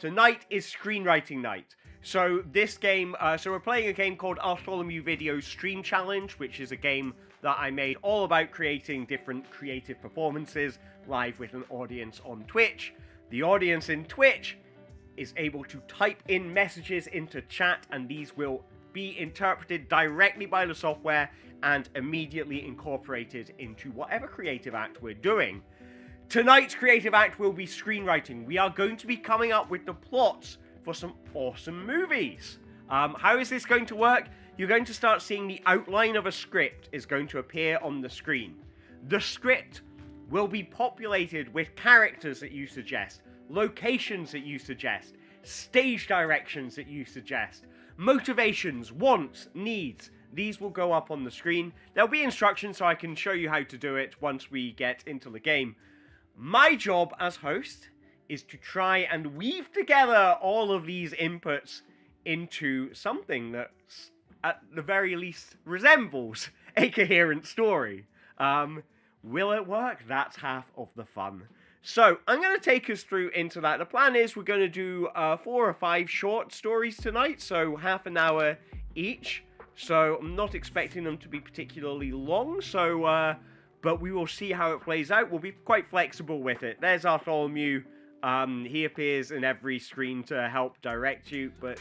Tonight is screenwriting night. So this game, we're playing a game called Artholomew Video Stream Challenge, which is a game that I made all about creating different creative performances live with an audience on Twitch. The audience in Twitch is able to type in messages into chat, and these will be interpreted directly by the software and immediately incorporated into whatever creative act we're doing. Tonight's creative act will be screenwriting. We are going to be coming up with the plots for some awesome movies. How is this going to work? You're going to start seeing the outline of a script is going to appear on the screen. The script will be populated with characters that you suggest, locations that you suggest, stage directions that you suggest, motivations, wants, needs. These will go up on the screen. There'll be instructions so I can show you how to do it once we get into the game. My job as host is to try and weave together all of these inputs into something that, at the very least, resembles a coherent story. Will it work? That's half of the fun. So, I'm going to take us through into that. The plan is we're going to do 4 or 5 short stories tonight, so half an hour each. So, I'm not expecting them to be particularly long, but we will see how it plays out. We'll be quite flexible with it. There's Artholomew. He appears in every screen to help direct you, but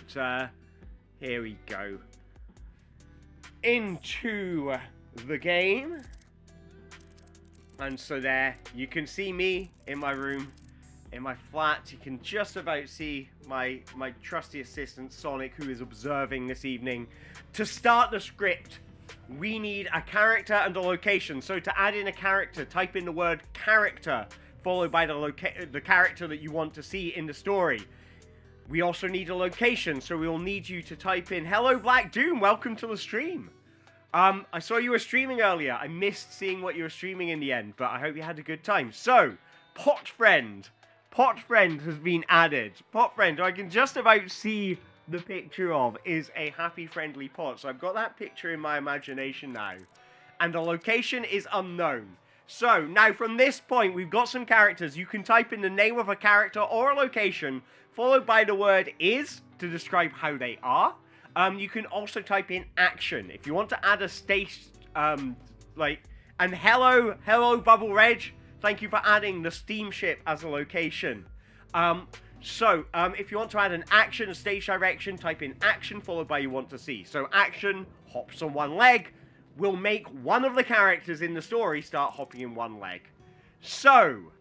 here we go. Into the game. And so there, you can see me in my room, in my flat. You can just about see my trusty assistant, Sonic, who is observing this evening. To start the script, we need a character and a location. So to add in a character, type in the word character, followed by the character that you want to see in the story. We also need a location, so we will need you to type in, "Hello Black Doom, welcome to the stream." I saw you were streaming earlier. I missed seeing what you were streaming in the end, but I hope you had a good time. So, Pot Friend. Pot Friend has been added. Pot Friend, who I can just about see the picture of, is a happy, friendly pot. So I've got that picture in my imagination now. And the location is unknown. So, now from this point, we've got some characters. You can type in the name of a character or a location, followed by the word is to describe how they are. You can also type in action. If you want to add a stage, and hello Bubble Reg, thank you for adding the steamship as a location. If you want to add an action, a stage direction, type in action followed by you want to see. So action, hops on one leg, will make one of the characters in the story start hopping in one leg. So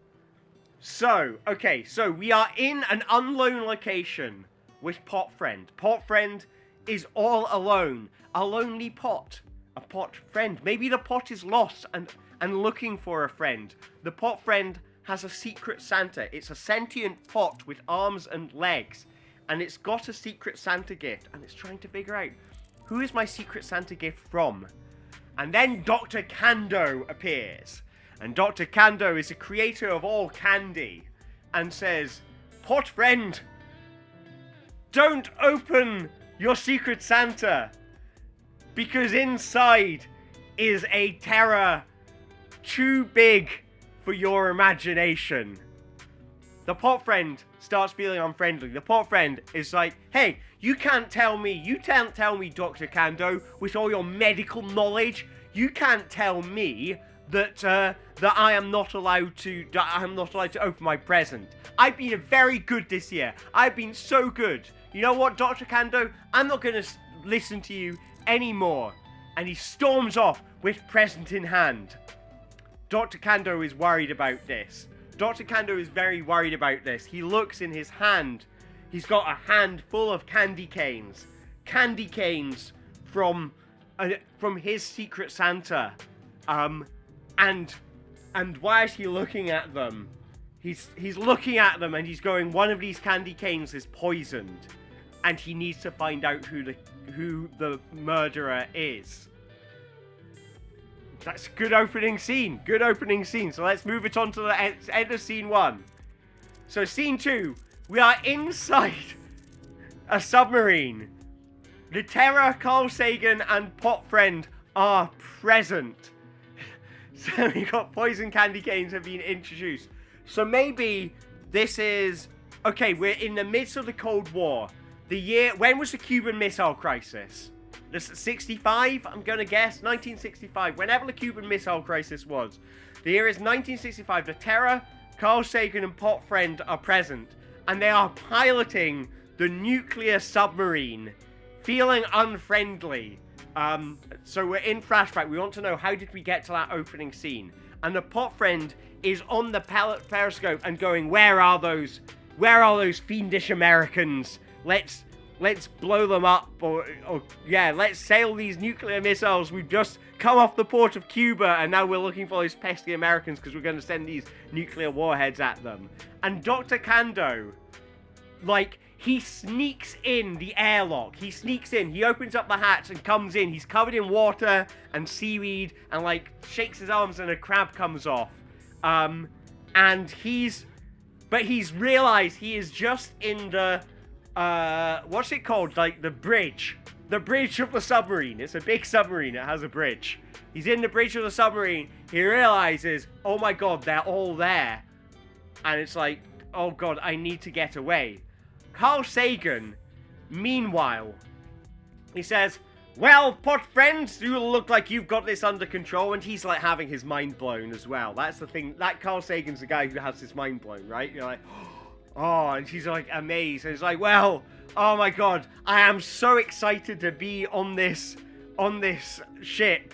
we are in an unknown location with Pot Friend. Pot Friend is all alone. A lonely pot. A pot friend. Maybe the pot is lost and looking for a friend. The pot friend has a secret Santa. It's a sentient pot with arms and legs. And it's got a secret Santa gift. And it's trying to figure out, who is my secret Santa gift from? And then Dr. Kando appears. And Dr. Kando is the creator of all candy. And says, "Pot friend, don't open your secret Santa, because inside is a terror too big for your imagination." The pot friend starts feeling unfriendly. The pot friend is like, "Hey, you can't tell me, Dr. Kando, with all your medical knowledge, you can't tell me that I am not allowed to open my present. I've been very good this year. I've been so good. You know what, Dr. Kando? I'm not going to listen to you anymore." And he storms off with present in hand. Dr. Kando is worried about this. Dr. Kando is very worried about this. He looks in his hand. He's got a hand full of candy canes. Candy canes from his secret Santa. And why is he looking at them? He's looking at them and he's going, one of these candy canes is poisoned. And he needs to find out who the murderer is. That's a good opening scene. Good opening scene. So let's move it on to the end of scene 1. So scene 2. We are inside a submarine. The Terror, Carl Sagan, and Pot Friend are present. So we got poison candy canes have been introduced. So maybe this is Okay, we're in the midst of the Cold War. When was the Cuban Missile Crisis? This 65, I'm gonna guess, 1965. Whenever the Cuban Missile Crisis was. The year is 1965. The Terror, Carl Sagan, and Pot Friend are present, and they are piloting the nuclear submarine, feeling unfriendly. So we're in flashback. We want to know, how did we get to that opening scene? And the Pot Friend is on the periscope and going, where are those fiendish Americans? Let's blow them up, or let's sail these nuclear missiles. We've just come off the port of Cuba, and now we're looking for those pesky Americans because we're going to send these nuclear warheads at them. And Dr. Kando, like, he sneaks in the airlock. He sneaks in. He opens up the hatch and comes in. He's covered in water and seaweed, and like shakes his arms, and a crab comes off. And he's realized he is just in the what's it called? Like the bridge of the submarine. It's a big submarine. It has a bridge. He's in the bridge of the submarine. He realizes, oh my god, they're all there, and it's like, oh god, I need to get away. Carl Sagan, meanwhile, he says, well, Pot Friends, you look like you've got this under control, and he's like having his mind blown as well. That's the thing. That Carl Sagan's the guy who has his mind blown, right? You're like, oh, and she's like amazed, and it's like, well, oh my god, I am so excited to be on this ship.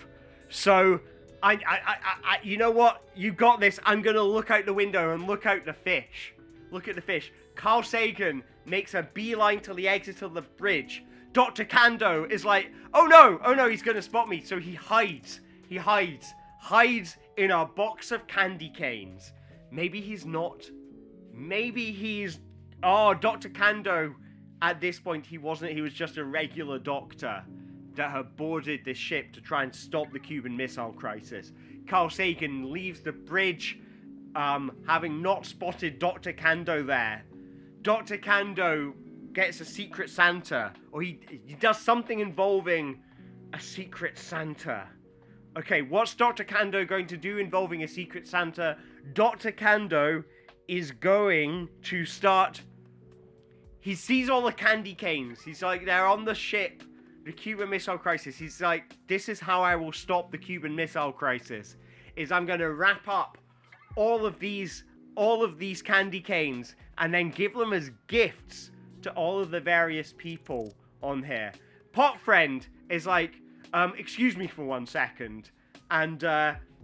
So I you know what? You got this. I'm gonna look out the window and look out the fish. Look at the fish. Carl Sagan makes a beeline to the exit of the bridge. Dr. Kando is like, oh no, he's gonna spot me. So he hides in a box of candy canes. Maybe he's not. Maybe he's... Oh, Dr. Kando, at this point, he wasn't. He was just a regular doctor that had boarded this ship to try and stop the Cuban Missile Crisis. Carl Sagan leaves the bridge, having not spotted Dr. Kando there. Dr. Kando gets a Secret Santa, or he does something involving a Secret Santa. Okay, what's Dr. Kando going to do involving a Secret Santa? Dr. Kando is going to start... He sees all the candy canes. He's like, they're on the ship, the Cuban Missile Crisis. He's like, this is how I will stop the Cuban Missile Crisis, is I'm going to wrap up all of these candy canes and then give them as gifts to all of the various people on here. Pot Friend is like, excuse me for 1 second, and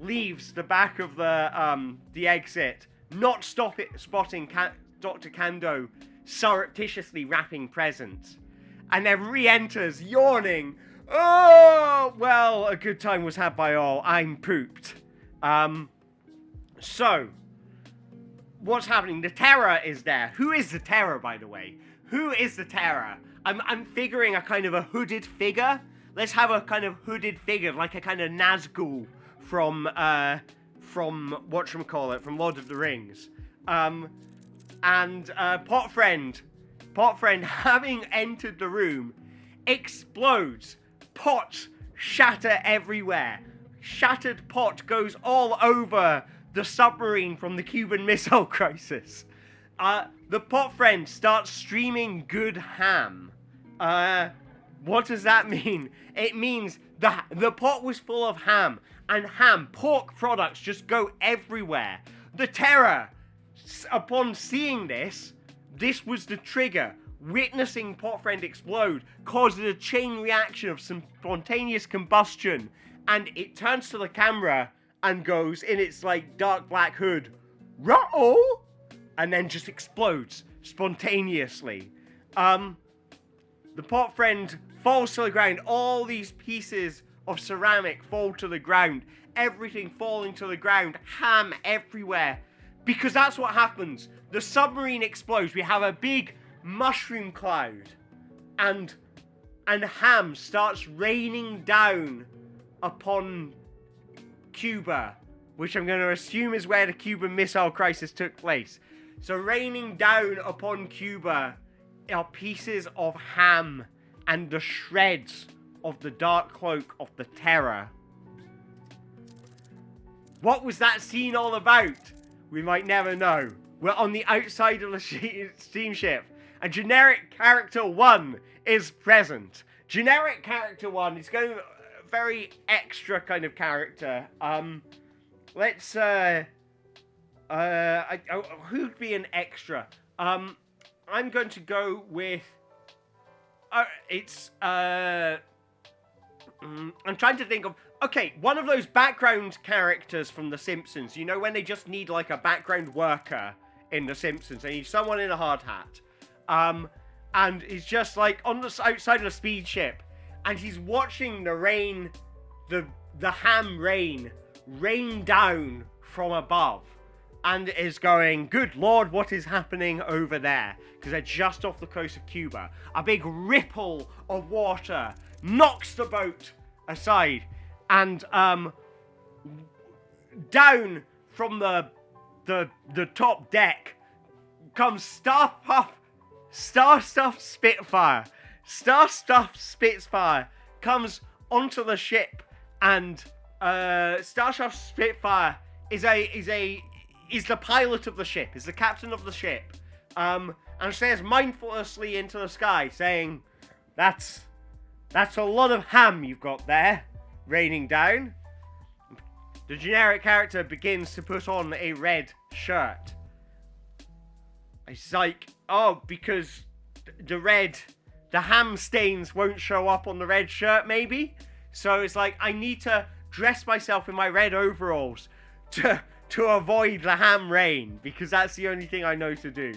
leaves the back of the exit, not spotting Dr. Kando surreptitiously wrapping presents, and then re-enters yawning. Oh, well, a good time was had by all. I'm pooped. So, what's happening? The Terror is there. Who is the Terror, by the way? Who is the Terror? I'm figuring a kind of a hooded figure. Let's have a kind of hooded figure, like a kind of Nazgul from whatchamacallit, from Lord of the Rings. Pot Friend, having entered the room, explodes. Pots shatter everywhere. Shattered pot goes all over the submarine from the Cuban Missile Crisis. The Pot Friend starts streaming good ham. What does that mean? It means the pot was full of ham, and pork products just go everywhere. The Terror, upon seeing this was the trigger. Witnessing Pot Friend explode causes a chain reaction of some spontaneous combustion, and it turns to the camera and goes in its like dark black hood, "Ruh-oh!" and then just explodes spontaneously. The Pot Friend falls to the ground. All these pieces of ceramic fall to the ground. Everything falling to the ground. Ham everywhere. Because that's what happens. The submarine explodes. We have a big mushroom cloud. And ham starts raining down upon Cuba, which I'm going to assume is where the Cuban Missile Crisis took place. So raining down upon Cuba are pieces of ham and the shreds of the dark cloak of the Terror. What was that scene all about? We might never know. We're on the outside of the steamship. And generic character 1 is present. Generic character 1 is going to be a very extra kind of character. Who'd be an extra? I'm going to go with... I'm trying to think of... Okay, one of those background characters from The Simpsons. You know, when they just need, like, a background worker in The Simpsons. They need someone in a hard hat. And he's just, like, on the outside of the speed ship. And he's watching the rain... The ham rain down from above. And is going, good lord, what is happening over there? Because they're just off the coast of Cuba. A big ripple of water knocks the boat aside. And down from the top deck comes Star-Stuffed Spitfire. Star-Stuffed Spitfire comes onto the ship, and Star-Stuffed Spitfire is the pilot of the ship, is the captain of the ship, and stares mindlessly into the sky, saying, That's a lot of ham you've got there, raining down. The generic character begins to put on a red shirt. It's like, oh, because the ham stains won't show up on the red shirt, maybe? So it's like, I need to dress myself in my red overalls to avoid the ham rain, because that's the only thing I know to do.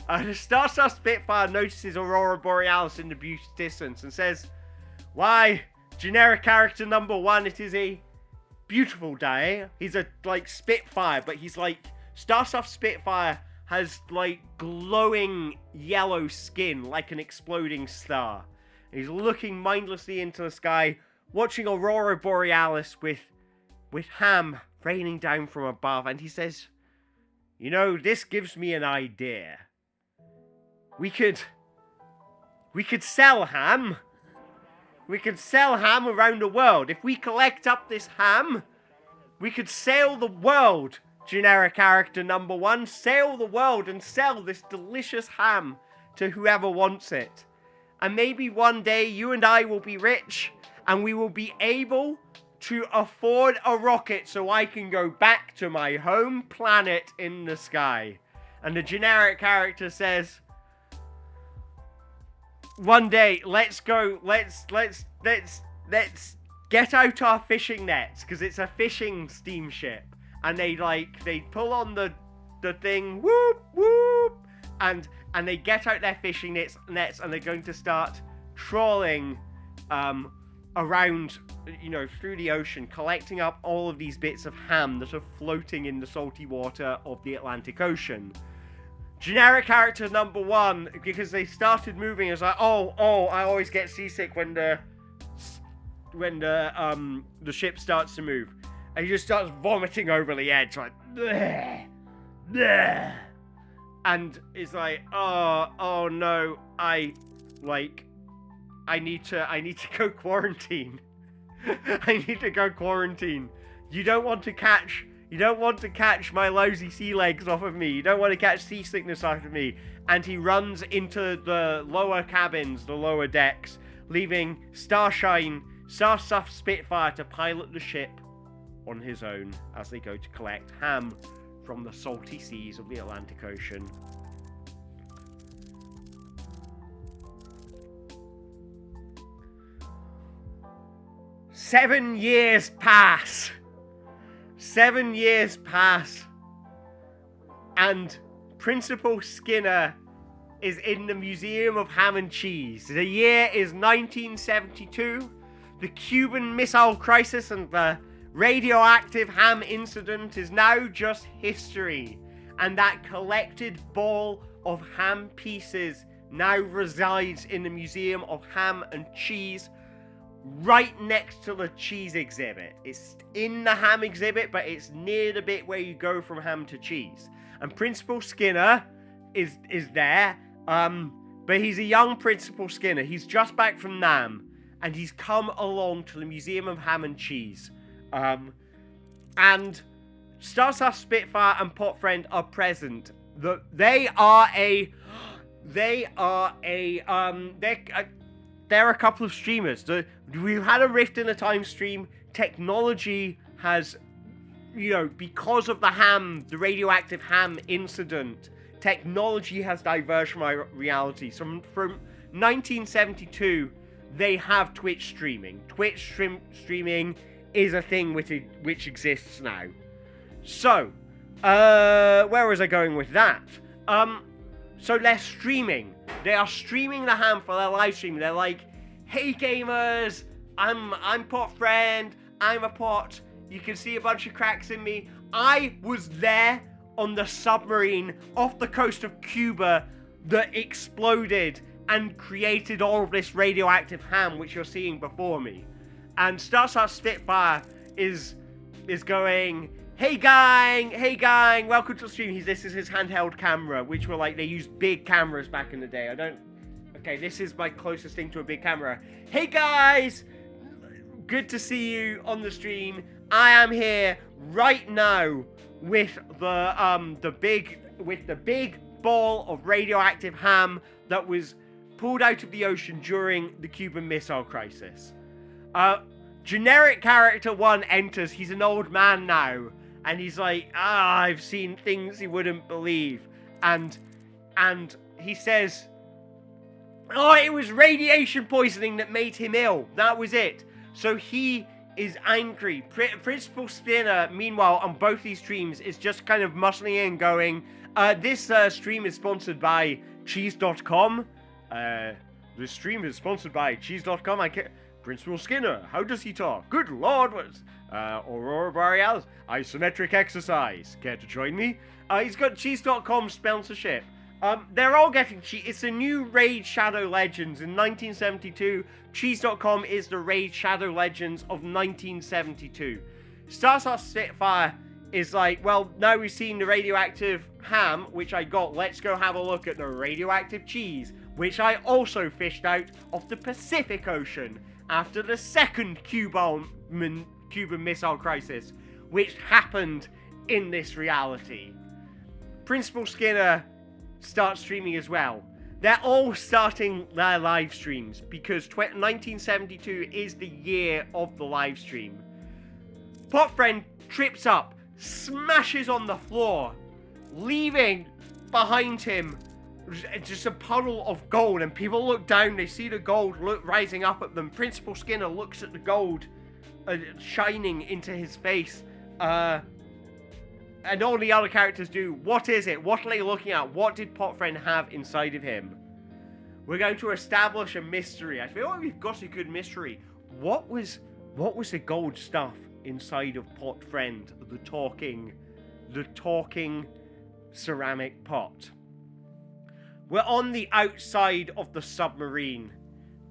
The Star-Stuffed Spitfire notices Aurora Borealis in the distance and says, why, generic character number 1, it is a beautiful day. He's a, like, Spitfire, but he's like, Star-Stuffed Spitfire has, like, glowing yellow skin, like an exploding star. He's looking mindlessly into the sky, watching Aurora Borealis with ham raining down from above, and he says, you know, this gives me an idea. We could sell ham. We could sell ham around the world. If we collect up this ham, we could sail the world, generic character number 1. Sail the world and sell this delicious ham to whoever wants it. And maybe one day you and I will be rich, and we will be able to afford a rocket so I can go back to my home planet in the sky. And the generic character says, one day, let's get out our fishing nets, because it's a fishing steamship. And they pull on the thing, whoop, whoop, and they get out their fishing nets, and they're going to start trawling, around, you know, through the ocean, collecting up all of these bits of ham that are floating in the salty water of the Atlantic Ocean. Generic character number 1, because they started moving, is like, oh, I always get seasick when the ship starts to move. And he just starts vomiting over the edge, like, bleh, bleh. And it's like, oh no, I need to go quarantine. I need to go quarantine. You don't want to catch my lousy sea legs off of me. You don't want to catch seasickness off of me. And he runs into the lower cabins, the lower decks, leaving Star-Stuffed Spitfire to pilot the ship on his own as they go to collect ham from the salty seas of the Atlantic Ocean. Seven years pass, and Principal Skinner is in the Museum of Ham and Cheese. The year is 1972. The Cuban Missile Crisis and the radioactive ham incident is now just history, and that collected ball of ham pieces now resides in the Museum of Ham and Cheese, right next to the cheese exhibit. It's in the ham exhibit, but it's near the bit where you go from ham to cheese. And Principal Skinner is there, but he's a young Principal Skinner. He's just back from Nam, and he's come along to the Museum of Ham and Cheese. And Star-Stuffed Spitfire and Pot Friend are present, They are a they're a couple of streamers. We've had a rift in the time stream. Technology has, because of the radioactive ham incident, technology has diverged from our reality. So from 1972, they have Twitch streaming. Streaming is a thing which exists now. So, where was I going with that? So they're streaming. They are streaming the ham for their live stream. They're like, hey gamers, I'm Pot Friend, I'm a pot. You can see a bunch of cracks in me. I was there on the submarine off the coast of Cuba that exploded and created all of this radioactive ham which you're seeing before me. And Starstar Spitfire is going, hey gang, welcome to the stream. This is his handheld camera, which were like, they used big cameras back in the day. Okay, this is my closest thing to a big camera. Hey guys, good to see you on the stream. I am here right now with the big ball of radioactive ham that was pulled out of the ocean during the Cuban Missile Crisis. Generic character 1 enters. He's an old man now, and he's like, I've seen things he wouldn't believe, and he says, it was radiation poisoning that made him ill. That was it. So he is angry. Principal Skinner, meanwhile, on both these streams, is just kind of muscling in, going, this stream is sponsored by Cheese.com. This stream is sponsored by Cheese.com. Principal Skinner, how does he talk? Good lord, what's Aurora Borealis, isometric exercise. Care to join me? He's got Cheese.com sponsorship. They're all getting cheese. It's a new Raid Shadow Legends in 1972. Cheese.com is the Raid Shadow Legends of 1972. Starstar Spitfire is like, well, now we've seen the radioactive ham, which I got, let's go have a look at the radioactive cheese, which I also fished out of the Pacific Ocean after the second Cuban Missile Crisis, which happened in this reality. Principal Skinner starts streaming as well. They're all starting their live streams because 1972 is the year of the live stream. Potfriend trips up, smashes on the floor, leaving behind him just a puddle of gold, and people look down, they see the gold rising up at them. Principal Skinner looks at the gold shining into his face, and all the other characters do. What is it? What are they looking at? What did Potfriend have inside of him? We're going to establish a mystery. I feel like we've got a good mystery. What was the gold stuff inside of Potfriend, the talking ceramic pot? We're on the outside of the submarine.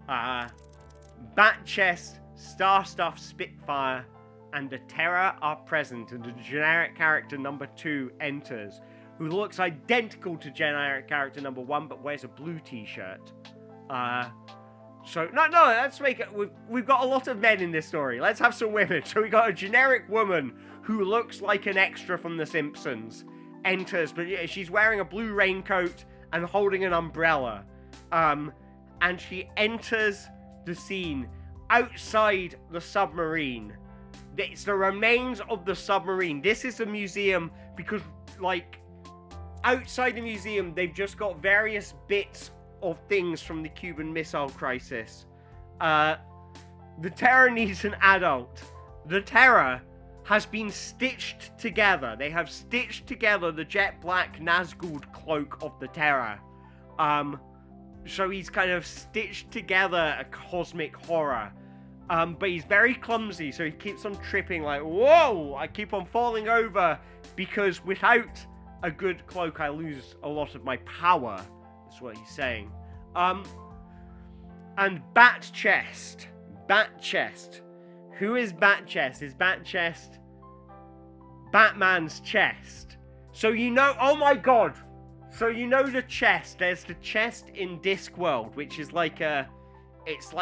Bat Chest, Star Stuff, Spitfire, and the Terror are present, and the generic character number 2 enters, who looks identical to generic character number 1, but wears a blue t-shirt. So, no, let's make it, we've got a lot of men in this story. Let's have some women. So we got a generic woman who looks like an extra from The Simpsons, enters, but yeah, she's wearing a blue raincoat and holding an umbrella. And she enters the scene outside the submarine. It's the remains of the submarine. This is a museum because, like, outside the museum, they've just got various bits of things from the Cuban Missile Crisis. The Terror needs an adult. The Terror has been stitched together. They have stitched together the jet black Nazgul cloak of the Terror. So he's kind of stitched together a cosmic horror. But he's very clumsy, so he keeps on tripping like, whoa! I keep on falling over because without a good cloak, I lose a lot of my power. That's what he's saying. And Bat Chest. Who is Bat Chest? Is Bat Chest Batman's chest? So you know, oh my god! So you know the chest. There's the chest in Discworld, which is like it's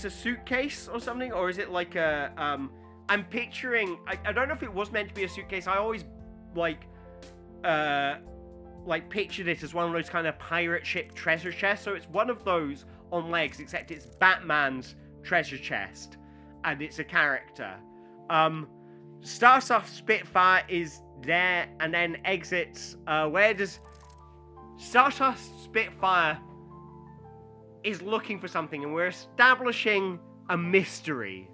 a suitcase or something, or is it like a, I'm picturing, I don't know if it was meant to be a suitcase. I always pictured it as one of those kind of pirate ship treasure chests. So it's one of those on legs, except it's Batman's treasure chest, and it's a character. Starstuff Spitfire is there and then exits. Where does Starstuff Spitfire is looking for something, and we're establishing a mystery.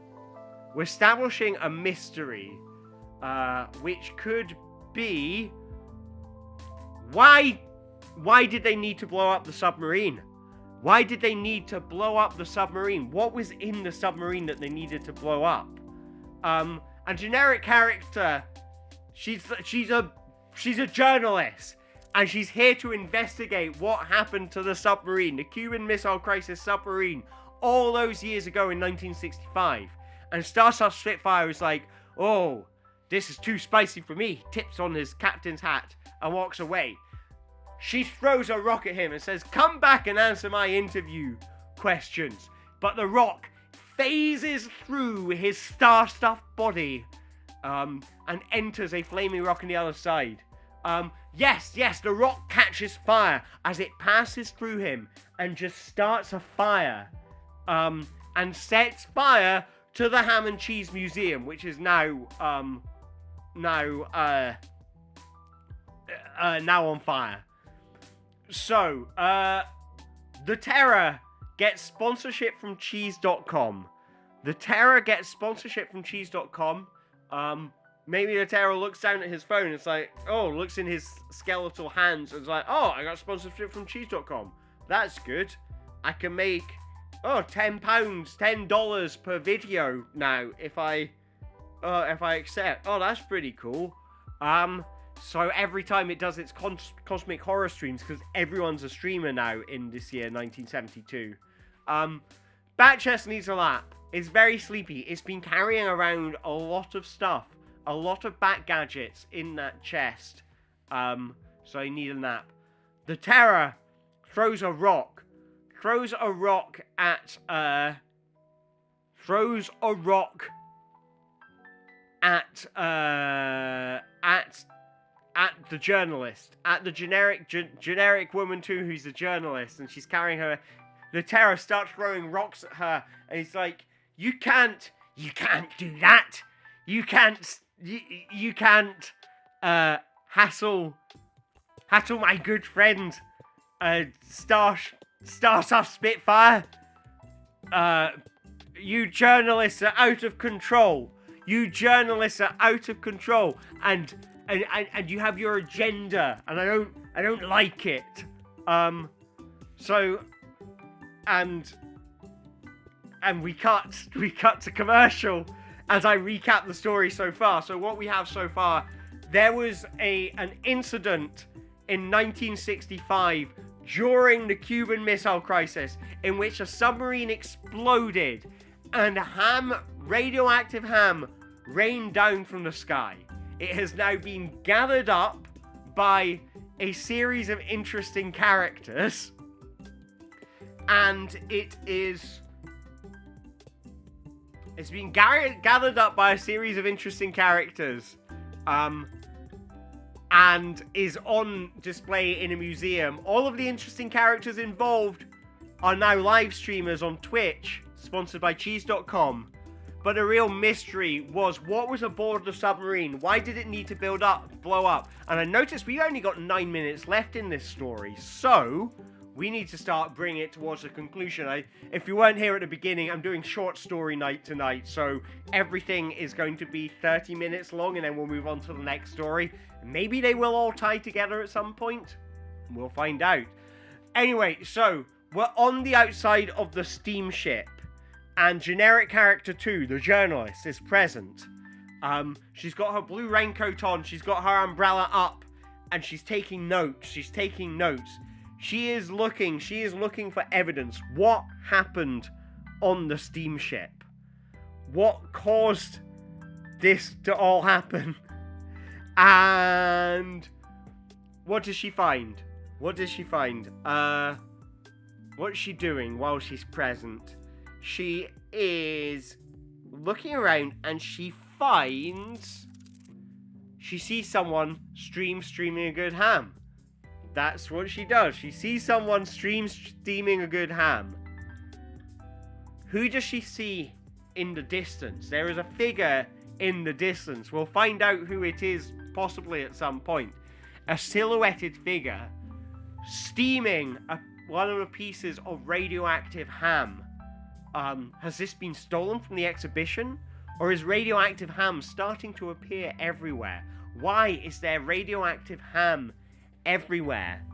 Which could be, why did they need to blow up the submarine? Why did they need to blow up the submarine? What was in the submarine that they needed to blow up? A generic character, she's a journalist, and she's here to investigate what happened to the submarine, the Cuban Missile Crisis submarine, all those years ago in 1965. And Starstuff Spitfire is like, oh, this is too spicy for me, tips on his captain's hat, and walks away. She throws a rock at him and says, come back and answer my interview questions. But the rock phases through his star-stuffed body, and enters a flaming rock on the other side. Yes, the rock catches fire as it passes through him and just starts a fire, and sets fire to the Ham and Cheese Museum, which is now on fire. So, the Terror gets sponsorship from Cheese.com. Maybe the Terror looks down at his phone. It's like, looks in his skeletal hands and it's like, I got sponsorship from Cheese.com. That's good. I can make, £10, $10 per video now if I accept. That's pretty cool. So every time it does its cosmic horror streams, because everyone's a streamer now in this year, 1972. Bat Chest needs a lap. It's very sleepy. It's been carrying around a lot of stuff. A lot of bat gadgets in that chest. So I need a nap. The Terror throws a rock at the journalist, at the generic woman too, who's a journalist, and she's carrying her. The Terror starts throwing rocks at her, and he's like, you can't do that. You can't hassle my good friend, Starstuff Spitfire. You journalists are out of control. And you have your agenda, and I don't like it. And we cut to commercial as I recap the story so far. So what we have so far, there was an incident in 1965 during the Cuban Missile Crisis in which a submarine exploded and radioactive ham rained down from the sky. It has now been gathered up by a series of interesting characters, and it's been gathered up by a series of interesting characters, and is on display in a museum. All of the interesting characters involved are now live streamers on Twitch, sponsored by Cheese.com. But the real mystery was, what was aboard the submarine? Why did it need to blow up? And I noticed we only got 9 minutes left in this story, so we need to start bringing it towards a conclusion. If you weren't here at the beginning, I'm doing short story night tonight, so everything is going to be 30 minutes long, and then we'll move on to the next story. Maybe they will all tie together at some point. We'll find out. Anyway, so we're on the outside of the steamship, and generic character 2, the journalist, is present. She's got her blue raincoat on, she's got her umbrella up, and she's taking notes. She is looking for evidence. What happened on the steamship? What caused this to all happen? And what does she find? What's she doing while she's present? She is looking around, and she finds she sees someone steaming a good ham. That's what she does. She sees someone steaming a good ham. Who does she see in the distance? There is a figure in the distance. We'll find out who it is possibly at some point. A silhouetted figure steaming one of the pieces of radioactive ham. Has this been stolen from the exhibition? Or is radioactive ham starting to appear everywhere? Why is there radioactive ham everywhere?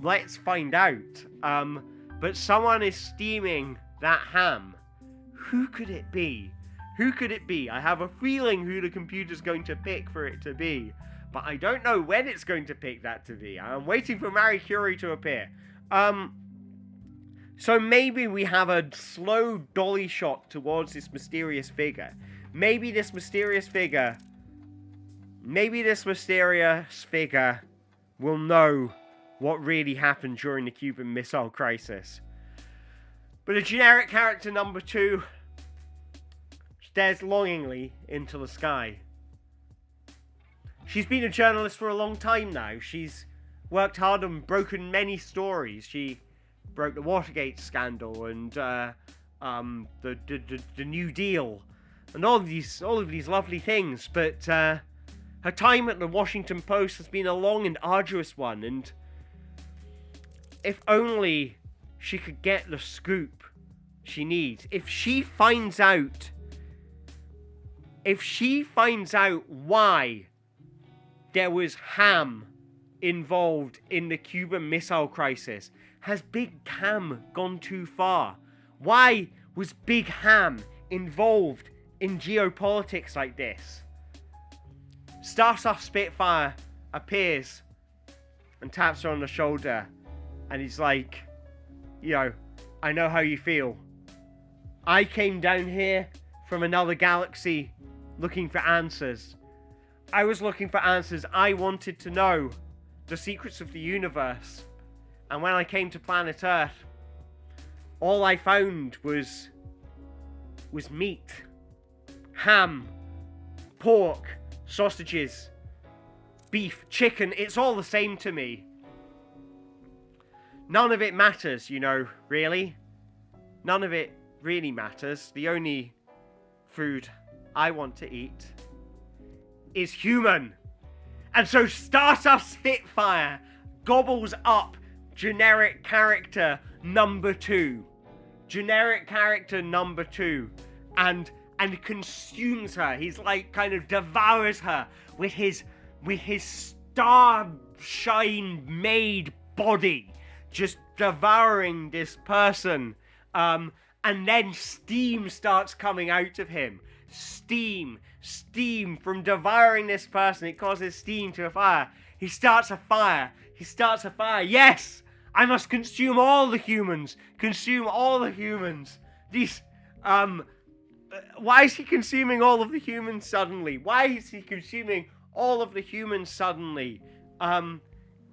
Let's find out. But someone is steaming that ham. Who could it be? Who could it be? I have a feeling who the computer's going to pick for it to be. But I don't know when it's going to pick that to be. I'm waiting for Marie Curie to appear. So maybe we have a slow dolly shot towards this mysterious figure. Maybe this mysterious figure will know what really happened during the Cuban Missile Crisis. But a generic character number 2 stares longingly into the sky. She's been a journalist for a long time now. She's worked hard and broken many stories. She broke the Watergate scandal and the New Deal and all of these lovely things. But her time at the Washington Post has been a long and arduous one. And if only she could get the scoop she needs. If she finds out why there was ham involved in the Cuban Missile Crisis, has Big Ham gone too far? Why was Big Ham involved in geopolitics like this? Starstar Spitfire appears and taps her on the shoulder, and he's like, I know how you feel. I came down here from another galaxy looking for answers. I was looking for answers. I wanted to know the secrets of the universe. And when I came to planet Earth, all I found was meat, ham, pork, sausages, beef, chicken. It's all the same to me. None of it matters, really. None of it really matters. The only food I want to eat is human. And so Starstar Spitfire gobbles up generic character number 2. And consumes her. He's like kind of devours her with his starshine made body. Just devouring this person. And then steam starts coming out of him. Steam from devouring this person. It causes steam to a fire. He starts a fire. Yes! I must consume all the humans. These, why is he consuming all of the humans suddenly?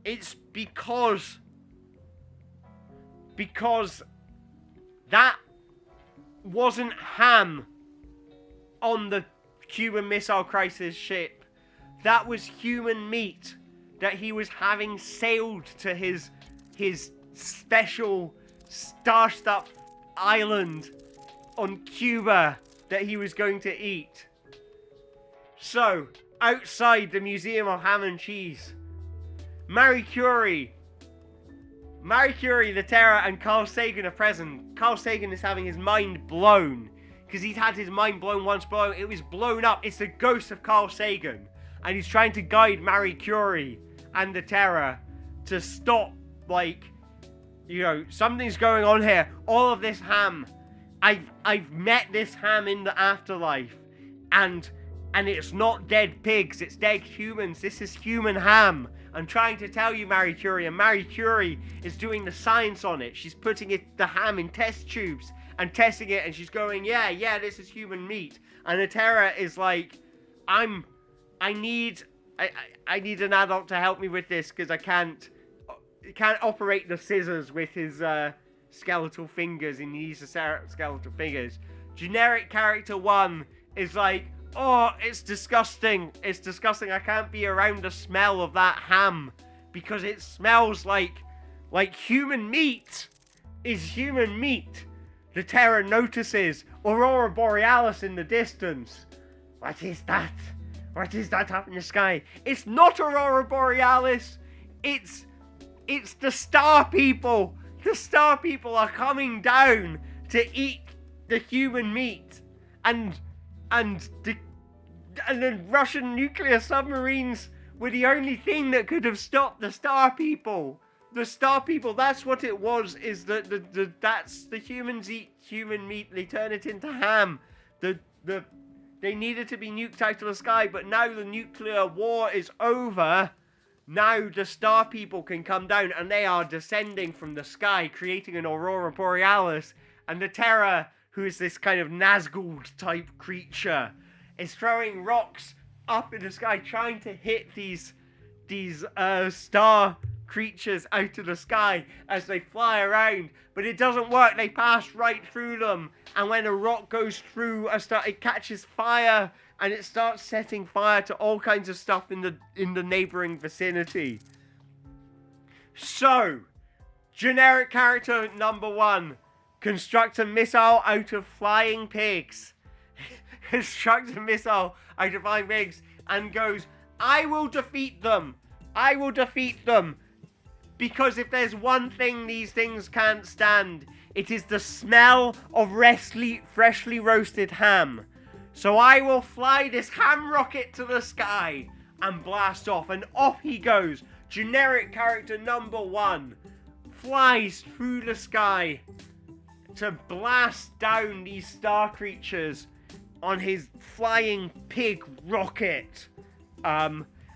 It's because that wasn't ham on the Cuban Missile Crisis ship. That was human meat that he was having sailed to his special star-stuffed island on Cuba that he was going to eat. So, outside the Museum of Ham and Cheese, Marie Curie, the Terror, and Carl Sagan are present. Carl Sagan is having his mind blown, because he's had his mind blown once before. It was blown up. It's the ghost of Carl Sagan, and he's trying to guide Marie Curie and the Terror to stop, something's going on here. All of this ham, I've met this ham in the afterlife, and it's not dead pigs, it's dead humans. This is human ham. I'm trying to tell you, Marie Curie, and Marie Curie is doing the science on it. She's putting the ham in test tubes and testing it, and she's going, yeah, this is human meat. And the Terror is like, I need an adult to help me with this, because I can't operate the scissors with his skeletal fingers. He needs the skeletal fingers. Generic character 1 is like, Oh, it's disgusting. It's disgusting. I can't be around the smell of that ham because it smells like human meat. Is human meat. The Terror notices Aurora Borealis in the distance. What is that? What is that up in the sky? It's not Aurora Borealis. It's the Star People. The Star People are coming down to eat the human meat. And the Russian nuclear submarines were the only thing that could have stopped the Star People. The Star People, that's what it was, is that that's the humans eat human meat, they turn it into ham. They needed to be nuked out of the sky, but now the nuclear war is over. Now the Star People can come down, and they are descending from the sky, creating an Aurora Borealis. And the Terror, who is this kind of Nazgul type creature, is throwing rocks up in the sky, trying to hit these star creatures out of the sky as they fly around, but it doesn't work. They pass right through them, and when a rock goes through a star, it catches fire, and it starts setting fire to all kinds of stuff in the neighboring vicinity. So, generic character number 1, construct a missile out of flying pigs. Construct a missile out of flying pigs and goes, I will defeat them. I will defeat them. Because if there's one thing these things can't stand, it is the smell of freshly roasted ham. So I will fly this ham rocket to the sky and blast off. And off he goes. Generic character number 1 flies through the sky to blast down these star creatures on his flying pig rocket.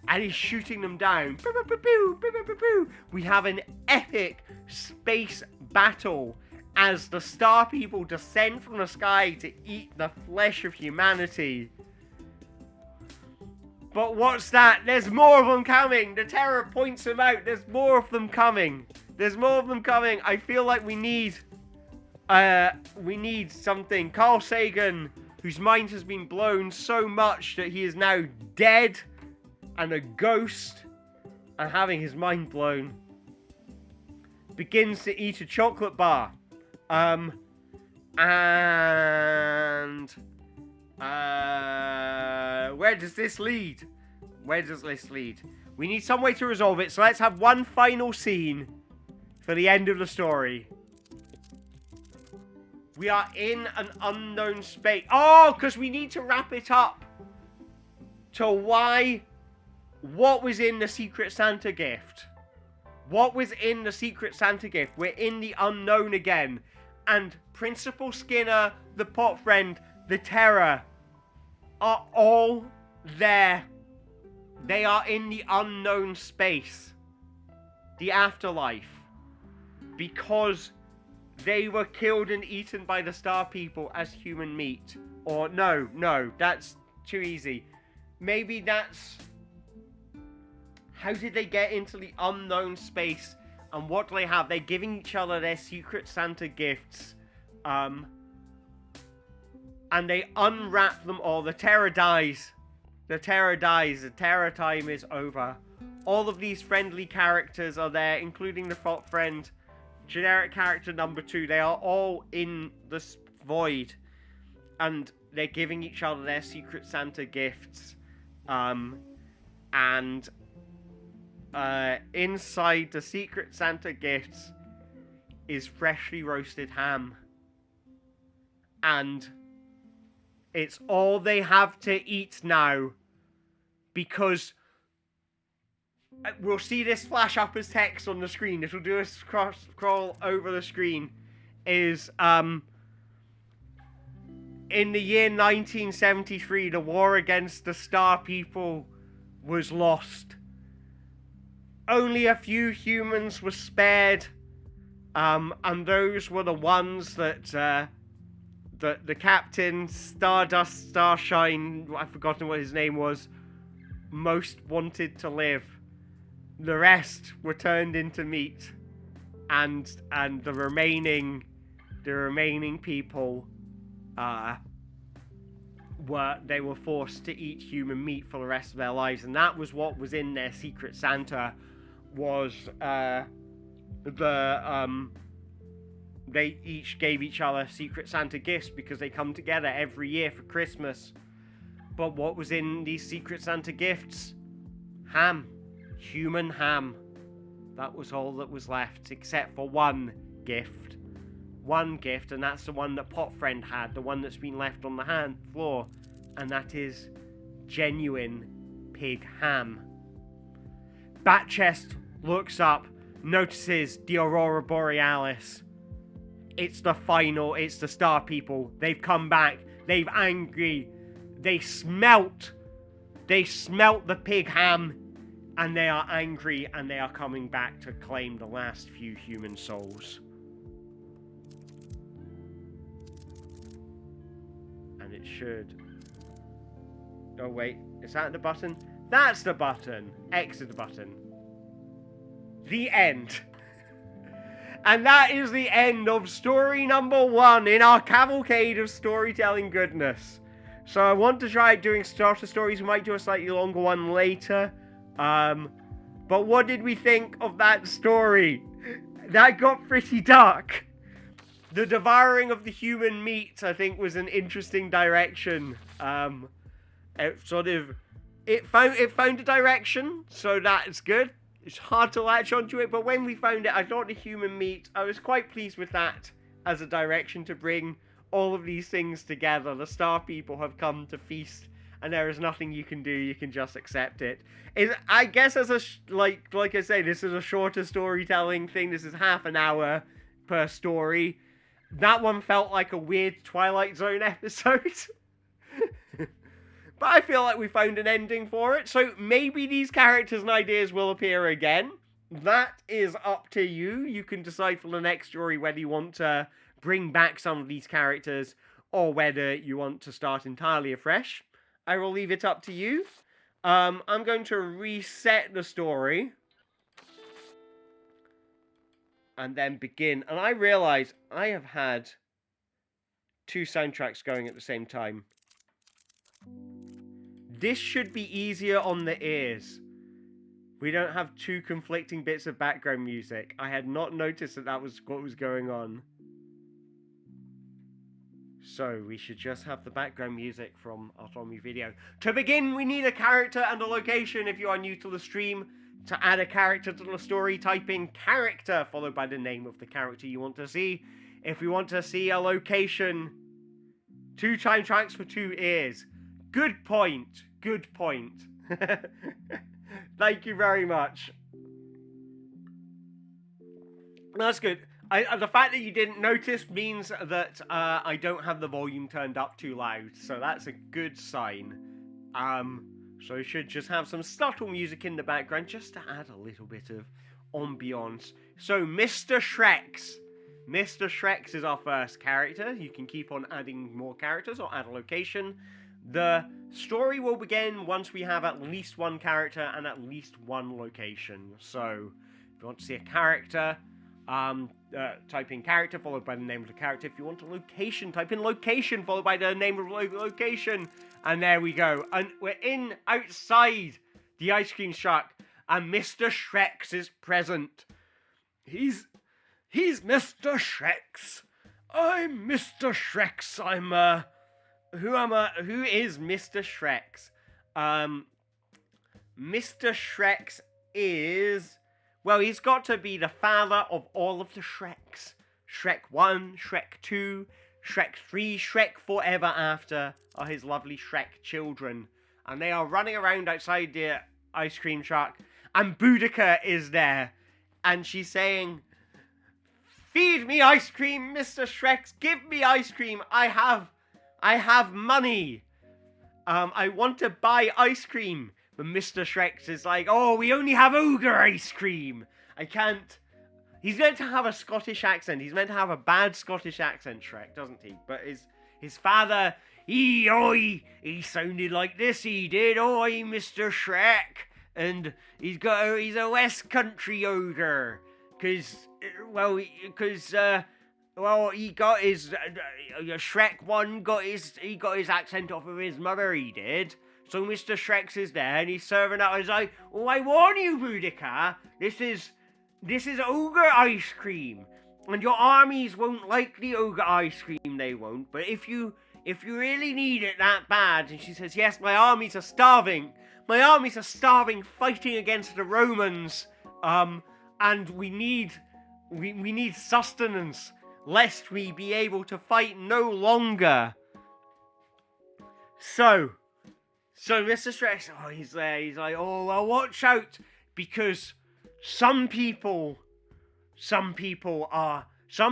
And he's shooting them down. We have an epic space battle as the Star People descend from the sky to eat the flesh of humanity. But what's that? There's more of them coming. The Terror points them out. There's more of them coming. There's more of them coming. I feel like we need something. Carl Sagan, whose mind has been blown so much that he is now dead and a ghost and having his mind blown, begins to eat a chocolate bar. Where does this lead? Where does this lead? We need some way to resolve it, so let's have one final scene for the end of the story. We are in an unknown space. Oh, because we need to wrap it up to what was in the Secret Santa gift. What was in the Secret Santa gift? We're in the unknown again. And Principal Skinner, the pot friend, the Terror are all there. They are in the unknown space. The afterlife. Because they were killed and eaten by the Star People as human meat. Or no, that's too easy. Maybe that's... How did they get into the unknown space? And what do they have? They're giving each other their Secret Santa gifts. And they unwrap them all. The Terror dies. The Terror dies. The Terror time is over. All of these friendly characters are there, including the Fault Friend. Generic character number 2. They are all in this void. And they're giving each other their Secret Santa gifts. Inside the Secret Santa gifts is freshly roasted ham. And it's all they have to eat now. Because we'll see this flash up as text on the screen. It'll do a scroll over the screen. Is, in the year 1973, the war against the Star People was lost. Only a few humans were spared, and those were the ones that the captain, Stardust, Starshine, I've forgotten what his name was, most wanted to live. The rest were turned into meat, and the remaining people they were forced to eat human meat for the rest of their lives, and that was what was in their Secret Santa. Was they each gave each other Secret Santa gifts because they come together every year for Christmas. But what was in these Secret Santa gifts? Ham. Human ham. That was all that was left, except for one gift. One gift, and that's the one that Potfriend had, the one that's been left on the floor, and that is genuine pig ham. Batchest looks up, notices the Aurora Borealis. It's the Star People. They've come back. They smelt the pig ham, and they are angry, and they are coming back to claim the last few human souls. And it should... Oh wait, is that the button? That's the button! X is the button. The end. And that is the end of story number 1 in our cavalcade of storytelling goodness. So I want to try doing starter stories. We might do a slightly longer one later. But what did we think of that story? That got pretty dark. The devouring of the human meat, I think, was an interesting direction. It found a direction, so that's good. It's hard to latch onto it, but when we found it, I thought the human meat, I was quite pleased with that as a direction to bring all of these things together. The Star People have come to feast, and there is nothing you can do. You can just accept it. I guess as like I say, this is a shorter storytelling thing. This is half an hour per story. That one felt like a weird Twilight Zone episode. But I feel like we found an ending for it. So maybe these characters and ideas will appear again. That is up to you. You can decide for the next story whether you want to bring back some of these characters or whether you want to start entirely afresh. I will leave it up to you. I'm going to reset the story and then begin. And I realize I have had 2 soundtracks going at the same time. This should be easier on the ears. We don't have 2 conflicting bits of background music. I had not noticed that was what was going on. So we should just have the background music from Artholomew video. To begin, we need a character and a location. If you are new to the stream, to add a character to the story, type in character followed by the name of the character you want to see. If we want to see a location, 2 time tracks for 2 ears. Good point. Good point. Thank you very much. That's good. The fact that you didn't notice means that I don't have the volume turned up too loud, so that's a good sign. So I should just have some subtle music in the background just to add a little bit of ambiance. So Mr. Shreks. Mr. Shreks is our first character. You can keep on adding more characters or add a location. The story will begin once we have at least 1 character and at least 1 location. So, if you want to see a character, type in character followed by the name of the character. If you want a location, type in location followed by the name of the location. And there we go. And we're outside the ice cream truck, and Mr. Shreks is present. He's Mr. Shreks. I'm Mr. Shreks. Who is Mr. Shreks? Mr. Shreks is... Well, he's got to be the father of all of the Shreks. Shrek 1, Shrek 2, Shrek 3, Shrek Forever After are his lovely Shrek children. And they are running around outside the ice cream truck. And Boudica is there. And she's saying, "Feed me ice cream, Mr. Shreks. Give me ice cream. I have money. I want to buy ice cream." But Mr. Shreks is like, "Oh, we only have ogre ice cream. I can't." He's meant to have a Scottish accent. He's meant to have a bad Scottish accent, Shrek, doesn't he? But his father, he sounded like this, he did. "Oi, Mr. Shrek." And he's a West Country ogre. Because well, he got his Shrek one he got his accent off of his mother. He did. So Mr. Shreks is there, and he's serving out. He's like, "Oh, I warn you, Boudica. This is ogre ice cream, and your armies won't like the ogre ice cream. They won't. But if you really need it that bad," and she says, "Yes, my armies are starving. My armies are starving, fighting against the Romans. And we need sustenance, lest we be able to fight no longer." So Mr. Shrek, he's there. He's like, "Oh, well, watch out, because some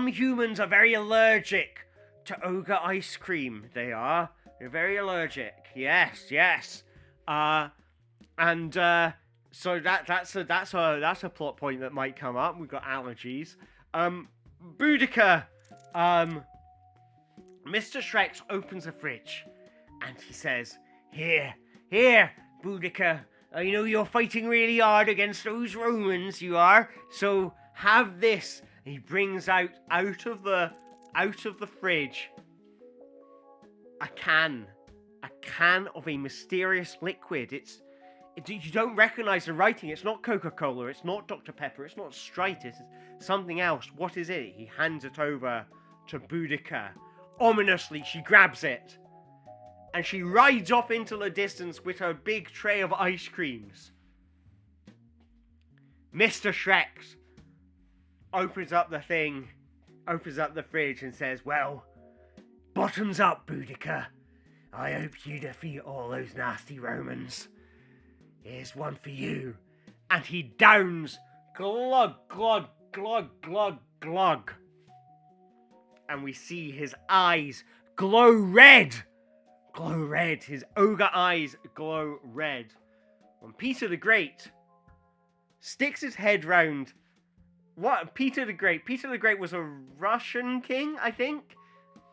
humans are very allergic to ogre ice cream. They're very allergic. Yes. So that's a plot point that might come up. We've got allergies. Boudica, Mr. Shrek opens the fridge, and he says, Here, Boudica. I know you're fighting really hard against those Romans, you are. So have this." And he brings out of the fridge a can of a mysterious liquid. You don't recognize the writing. It's not Coca-Cola. It's not Dr. Pepper. It's not Sprite. It's something else. What is it? He hands it over to Boudica. Ominously, she grabs it, and she rides off into the distance with her big tray of ice creams. Mr. Shrek opens up the fridge and says, "Well, bottoms up, Boudica. I hope you defeat all those nasty Romans. Here's one for you." And he downs, glug, glug, glug, glug, glug. And we see his eyes glow red. His ogre eyes glow red. And Peter the Great sticks his head round. What? Peter the Great? Peter the Great was a Russian king, I think.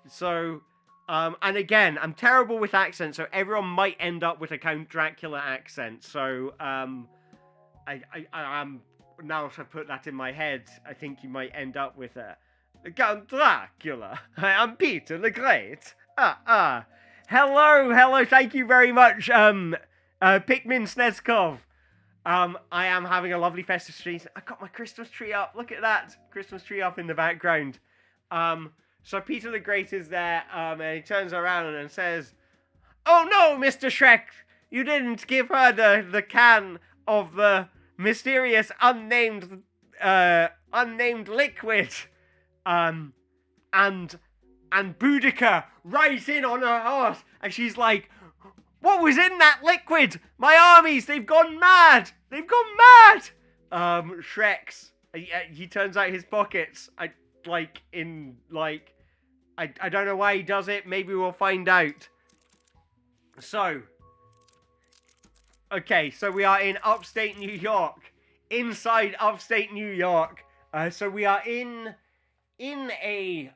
So, and again, I'm terrible with accents, so everyone might end up with a Count Dracula accent. So, I'm now if I put that in my head, I think you might end up with a Count Dracula. I'm Peter the Great. Hello, thank you very much, Pikmin Snezkov. I am having a lovely festive season. I got my Christmas tree up. Look at that. Christmas tree up in the background. So Peter the Great is there, and he turns around and says, "Oh no, Mr. Shrek, you didn't give her the can of the mysterious unnamed liquid." And Boudica rides in on her horse, and she's like, "What was in that liquid? My armies, they've gone mad! Shrek's, he turns out his pockets. I don't know why he does it. Maybe we'll find out. So we are in upstate New York. Inside upstate New York. So we are in a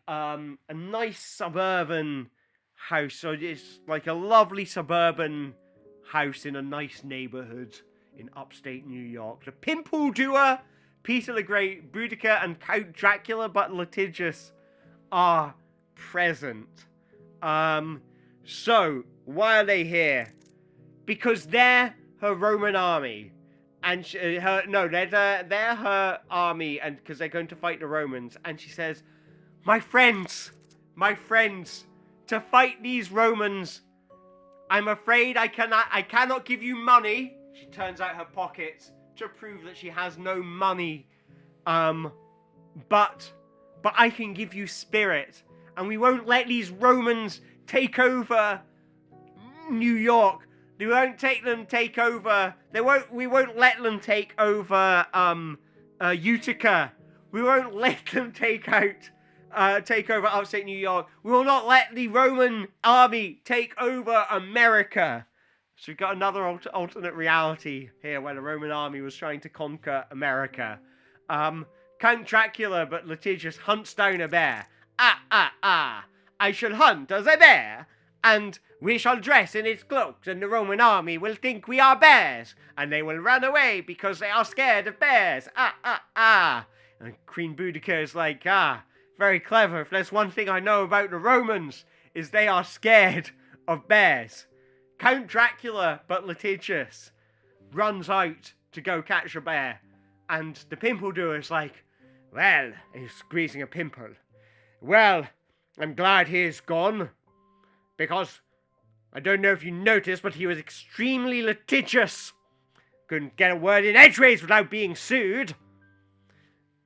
nice suburban house. So it's like a lovely suburban house in a nice neighborhood in upstate New York. The Pimple Doer, Peter the Great, Boudica, and Count Dracula, but litigious, are present. So why are they here? Because they're her Roman army. And they're her army, and because they're going to fight the Romans. And she says, my friends, to fight these Romans, I'm afraid I cannot give you money. She turns out her pockets to prove that she has no money. But I can give you spirit, and we won't let these Romans take over New York. We won't take over. We won't let them take over Utica. We won't let them take over upstate New York. We will not let the Roman army take over America. So we've got another alternate reality here where the Roman army was trying to conquer America. Count Dracula, but litigious, hunts down a bear. I shall hunt as a bear, and we shall dress in its cloaks, and the Roman army will think we are bears, and they will run away because they are scared of bears. And Queen Boudica is like, Very clever. If there's one thing I know about the Romans, is they are scared of bears. Count Dracula, but litigious, runs out to go catch a bear. And the pimple doer's like, well, he's squeezing a pimple. Well, I'm glad he's gone. Because, I don't know if you noticed, but he was extremely litigious. Couldn't get a word in edgeways without being sued.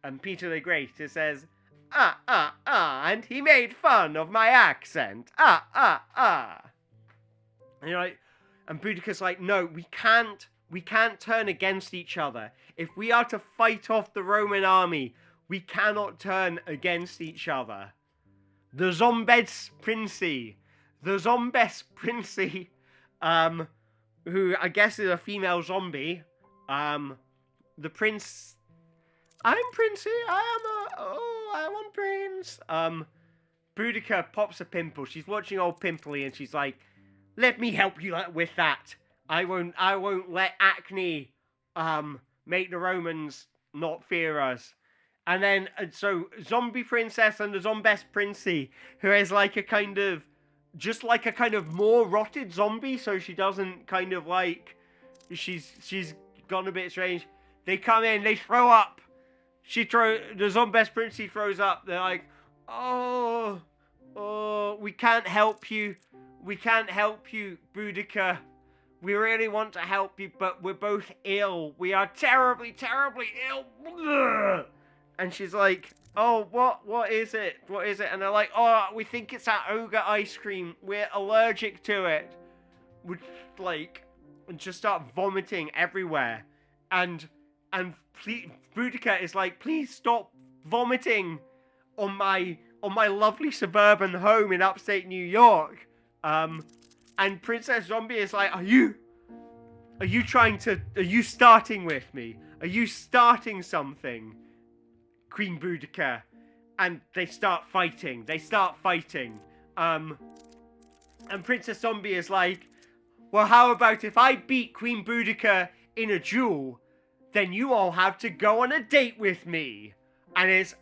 And Peter the Great says, and he made fun of my accent. And you're like, and Boudica's like, no, we can't turn against each other. If we are to fight off the Roman army, we cannot turn against each other. The Zombes Princi, who I guess is a female zombie, the prince, I'm Princey, I want prince. Boudica pops a pimple. She's watching old Pimply and she's like, let me help you with that. I won't let acne, make the Romans not fear us. And then, so, Zombie Princess and the Zombes Princi, who is like a kind of, just like a kind of more rotted zombie, so she doesn't kind of like, she's gone a bit strange. They come in, they throw up. The Zombes Princi throws up. They're like, oh, we can't help you. We can't help you, Boudica. We really want to help you, but we're both ill. We are terribly, terribly ill. And she's like, oh, what is it? What is it? And they're like, oh, we think it's that ogre ice cream. We're allergic to it. We and just start vomiting everywhere. And Boudica is like, please stop vomiting on my lovely suburban home in upstate New York. And Princess Zombie is like, are you starting with me? Are you starting something, Queen Boudica? And they start fighting. And Princess Zombie is like, well, how about if I beat Queen Boudica in a duel, then you all have to go on a date with me. And it's,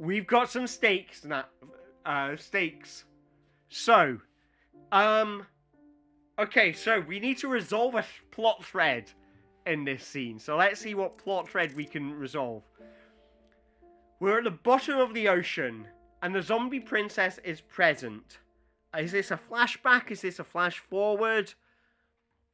we've got some stakes now. Stakes. So, okay, so we need to resolve a plot thread in this scene. So let's see what plot thread we can resolve. We're at the bottom of the ocean, and the zombie princess is present. Is this a flashback? Is this a flash forward?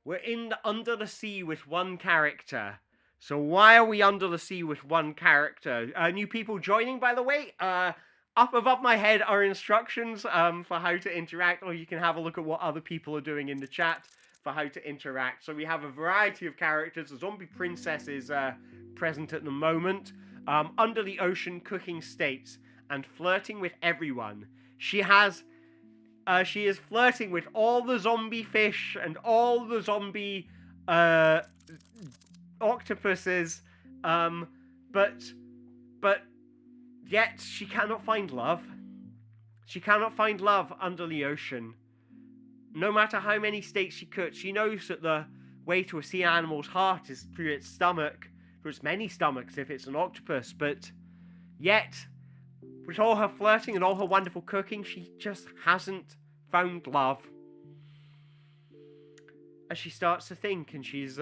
We're under the sea with one character. So why are we under the sea with one character? New people joining, by the way. Up above my head are instructions for how to interact, or you can have a look at what other people are doing in the chat for how to interact. So we have a variety of characters. The zombie princess is present at the moment. Under the ocean, cooking steaks and flirting with everyone. She is flirting with all the zombie fish and all the zombie octopuses, but yet she cannot find love. She cannot find love under the ocean. No matter how many steaks she cooks, she knows that the way to a sea animal's heart is through its stomach, through its many stomachs if it's an octopus, but yet, with all her flirting and all her wonderful cooking, she just hasn't found love. As she starts to think, and she's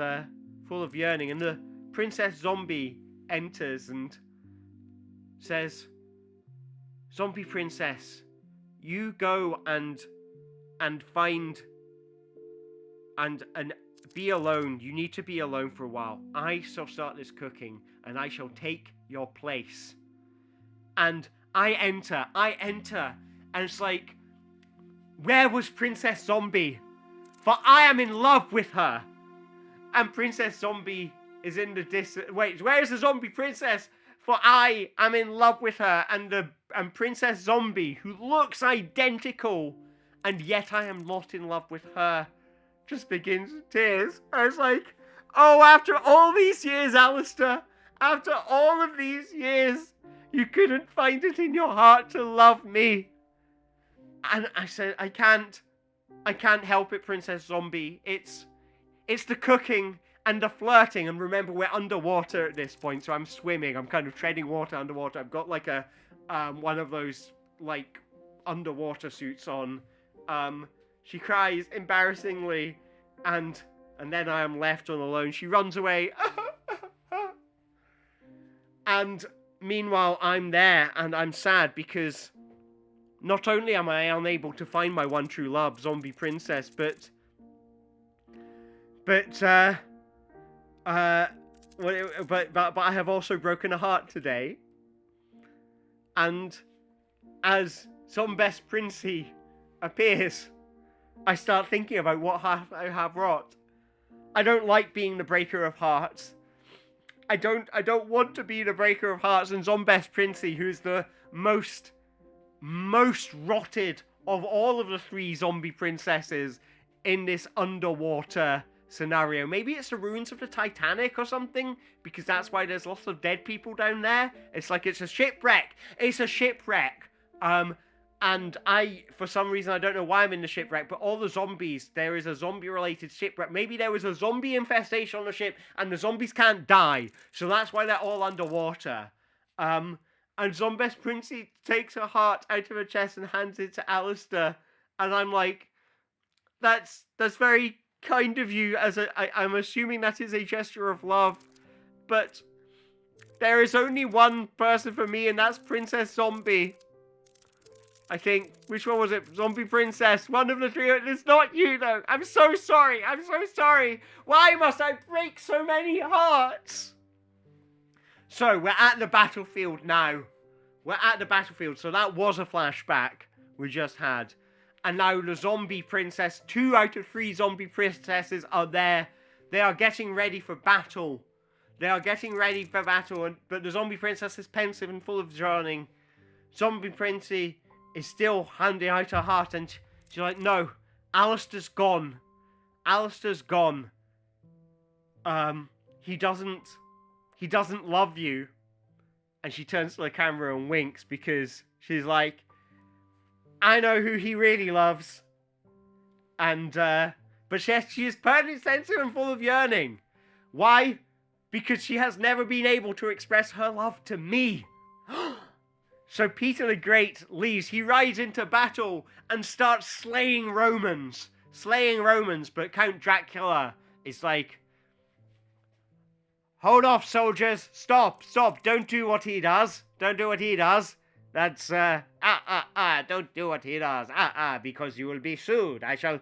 full of yearning, and the princess zombie enters and says, zombie princess, you go and find and be alone. You need to be alone for a while. I shall start this cooking, and I shall take your place. And I enter, and it's like, where was Princess Zombie? For I am in love with her. And Princess Zombie is in the distance. Wait, where is the zombie princess? For I am in love with her. And Princess Zombie, who looks identical, and yet I am not in love with her, just begins in tears. I was like, oh, after all these years, Alistair, after all of these years, you couldn't find it in your heart to love me. And I said, I can't help it, Princess Zombie. It's the cooking, and the flirting. And remember, we're underwater at this point, so I'm swimming. I'm kind of treading water underwater. I've got like a one of those like underwater suits on. She cries embarrassingly, and then I am left all alone. She runs away. And meanwhile, I'm there, and I'm sad because not only am I unable to find my one true love, Zombie Princess, but I have also broken a heart today. And as Zombest Princey appears, I start thinking about what I have wrought. I don't like being the breaker of hearts. I don't want to be the breaker of hearts. And Zombest Princey, who's the most rotted of all of the 3 zombie princesses in this underwater scenario. Maybe it's the ruins of the Titanic or something, because that's why there's lots of dead people down there. It's like it's a shipwreck. It's a shipwreck. And for some reason, I don't know why I'm in the shipwreck, but all the zombies, there is a zombie-related shipwreck. Maybe there was a zombie infestation on the ship, and the zombies can't die, so that's why they're all underwater. And Zombest Princey takes her heart out of her chest and hands it to Alistair, and I'm like, that's very kind of you, I'm assuming that is a gesture of love, but there is only one person for me, and that's Princess Zombie. I think. Which one was it? Zombie Princess. One of the 3. It's not you, though. I'm so sorry. I'm so sorry. Why must I break so many hearts? So, we're at the battlefield now. We're at the battlefield. So, that was a flashback we just had. And now the Zombie Princess, 2 out of 3 Zombie Princesses are there. They are getting ready for battle. But the Zombie Princess is pensive and full of drowning. Zombie Princey is still handing out her heart, and she's like, no, Alistair's gone. He doesn't love you. And she turns to the camera and winks, because she's like, I know who he really loves. And, but she is perfectly sensitive and full of yearning. Why? Because she has never been able to express her love to me. So Peter the Great leaves. He rides into battle and starts slaying Romans. But Count Dracula is like, hold off, soldiers. Stop. Don't do what he does. That's, don't do what he does. Because you will be sued. I shall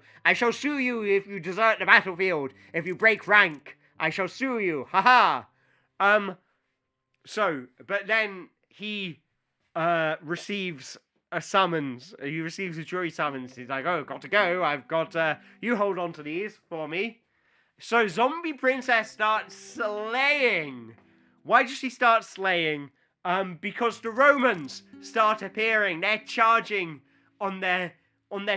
sue you if you desert the battlefield. If you break rank, I shall sue you. Ha. But then he receives a summons. He receives a jury summons. He's like, oh, got to go. I've got, you hold on to these for me. So Zombie Princess starts slaying. Why does she start slaying? Because the Romans start appearing. They're charging on their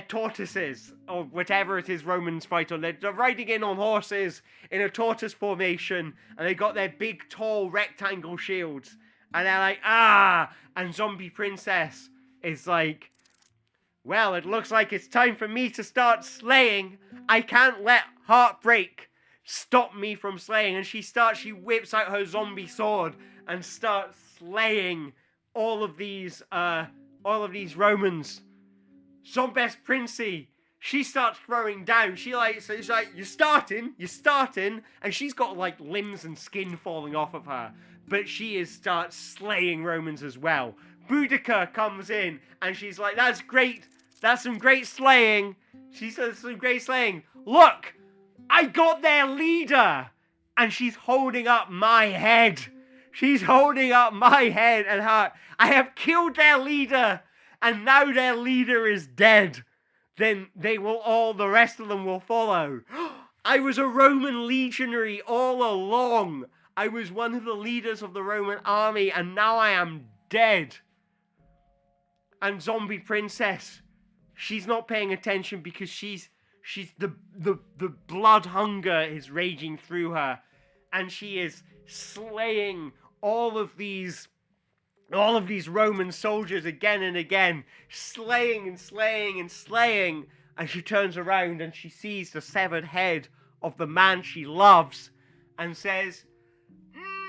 tortoises, or whatever it is Romans fight on. They're riding in on horses in a tortoise formation, and they got their big, tall, rectangle shields. And they're like, and Zombie Princess is like, well, it looks like it's time for me to start slaying. I can't let heartbreak stop me from slaying. And she whips out her zombie sword and starts slaying all of these Romans. Zombest Princey, she starts throwing down. She's like, you're starting, and she's got like limbs and skin falling off of her. But she starts slaying Romans as well. Boudica comes in, and she's like, that's great. That's some great slaying. She says some great slaying. Look, I got their leader. And she's holding up my head. And I have killed their leader. And now their leader is dead. Then the rest of them will follow. I was a Roman legionary all along. I was one of the leaders of the Roman army, and now I am dead. And Zombie Princess, she's not paying attention because she's the blood hunger is raging through her, and she is slaying all of these Roman soldiers again and again, slaying, and she turns around and she sees the severed head of the man she loves, and says,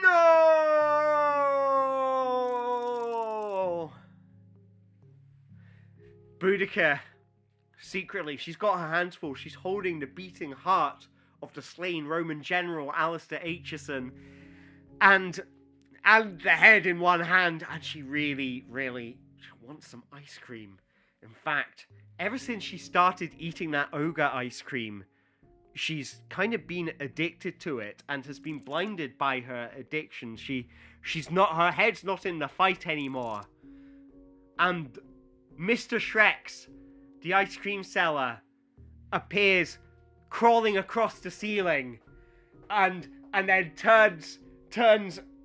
"No!" Boudica, secretly, she's got her hands full. She's holding the beating heart of the slain Roman general, Alistair Aitchison, and the head in one hand, and she really wants some ice cream. In fact, ever since she started eating that ogre ice cream, she's kind of been addicted to it and has been blinded by her addiction. Her head's not in the fight anymore. And Mr. Shreks, the ice cream seller, appears crawling across the ceiling and then turns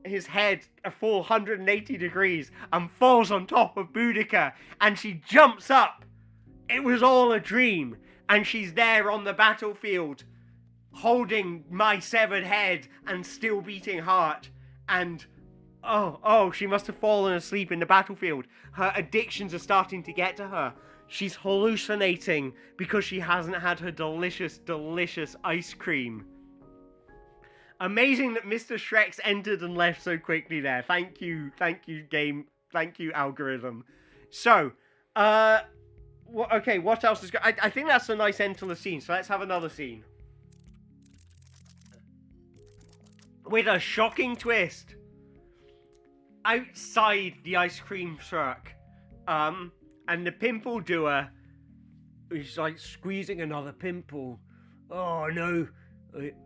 his head a full 180 degrees and falls on top of Boudica, and she jumps up. It was all a dream, and she's there on the battlefield holding my severed head and still beating heart, and she must have fallen asleep in the battlefield. Her addictions are starting to get to her. She's hallucinating because she hasn't had her delicious ice cream. Amazing that Mr. Shreks entered and left so quickly there. Thank you, game. Thank you, algorithm. So, okay, what else is going I think that's a nice end to the scene, so let's have another scene. With a shocking twist. Outside the ice cream truck, and the pimple doer is like squeezing another pimple. Oh no.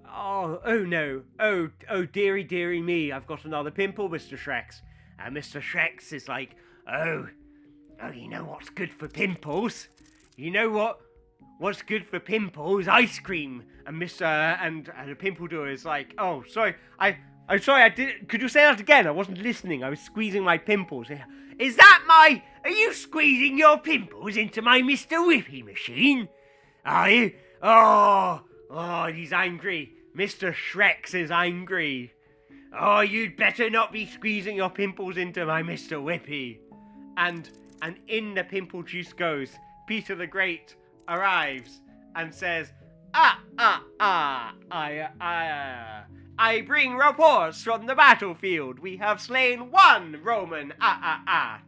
Oh no. Oh dearie me, I've got another pimple, Mr. Shreks. And Mr. Shreks is like, oh, you know what's good for pimples? You know what's good for pimples? Ice cream. And the pimple doer is like, oh, sorry, I'm sorry, could you say that again? I wasn't listening, I was squeezing my pimples. Are you squeezing your pimples into my Mr. Whippy machine? Are you? Oh, he's angry. Mr. Shreks is angry. Oh, you'd better not be squeezing your pimples into my Mr. Whippy. And in the pimple juice goes. Peter the Great arrives and says, I bring reports from the battlefield. We have slain 1 Roman,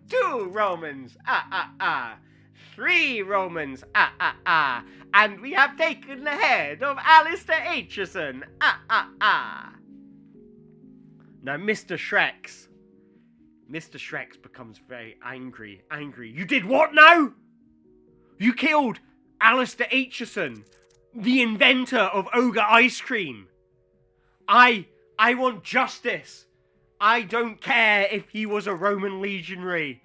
2 Romans, 3 Romans, and we have taken the head of Alistair Aitchison, Now, Mr. Shreks becomes very angry. You did what now? You killed Alistair Aitchison, the inventor of ogre ice cream. I want justice. I don't care if he was a Roman legionary,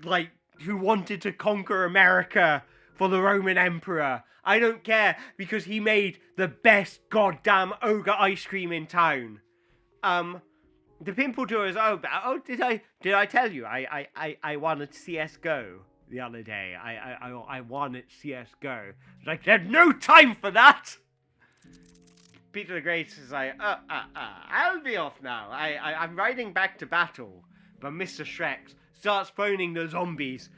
like, who wanted to conquer America for the Roman Emperor. I don't care, because he made the best goddamn ogre ice cream in town. The pimple doer is, did I tell you? I won at CSGO the other day. I won at CSGO. It's like, there's no time for that! Peter the Great is like, I'll be off now. I'm riding back to battle. But Mr. Shreks starts phoning the zombies.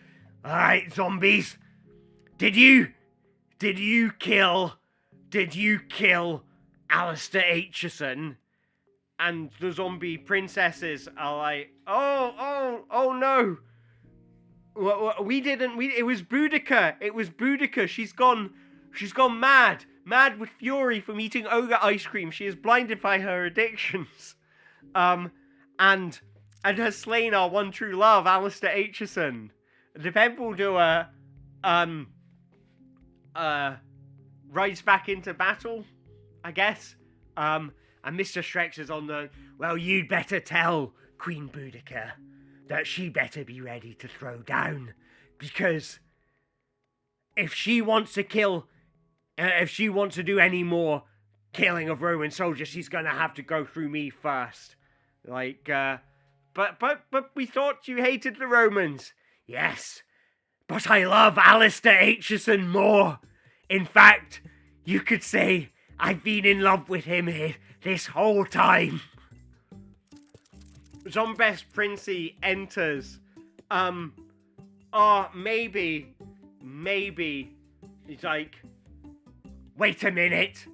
Alright, zombies. Did you kill Alistair Aitchison? And the zombie princesses are like, oh no. We didn't, it was Boudica. She's gone mad. Mad with fury from eating ogre ice cream. She is blinded by her addictions. And has slain our one true love, Alistair Aitchison. The pimple doer, rides back into battle, I guess. And Mr. Shreks is on the, well, you'd better tell Queen Boudica that she better be ready to throw down. Because if she wants to do any more killing of Roman soldiers, she's gonna have to go through me first. Like, but we thought you hated the Romans. Yes, but I love Alistair Aitchison more. In fact, you could say I've been in love with him this whole time. Zombest Princey enters. Maybe. He's like, Wait a minute.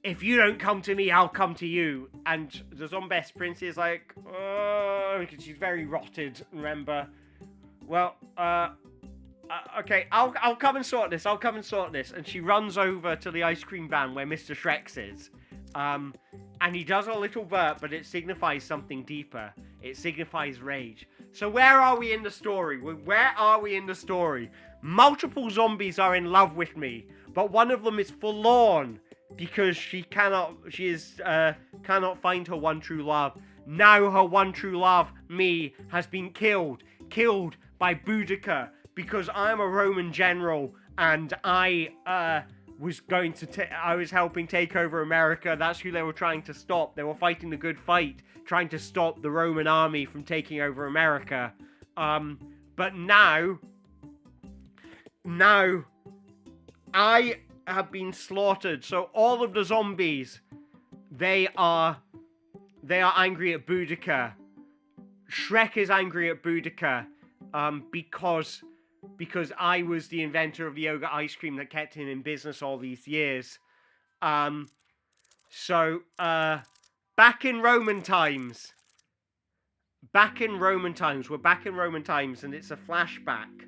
if you don't come to me, I'll come to you. And the zombie prince is like, oh, because she's very rotted, remember. Well, okay, I'll come and sort this. I'll come and sort this. And she runs over to the ice cream van where Mr. Shrek's is. And he does a little burp, but it signifies something deeper. It signifies rage. So where are we in the story? Where are we in the story? Multiple zombies are in love with me, but one of them is forlorn because she cannot find her one true love. Now her one true love, me, has been killed by Boudica because I'm a Roman general and I was helping take over America. That's who they were trying to stop. They were fighting the good fight, trying to stop the Roman army from taking over America. But now I have been slaughtered. So all of the zombies, they are angry at Boudica. Shrek is angry at Boudica, because I was the inventor of the yogurt ice cream that kept him in business all these years. So back in Roman times, we're back in Roman times, and it's a flashback.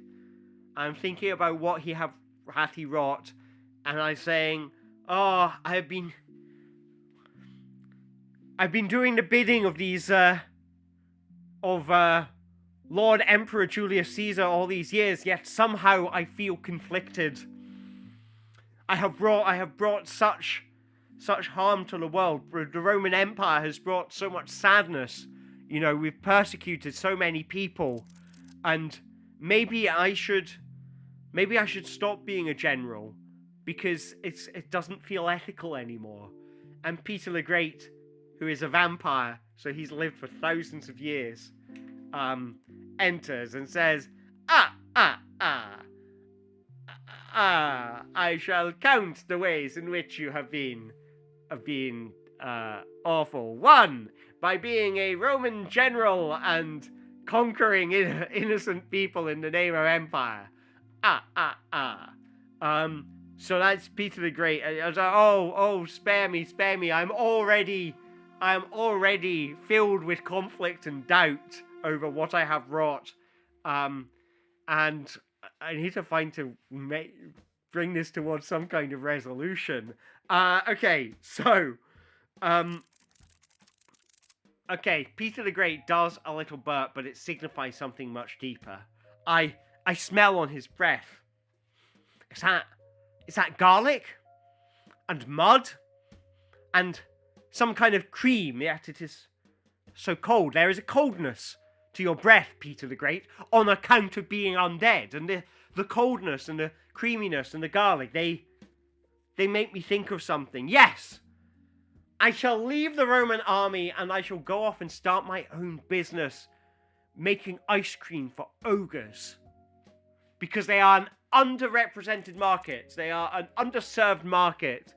I'm thinking about what he wrought, and I'm saying, oh, I've been doing the bidding of these, Lord Emperor Julius Caesar all these years, yet somehow I feel conflicted. I have brought such harm to the world. The Roman Empire has brought so much sadness. You know, we've persecuted so many people, and maybe I should stop being a general because it doesn't feel ethical anymore. And Peter the Great, who is a vampire, so he's lived for thousands of years, enters and says, I shall count the ways in which you have been awful. 1, by being a Roman general and conquering innocent people in the name of empire. So that's Peter the Great. I was like, oh, spare me. I am already filled with conflict and doubt over what I have wrought, and I need to bring this towards some kind of resolution. Okay, so, Peter the Great does a little burp, but it signifies something much deeper. I smell on his breath. Is that garlic? And mud? And some kind of cream, yet it is so cold. There is a coldness to your breath, Peter the Great, on account of being undead. And the coldness and the creaminess and the garlic, they make me think of something. Yes! I shall leave the Roman army and I shall go off and start my own business making ice cream for ogres. Because they are an underrepresented market. They are an underserved market.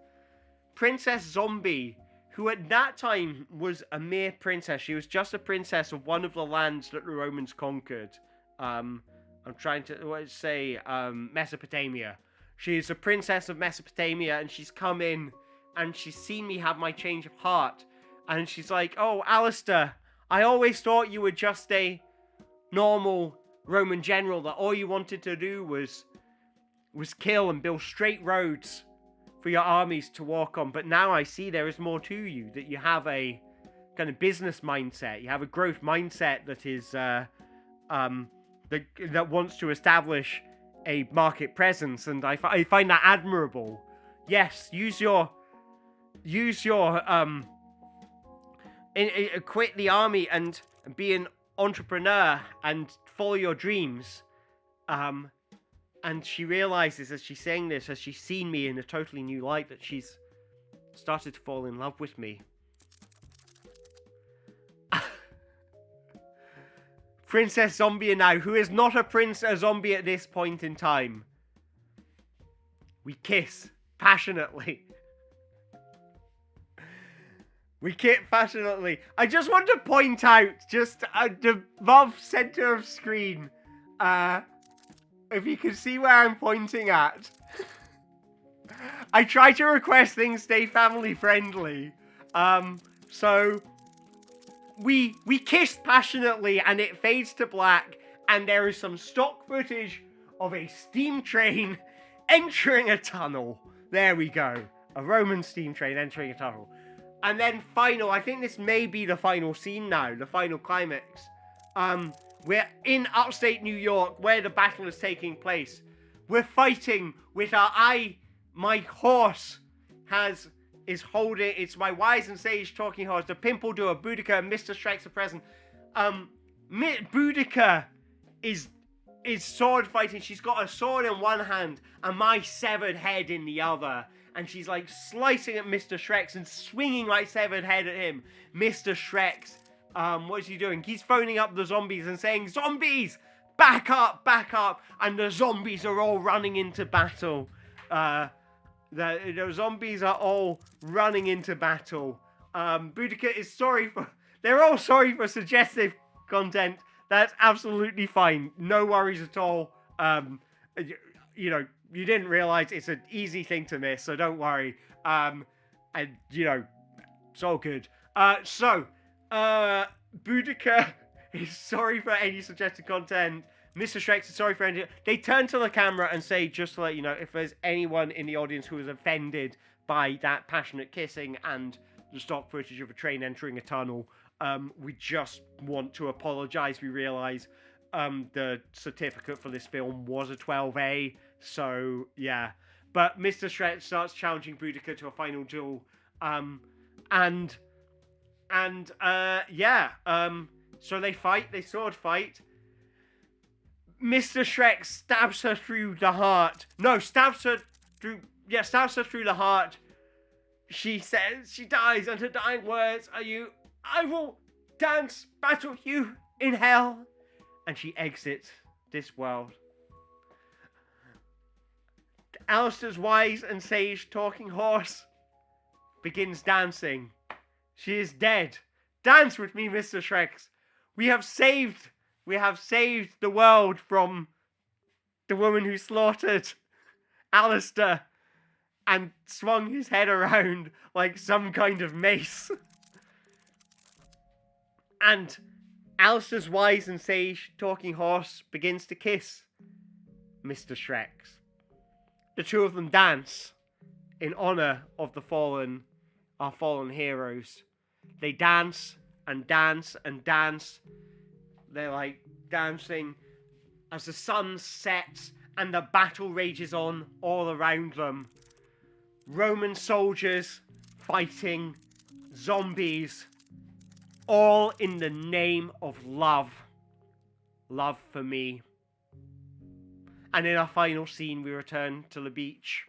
Princess Zombie, who at that time was a mere princess. She was just a princess of one of the lands that the Romans conquered. I'm trying to say Mesopotamia. She's a princess of Mesopotamia, and she's come in, and she's seen me have my change of heart. And she's like, oh, Alistair, I always thought you were just a normal Roman general, that all you wanted to do was kill and build straight roads for your armies to walk on. But now I see there is more to you, that you have a kind of business mindset. You have a growth mindset that is that wants to establish a market presence, and I find that admirable. Yes, quit the army and be an entrepreneur and follow your dreams. And she realizes as she's saying this, as she's seen me in a totally new light, that she's started to fall in love with me. Princess Zombie now, who is not a zombie at this point in time. We kiss passionately. We kiss passionately. I just want to point out, just the above center of screen, if you can see where I'm pointing at, I try to request things stay family friendly. So we kiss passionately and it fades to black, and there is some stock footage of a steam train entering a tunnel. There we go. A Roman steam train entering a tunnel. And then I think this may be the final scene now, the final climax. We're in upstate New York where the battle is taking place. We're fighting with my horse is holding, it's my wise and sage talking horse. The pimple doer, Boudica, and Mr. Shreks are present. Boudica is sword fighting. She's got a sword in one hand and my severed head in the other. And she's like slicing at Mr. Shreks and swinging my severed head at him. Mr. Shreks, what is he doing? He's phoning up the zombies and saying, "Zombies, back up, back up." And the zombies are all running into battle. The zombies are all running into battle. Boudica is they're all sorry for suggestive content. That's absolutely fine. No worries at all. You didn't realize it's an easy thing to miss, so don't worry. And, it's all good. Boudica is sorry for any suggested content. Mr. Shreks is sorry for any... They turn to the camera and say, just to let you know, if there's anyone in the audience who is offended by that passionate kissing and the stock footage of a train entering a tunnel, we just want to apologize. We realize the certificate for this film was a 12A, so yeah. But Mr. Shrek starts challenging Boudica to a final duel, so they fight, they sword fight. Mr. Shrek stabs her through the heart. Stabs her through the heart. She says, she dies, and her dying words are, "I will dance, battle you in hell." And she exits this world. Alistair's wise and sage talking horse begins dancing. She is dead. Dance with me, Mr. Shreks. We have saved the world from the woman who slaughtered Alistair and swung his head around like some kind of mace. And Alistair's wise and sage talking horse begins to kiss Mr. Shreks. The two of them dance in honor of our fallen heroes. They dance and dance and dance. They're like dancing as the sun sets and the battle rages on all around them. Roman soldiers fighting zombies, all in the name of love. Love for me. And in our final scene, we return to the beach.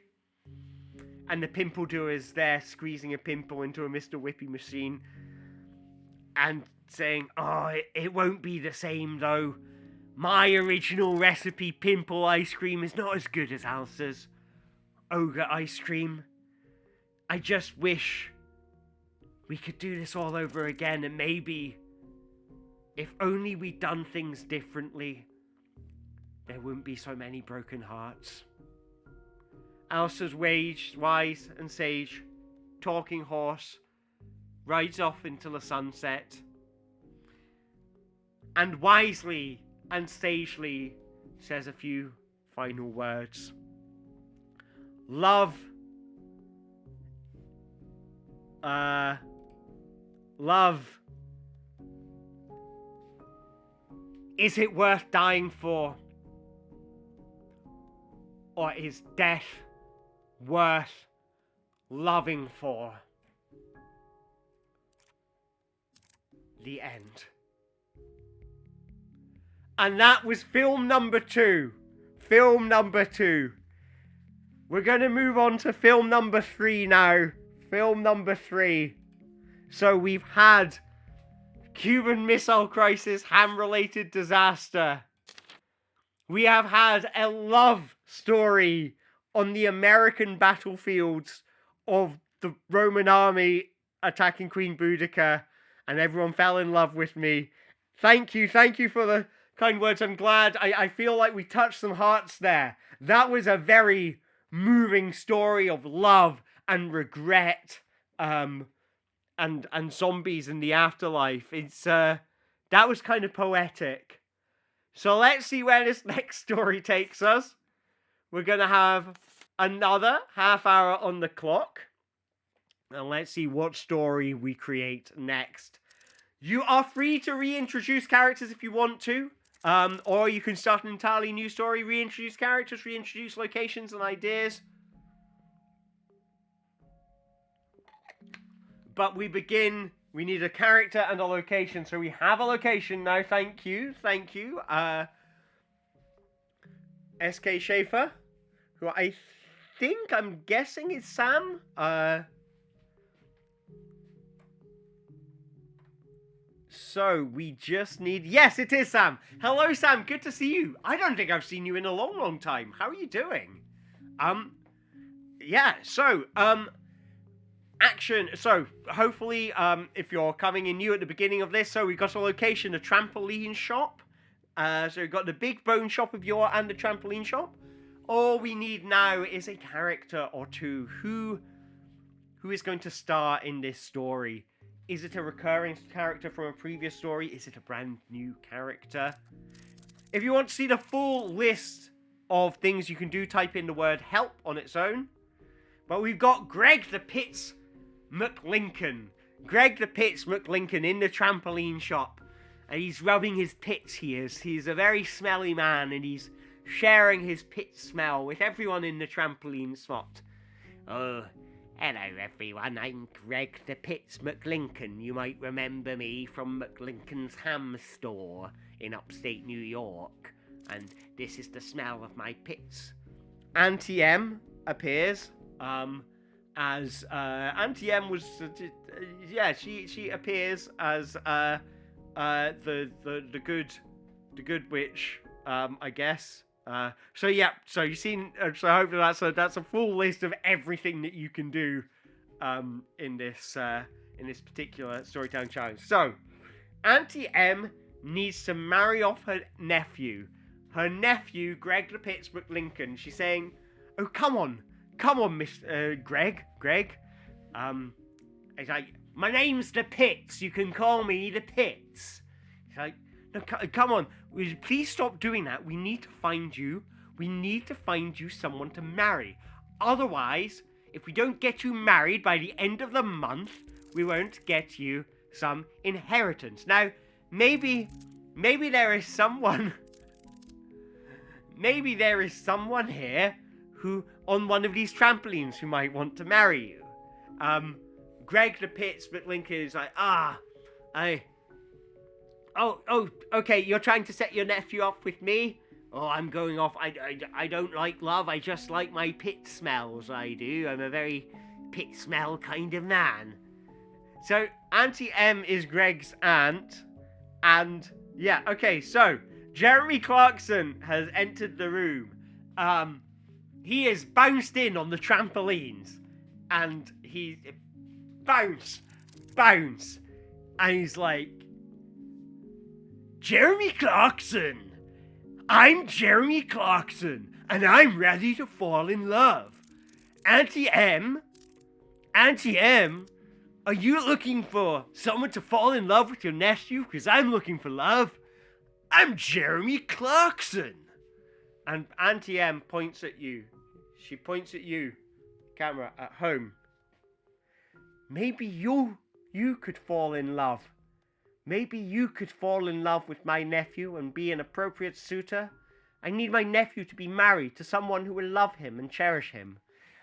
And the pimple doer is there, squeezing a pimple into a Mr. Whippy machine. And saying, "Oh, it won't be the same though. My original recipe pimple ice cream is not as good as Alistair's ogre ice cream. I just wish we could do this all over again, and maybe if only we'd done things differently, there wouldn't be so many broken hearts." Alistair's wise and sage talking horse rides off into the sunset and wisely and sagely says a few final words. Love. Is it worth dying for? Or is death worth loving for? The end. And that was film number 2. Film number 2. We're going to move on to film number 3 now. Film number 3. So we've had Cuban Missile Crisis, ham-related disaster. We have had a love story on the American battlefields of the Roman army attacking Queen Boudica, and everyone fell in love with me. Thank you for the kind words. I'm glad. I feel like we touched some hearts there. That was a very moving story of love and regret, and zombies in the afterlife. It's that was kind of poetic. So let's see where this next story takes us. We're gonna have another half hour on the clock, and let's see what story we create next. You are free to reintroduce characters if you want to. Or you can start an entirely new story, reintroduce characters, reintroduce locations and ideas. But we need a character and a location, so we have a location now, thank you. S.K. Schaefer, who I'm guessing is Sam. So we just need... Yes, it is Sam. Hello, Sam. Good to see you. I don't think I've seen you in a long, long time. How are you doing? Yeah, so, action. So, hopefully, if you're coming in new at the beginning of this, so we've got a location, a trampoline shop. So we've got the big bone shop of yore and the trampoline shop. All we need now is a character or two. Who is going to star in this story? Is it a recurring character from a previous story? Is it a brand new character? If you want to see the full list of things you can do, type in the word help on its own. But we've got Greg the Pitts McLincoln. Greg the Pitts McLincoln in the trampoline shop. And he's rubbing his pits. He's a very smelly man, and he's sharing his pit smell with everyone in the trampoline spot. Oh, hello everyone, I'm Greg the Pitts McLincoln. You might remember me from McLincoln's Ham Store in upstate New York. And this is the smell of my pits. Auntie M appears, as, Auntie M was, she appears as, the good witch, I guess. So you've seen, so hopefully that's a full list of everything that you can do, in this particular storytelling challenge. So, Auntie M needs to marry off her nephew, Greg the Pitts McLincoln. She's saying, oh, come on, Mr. Greg. He's like, my name's the Pitts, you can call me the Pitts. He's like, no, come on, please stop doing that. We need to find you someone to marry. Otherwise, if we don't get you married by the end of the month, we won't get you some inheritance. Now, maybe there is someone here who, on one of these trampolines, who might want to marry you. Greg the Pitts McLincoln is like, okay, you're trying to set your nephew up with me? Oh, I'm going off. I don't like love, I just like my pit smells, I do. I'm a very pit smell kind of man. So, Auntie M is Greg's aunt, and, yeah, okay, so, Jeremy Clarkson has entered the room. He is bounced in on the trampolines, and he... Bounce, and he's like, Jeremy Clarkson, I'm Jeremy Clarkson, and I'm ready to fall in love. Auntie M, are you looking for someone to fall in love with your nephew? Because I'm looking for love. I'm Jeremy Clarkson. And Auntie M points at you. She points at you, camera, at home. Maybe you could fall in love. Maybe you could fall in love with my nephew and be an appropriate suitor. I need my nephew to be married to someone who will love him and cherish him.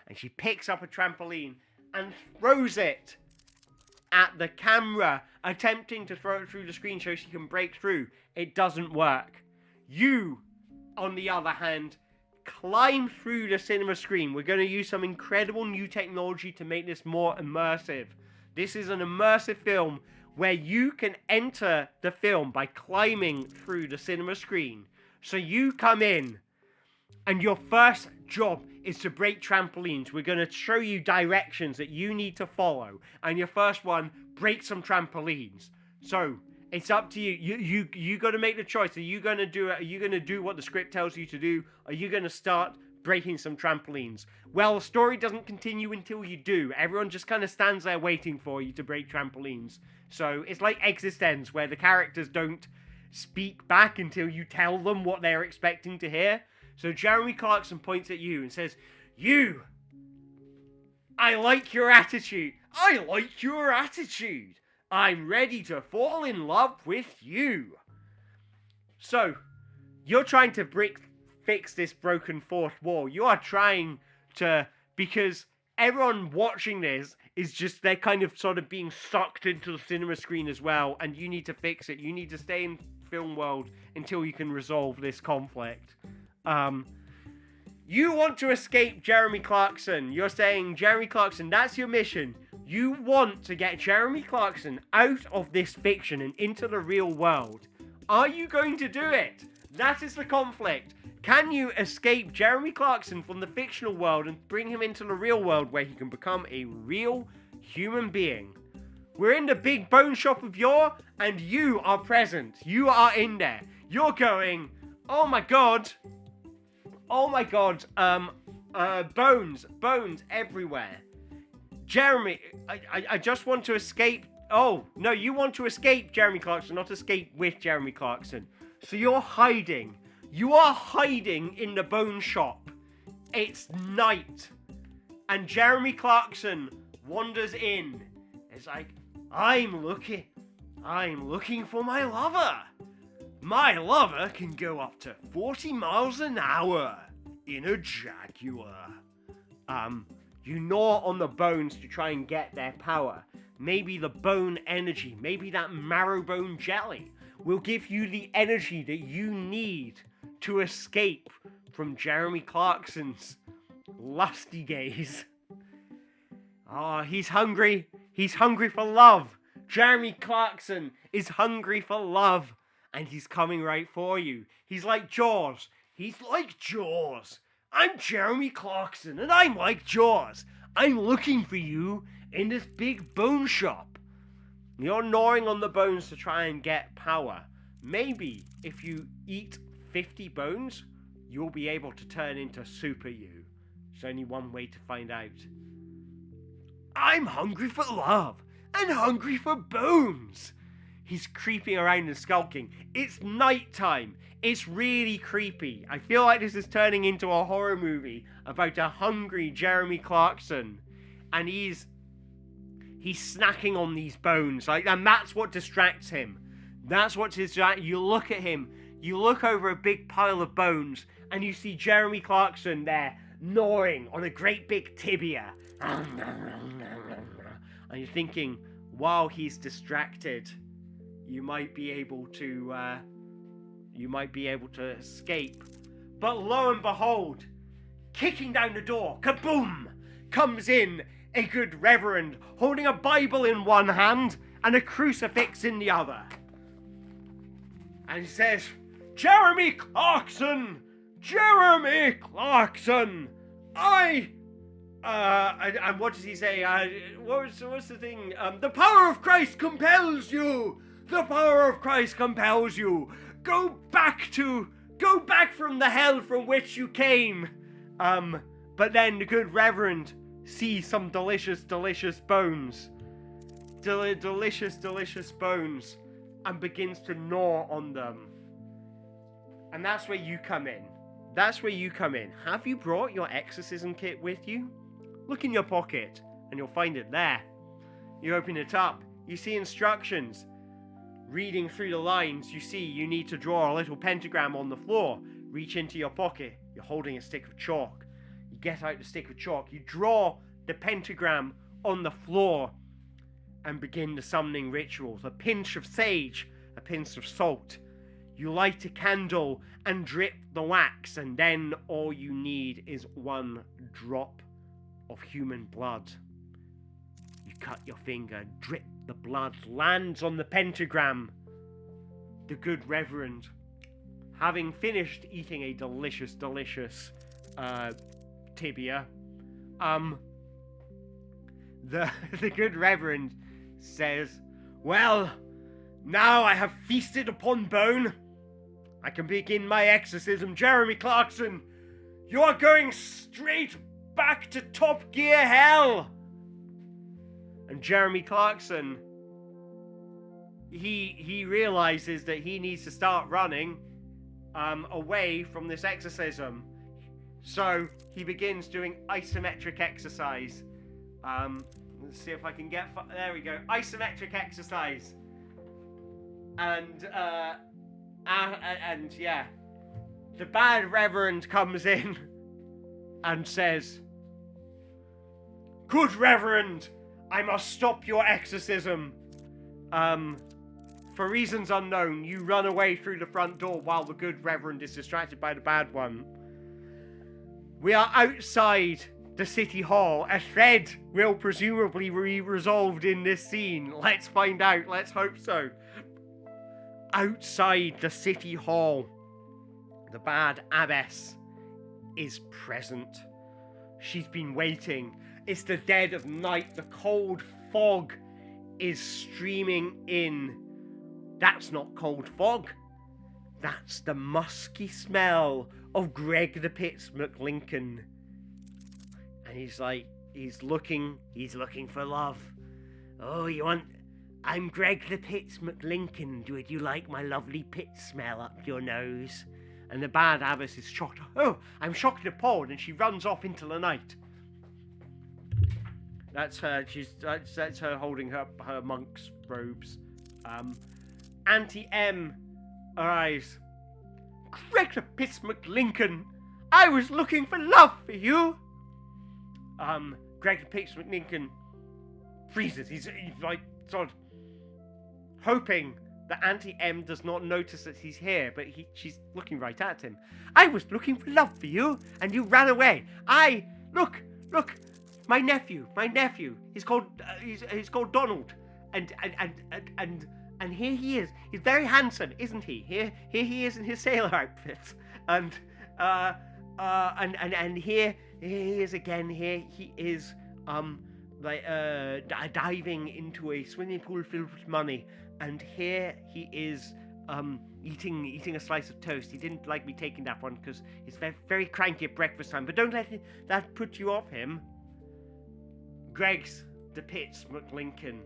And she picks up a trampoline and throws it at the camera, attempting to throw it through the screen so she can break through. It doesn't work. You, on the other hand, climb through the cinema screen. We're going to use some incredible new technology to make this more immersive. This is an immersive film where you can enter the film by climbing through the cinema screen. So you come in, and your first job is to break trampolines. We're going to show you directions that you need to follow. And your first one, break some trampolines. So it's up to you. You got to make the choice. Are you going to do it? Are you going to do what the script tells you to do? Are you going to start breaking some trampolines. Well, the story doesn't continue until you do. Everyone just kind of stands there waiting for you to break trampolines. So it's like Existence, where the characters don't speak back until you tell them what they're expecting to hear. So Jeremy Clarkson points at you and says, "You! I like your attitude. I like your attitude. I'm ready to fall in love with you." So, you're trying to fix this broken fourth wall. You are trying to, because everyone watching this is just, they're kind of sort of being sucked into the cinema screen as well, and you need to fix it. You need to stay in film world until you can resolve this conflict. You want to escape Jeremy Clarkson. You're saying, Jeremy Clarkson, that's your mission. You want to get Jeremy Clarkson out of this fiction and into the real world. Are you going to do it? That is the conflict. Can you escape Jeremy Clarkson from the fictional world and bring him into the real world where he can become a real human being? We're in the big bone shop of yore, and you are present. You are in there. You're going, oh my god, bones everywhere. Jeremy, I just want to escape. Oh, no, you want to escape Jeremy Clarkson, not escape with Jeremy Clarkson. So you're hiding. You are hiding in the bone shop. It's night. And Jeremy Clarkson wanders in. It's like, I'm looking for my lover. My lover can go up to 40 miles an hour in a Jaguar. You gnaw on the bones to try and get their power. Maybe the bone energy, maybe that marrow bone jelly will give you the energy that you need to escape from Jeremy Clarkson's lusty gaze. Oh, he's hungry. He's hungry for love. Jeremy Clarkson is hungry for love. And he's coming right for you. He's like Jaws. He's like Jaws. I'm Jeremy Clarkson, and I'm like Jaws. I'm looking for you in this big bone shop. You're gnawing on the bones to try and get power. Maybe if you eat 50 bones, you'll be able to turn into Super You. There's only one way to find out. I'm hungry for love, and hungry for bones. He's creeping around and skulking. It's nighttime. It's really creepy. I feel like this is turning into a horror movie about a hungry Jeremy Clarkson. And he's snacking on these bones. And that's what distracts him. That's what distracts. You look at him. You look over a big pile of bones. And you see Jeremy Clarkson there gnawing on a great big tibia. And you're thinking, while he's distracted, you might be able to escape. But lo and behold, kicking down the door, kaboom, comes in a good reverend holding a Bible in one hand and a crucifix in the other. And he says, Jeremy Clarkson, and what does he say? What's the thing? The power of Christ compels you. The power of Christ compels you. Go back from the hell from which you came. But then the good reverend sees some delicious bones. Delicious bones. And begins to gnaw on them. And that's where you come in. Have you brought your exorcism kit with you? Look in your pocket, and you'll find it there. You open it up. You see instructions. Reading through the lines, you see you need to draw a little pentagram on the floor. Reach into your pocket. You're holding a stick of chalk. You get out the stick of chalk. You draw the pentagram on the floor and begin the summoning rituals. A pinch of sage, a pinch of salt. You light a candle and drip the wax, and then all you need is one drop of human blood. You cut your finger, drip the blood, lands on the pentagram. The good reverend, having finished eating a delicious tibia, the good reverend says, well, now I have feasted upon bone. I can begin my exorcism. Jeremy Clarkson, You are going straight back to Top Gear hell! And Jeremy Clarkson, he realizes that he needs to start running away from this exorcism. So he begins doing isometric exercise. Let's see if I can get... There we go. Isometric exercise. And yeah. The bad reverend comes in and says, "Good reverend, I must stop your exorcism. For reasons unknown, you run away through the front door while the good reverend is distracted by the bad one. We are outside the city hall. A thread will presumably be resolved in this scene. Let's find out. Let's hope so. Outside the city hall, the bad abbess is present. She's been waiting. It's the dead of night. The cold fog is streaming in. That's not cold fog. That's the musky smell of Greg the Pitts McLincoln. And he's looking for love. Oh, you want... I'm Greg the Pitts McLincoln. Would you like my lovely pit smell up your nose? And the bad abbess is shocked. Oh, I'm shocked and appalled, and she runs off into the night. That's her. That's her holding her monk's robes. Auntie M arrives. Greg the Pitts McLincoln, I was looking for love for you. Greg the Pitts McLincoln freezes. He's like sort of hoping that Auntie M does not notice that he's here, but she's looking right at him. I was looking for love for you, and you ran away. Look, my nephew. He's called Donald, and here he is. He's very handsome, isn't he? Here he is in his sailor outfit, and here he is again. Here he is, diving into a swimming pool filled with money. And here he is, eating a slice of toast. He didn't like me taking that one because he's very, very cranky at breakfast time. But don't let that put you off him. Greg's the Pitts McLincoln.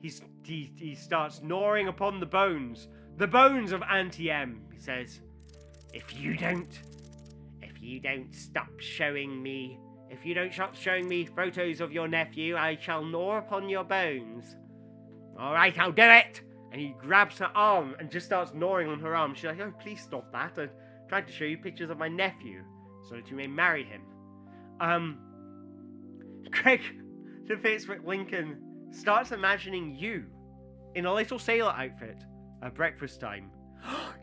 He starts gnawing upon the bones of Auntie M. He says, If you don't stop showing me photos of your nephew, I shall gnaw upon your bones. All right, I'll do it. And he grabs her arm and just starts gnawing on her arm. She's like, oh, please stop that. I'm trying to show you pictures of my nephew so that you may marry him. Greg the Pitts McLincoln starts imagining you in a little sailor outfit at breakfast time.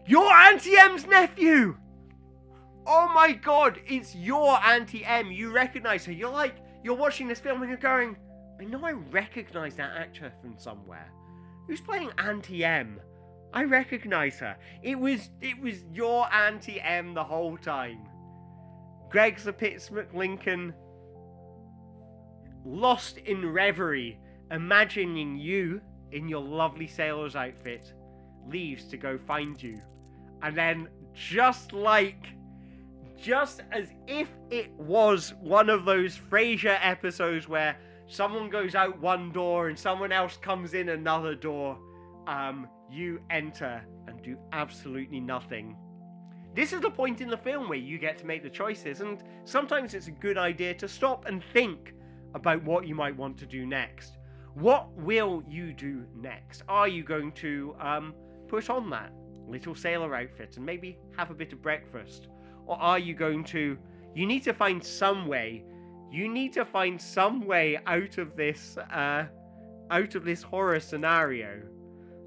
You're Auntie M's nephew! Oh my god, it's your Auntie M. You recognize her. You're watching this film and you're going, I know I recognize that actor from somewhere. Who's playing Auntie M? I recognize her. It was your Auntie M the whole time. Greg the Pitts McLincoln, lost in reverie, imagining you in your lovely sailor's outfit, leaves to go find you. And then, just as if it was one of those Frasier episodes where someone goes out one door and someone else comes in another door, you enter and do absolutely nothing. This is the point in the film where you get to make the choices, and sometimes it's a good idea to stop and think about what you might want to do next. What will you do next? Are you going to put on that little sailor outfit and maybe have a bit of breakfast? Or are you going to... You need to find some way out of this horror scenario.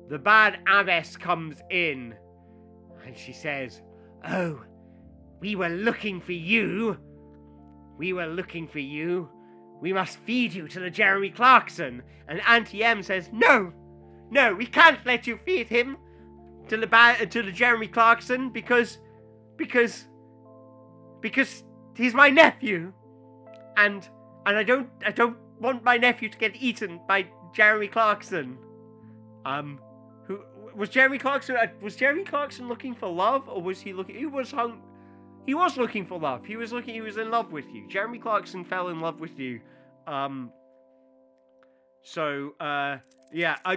The bad abbess comes in and she says, oh, we were looking for you. We must feed you to the Jeremy Clarkson. And Auntie M says, no, we can't let you feed him to the Jeremy Clarkson because he's my nephew, and I don't want my nephew to get eaten by Jeremy Clarkson. Who was Jeremy Clarkson? Was Jeremy Clarkson looking for love, or was he looking? He was looking for love. He was in love with you. Jeremy Clarkson fell in love with you. Yeah,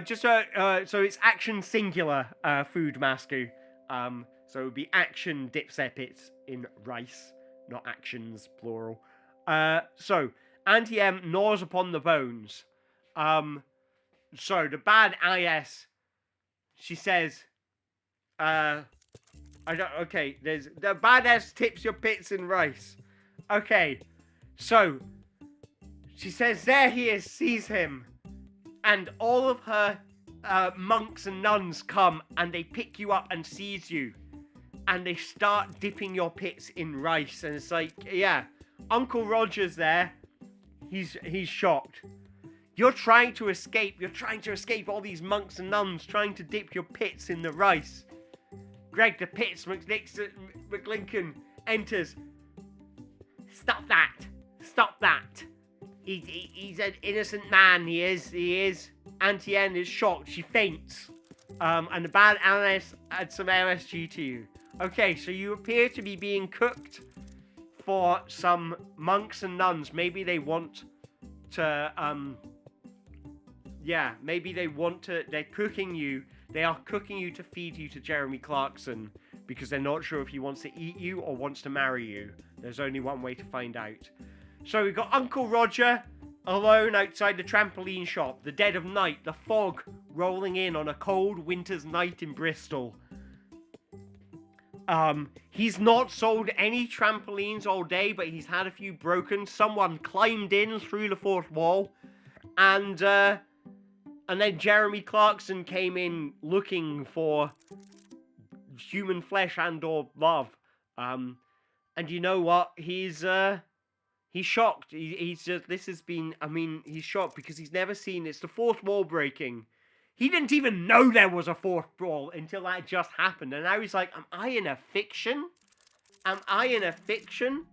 so it's action singular, food Masku. So it would be action dipsepits in rice, not actions plural. So Auntie M gnaws upon the bones. So the bad IS, she says, there's the badass tips your pits in rice. Okay, so she says there he is, sees him, and all of her monks and nuns come and they pick you up and seize you, and they start dipping your pits in rice, and it's like, yeah, Uncle Roger's there. He's shocked. You're trying to escape. You're trying to escape all these monks and nuns trying to dip your pits in the rice. Greg the Pits McLincoln enters. Stop that. Stop that. He's an innocent man. He is. Auntie N is shocked. She faints. And the bad analyst adds some LSG to you. Okay, so you appear to be being cooked for some monks and nuns. Maybe they want to, they're cooking you. They are cooking you to feed you to Jeremy Clarkson because they're not sure if he wants to eat you or wants to marry you. There's only one way to find out. So we've got Uncle Roger alone outside the trampoline shop. The dead of night, the fog rolling in on a cold winter's night in Bristol. He's not sold any trampolines all day, but he's had a few broken. Someone climbed in through the fourth wall, and then Jeremy Clarkson came in looking for human flesh and or love. And you know what? He's shocked. He's shocked because he's never seen, it's the fourth wall breaking. He didn't even know there was a fourth wall until that just happened. And now he's like, am I in a fiction? Am I in a fiction?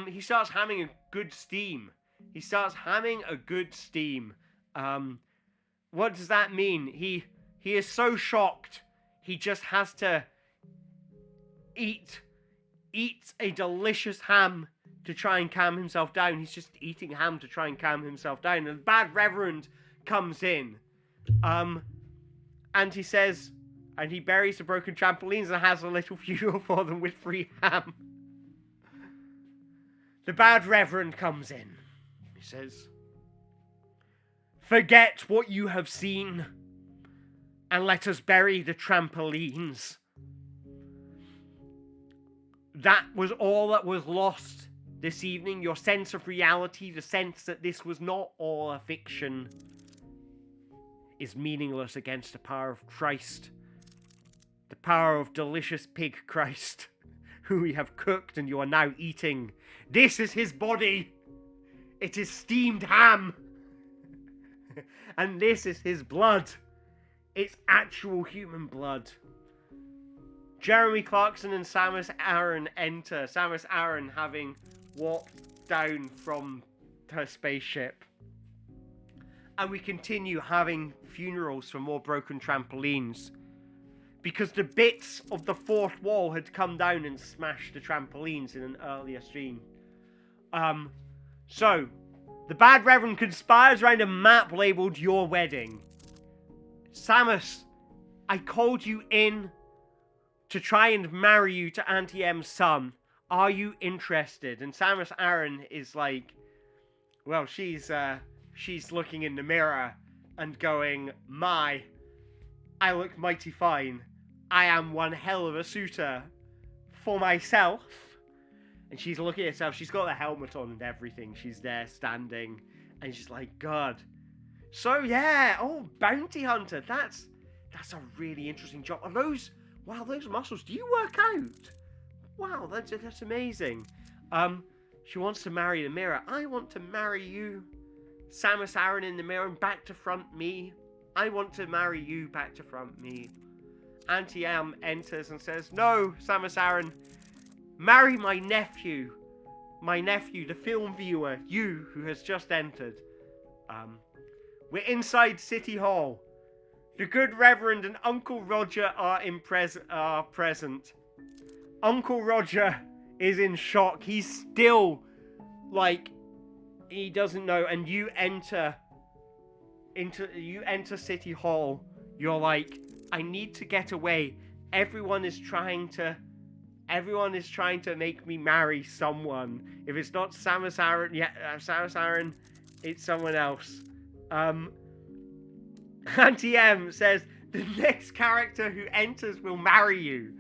He starts hamming a good steam. What does that mean? He is so shocked. He just has to eat a delicious ham to try and calm himself down. He's just eating ham to try and calm himself down. And the bad reverend comes in. And he says, and he buries the broken trampolines and has a little funeral for them with free ham. The bad reverend comes in. He says, forget what you have seen and let us bury the trampolines. That was all that was lost this evening. Your sense of reality, the sense that this was not all a fiction, is meaningless against the power of Christ. The power of delicious pig Christ, who we have cooked and you are now eating. This is his body. It is steamed ham. And this is his blood. It's actual human blood. Jeremy Clarkson and Samus Aran enter. Samus Aran having walked down from her spaceship. And we continue having funerals for more broken trampolines. Because the bits of the fourth wall had come down and smashed the trampolines in an earlier stream. So, the bad reverend conspires around a map labelled Your Wedding. Samus, I called you in to try and marry you to Auntie M's son. Are you interested? And Samus Aran is like, well, she's looking in the mirror and going, I look mighty fine. I am one hell of a suitor for myself. And she's looking at herself. She's got the helmet on and everything. She's there standing. And she's like, God. So, yeah. Oh, bounty hunter. That's a really interesting job. Are those muscles. Do you work out? Wow, that's amazing. She wants to marry the mirror. I want to marry you. Samus Aran in the mirror and back to front me. I want to marry you back to front me. Auntie M enters and says, no, Samus Aran, marry my nephew. My nephew, the film viewer, you who has just entered. We're inside City Hall. The good Reverend and Uncle Roger are present. Uncle Roger is in shock. He's still, like, he doesn't know. And you enter City Hall. You're like, I need to get away. Everyone is trying to make me marry someone. If it's not Samus Aran, it's someone else. Auntie M says, the next character who enters will marry you.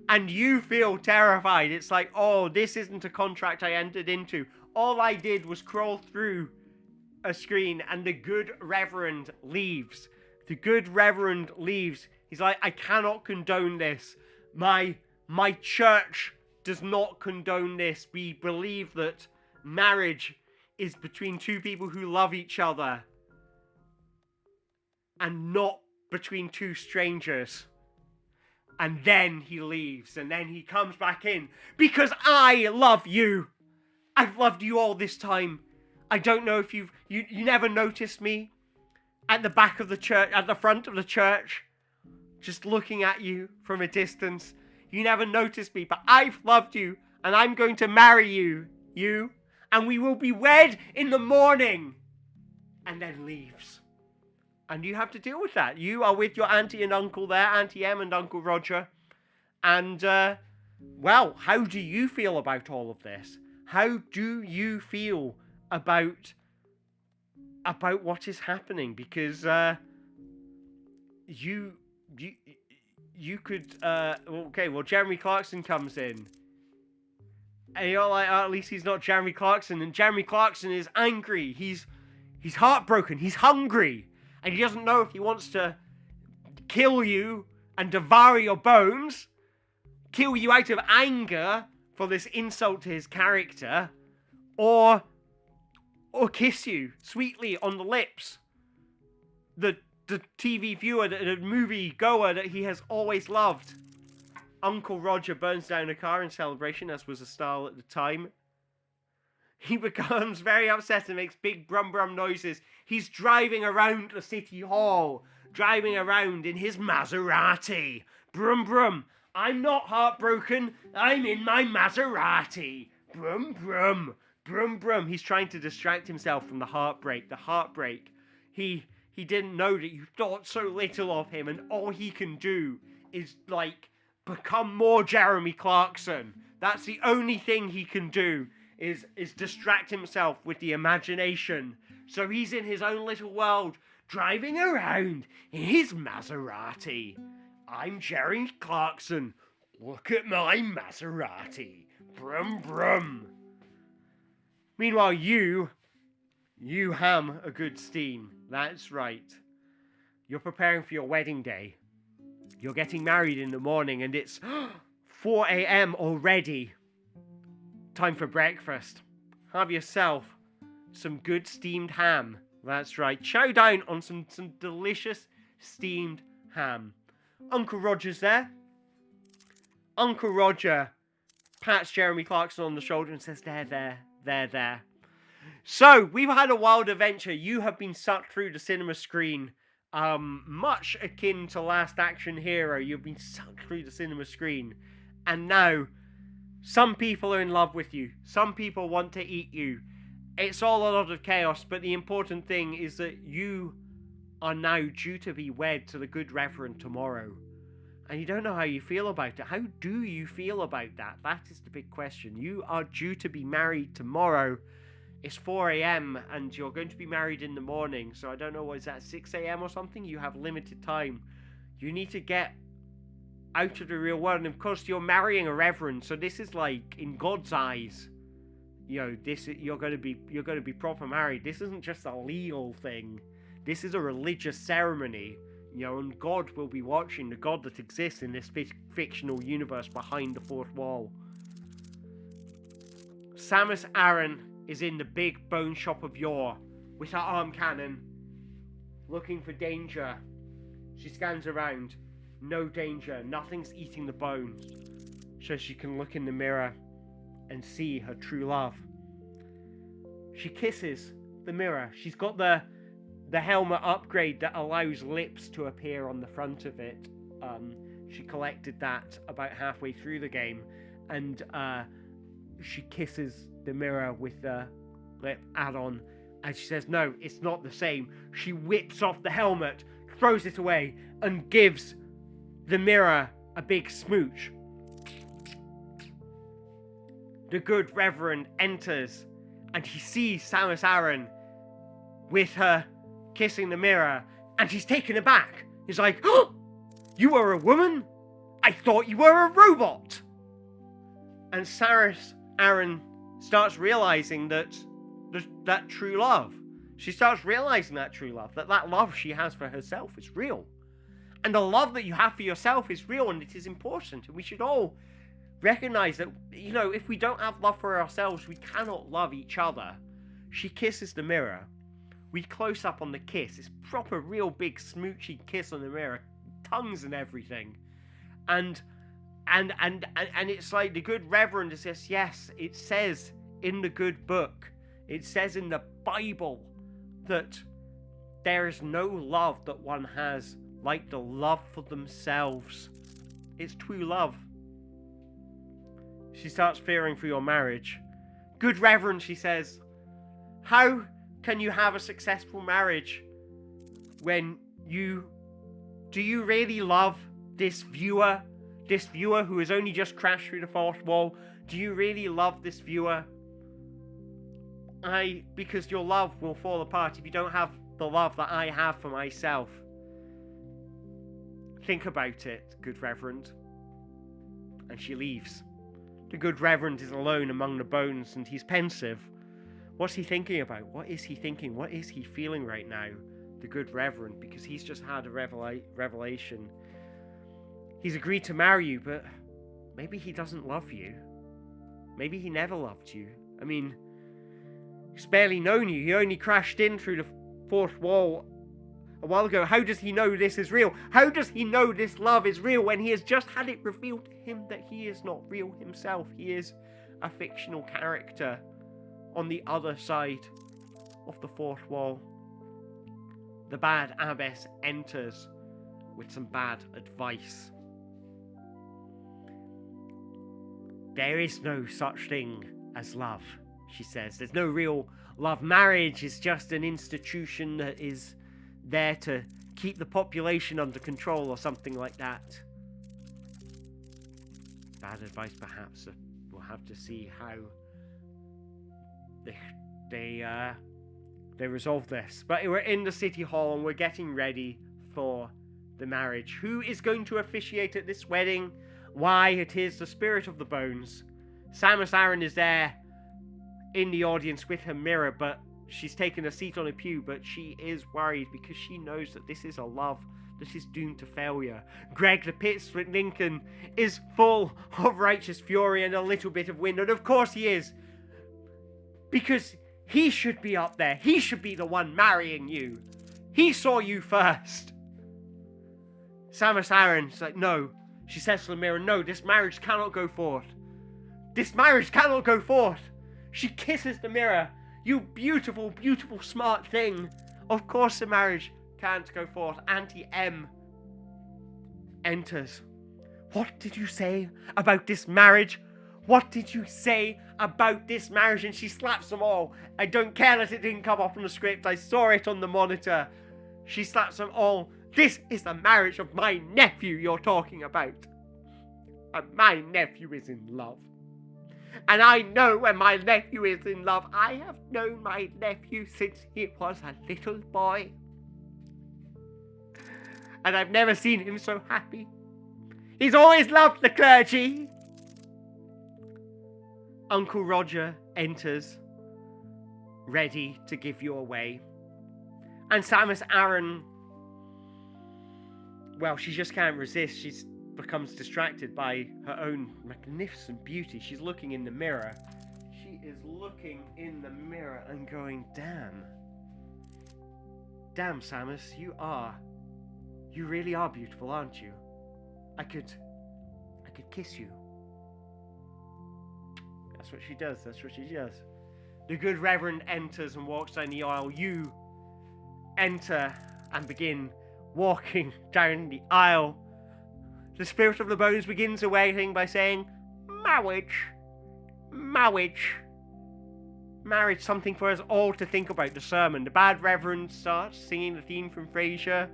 And you feel terrified. It's like, oh, this isn't a contract I entered into. All I did was crawl through a screen, and the good Reverend leaves. The good Reverend leaves. He's like, I cannot condone this. My church does not condone this. We believe that marriage is between two people who love each other, and not between two strangers. And then he leaves, and then he comes back in. Because I love you. I've loved you all this time. I don't know if you never noticed me at the back of the church, at the front of the church, just looking at you from a distance. You never noticed me, but I've loved you, and I'm going to marry you, and we will be wed in the morning. And then leaves. And you have to deal with that. You are with your auntie and uncle there, Auntie M and Uncle Roger. And, well, how do you feel about all of this? How do you feel about what is happening? Because, you could, okay, well, Jeremy Clarkson comes in. And you're like, oh, at least he's not Jeremy Clarkson. And Jeremy Clarkson is angry. He's heartbroken. He's hungry. And he doesn't know if he wants to kill you and devour your bones, kill you out of anger for this insult to his character, or kiss you sweetly on the lips. The TV viewer, the movie goer that he has always loved. Uncle Roger burns down a car in celebration, as was the style at the time. He becomes very upset and makes big brum brum noises. He's driving around the city hall, driving around in his Maserati. Brum brum. I'm not heartbroken. I'm in my Maserati. Brum brum. Brum brum. He's trying to distract himself from the heartbreak. The heartbreak. He didn't know that you thought so little of him, and all he can do is, like, become more Jeremy Clarkson. That's the only thing he can do. Is distract himself with the imagination. So he's in his own little world, driving around in his Maserati. I'm Jerry Clarkson. Look at my Maserati. Brum brum. Meanwhile, you ham a good steam. That's right. You're preparing for your wedding day. You're getting married in the morning, and it's 4 a.m. already. Time for breakfast. Have yourself some good steamed ham. That's right. Chow down on some delicious steamed ham. Uncle Roger's there. Uncle Roger pats Jeremy Clarkson on the shoulder and says, there. So, we've had a wild adventure. You have been sucked through the cinema screen. Much akin to Last Action Hero. You've been sucked through the cinema screen. And now, some people are in love with you. Some people want to eat you. It's all a lot of chaos, but the important thing is that you are now due to be wed to the good Reverend tomorrow. And you don't know how you feel about it. How do you feel about that? That is the big question. You are due to be married tomorrow. It's 4 a.m. and you're going to be married in the morning. So I don't know, what is that, 6 a.m. or something? You have limited time. You need to get out of the real world, and of course you're marrying a reverend, so this is like, in God's eyes, you know, you're going to be proper married. This isn't just a legal thing. This is a religious ceremony, you know, and God will be watching, the God that exists in this fictional universe behind the fourth wall. Samus Aran is in the big bone shop of yore with her arm cannon, looking for danger. She scans around. No danger, nothing's eating the bones, so she can look in the mirror and see her true love. She kisses the mirror. She's got the helmet upgrade that allows lips to appear on the front of it. She collected that about halfway through the game, and she kisses the mirror with the lip add-on, and she says, no, it's not the same. She whips off the helmet, throws it away, and gives the mirror a big smooch. The good Reverend enters, and he sees Samus Aran with her kissing the mirror, and he's taken aback. He's like, oh, you are a woman? I thought you were a robot. And Samus Aran starts realizing that true love. She starts realizing that true love, that love she has for herself is real. And the love that you have for yourself is real, and it is important. And we should all recognize that, if we don't have love for ourselves, we cannot love each other. She kisses the mirror. We close up on the kiss. It's proper, real big, smoochy kiss on the mirror. Tongues and everything. And it's like the good Reverend says, yes, it says in the good book, it says in the Bible that there is no love that one has like the love for themselves. It's true love. She starts fearing for your marriage. Good Reverend, she says, how can you have a successful marriage when do you really love this viewer who has only just crashed through the fourth wall? Do you really love this viewer? Because your love will fall apart if you don't have the love that I have for myself. Think about it, good Reverend. And she leaves. The good Reverend is alone among the bones, and he's pensive. What's he thinking about? What is he thinking? What is he feeling right now? The good Reverend, because he's just had a revelation. He's agreed to marry you, but maybe he doesn't love you. Maybe he never loved you. I mean, he's barely known you. He only crashed in through the fourth wall a while ago. How does he know this is real? How does he know this love is real when he has just had it revealed to him that he is not real himself? He is a fictional character on the other side of the fourth wall. The bad abbess enters with some bad advice. There is no such thing as love, she says. There's no real love. Marriage is just an institution that is there to keep the population under control or something like that. Bad advice, perhaps. We'll have to see how they resolve this. But we're in the city hall and we're getting ready for the marriage. Who is going to officiate at this wedding? Why, it is the spirit of the bones. Samus Aran is there in the audience with her mirror, but she's taken a seat on a pew, but she is worried because she knows that this is a love that is doomed to failure. Greg the Pittsburgh Lincoln is full of righteous fury and a little bit of wind, and of course he is, because he should be up there. He should be the one marrying you. He saw you first. Samus Aran's like, no. She says to the mirror, no, this marriage cannot go forth. This marriage cannot go forth. She kisses the mirror. You beautiful, beautiful, smart thing. Of course the marriage can't go forth. Auntie M enters. What did you say about this marriage? What did you say about this marriage? And she slaps them all. I don't care that it didn't come up on the script. I saw it on the monitor. She slaps them all. This is the marriage of my nephew you're talking about. And my nephew is in love. And I know when my nephew is in love. I have known my nephew since he was a little boy. And I've never seen him so happy. He's always loved the clergy. Uncle Roger enters, ready to give you away. And Samus Aran, well, she just can't resist. She becomes distracted by her own magnificent beauty. She's looking in the mirror. She is looking in the mirror and going, damn. Damn, Samus, you really are beautiful, aren't you? I could kiss you. That's what she does. That's what she does. The good Reverend enters and walks down the aisle. You enter and begin walking down the aisle. The spirit of the bones begins awaiting by saying, marriage. marriage. Marriage, something for us all to think about. The sermon. The bad reverend starts singing the theme from Frasier,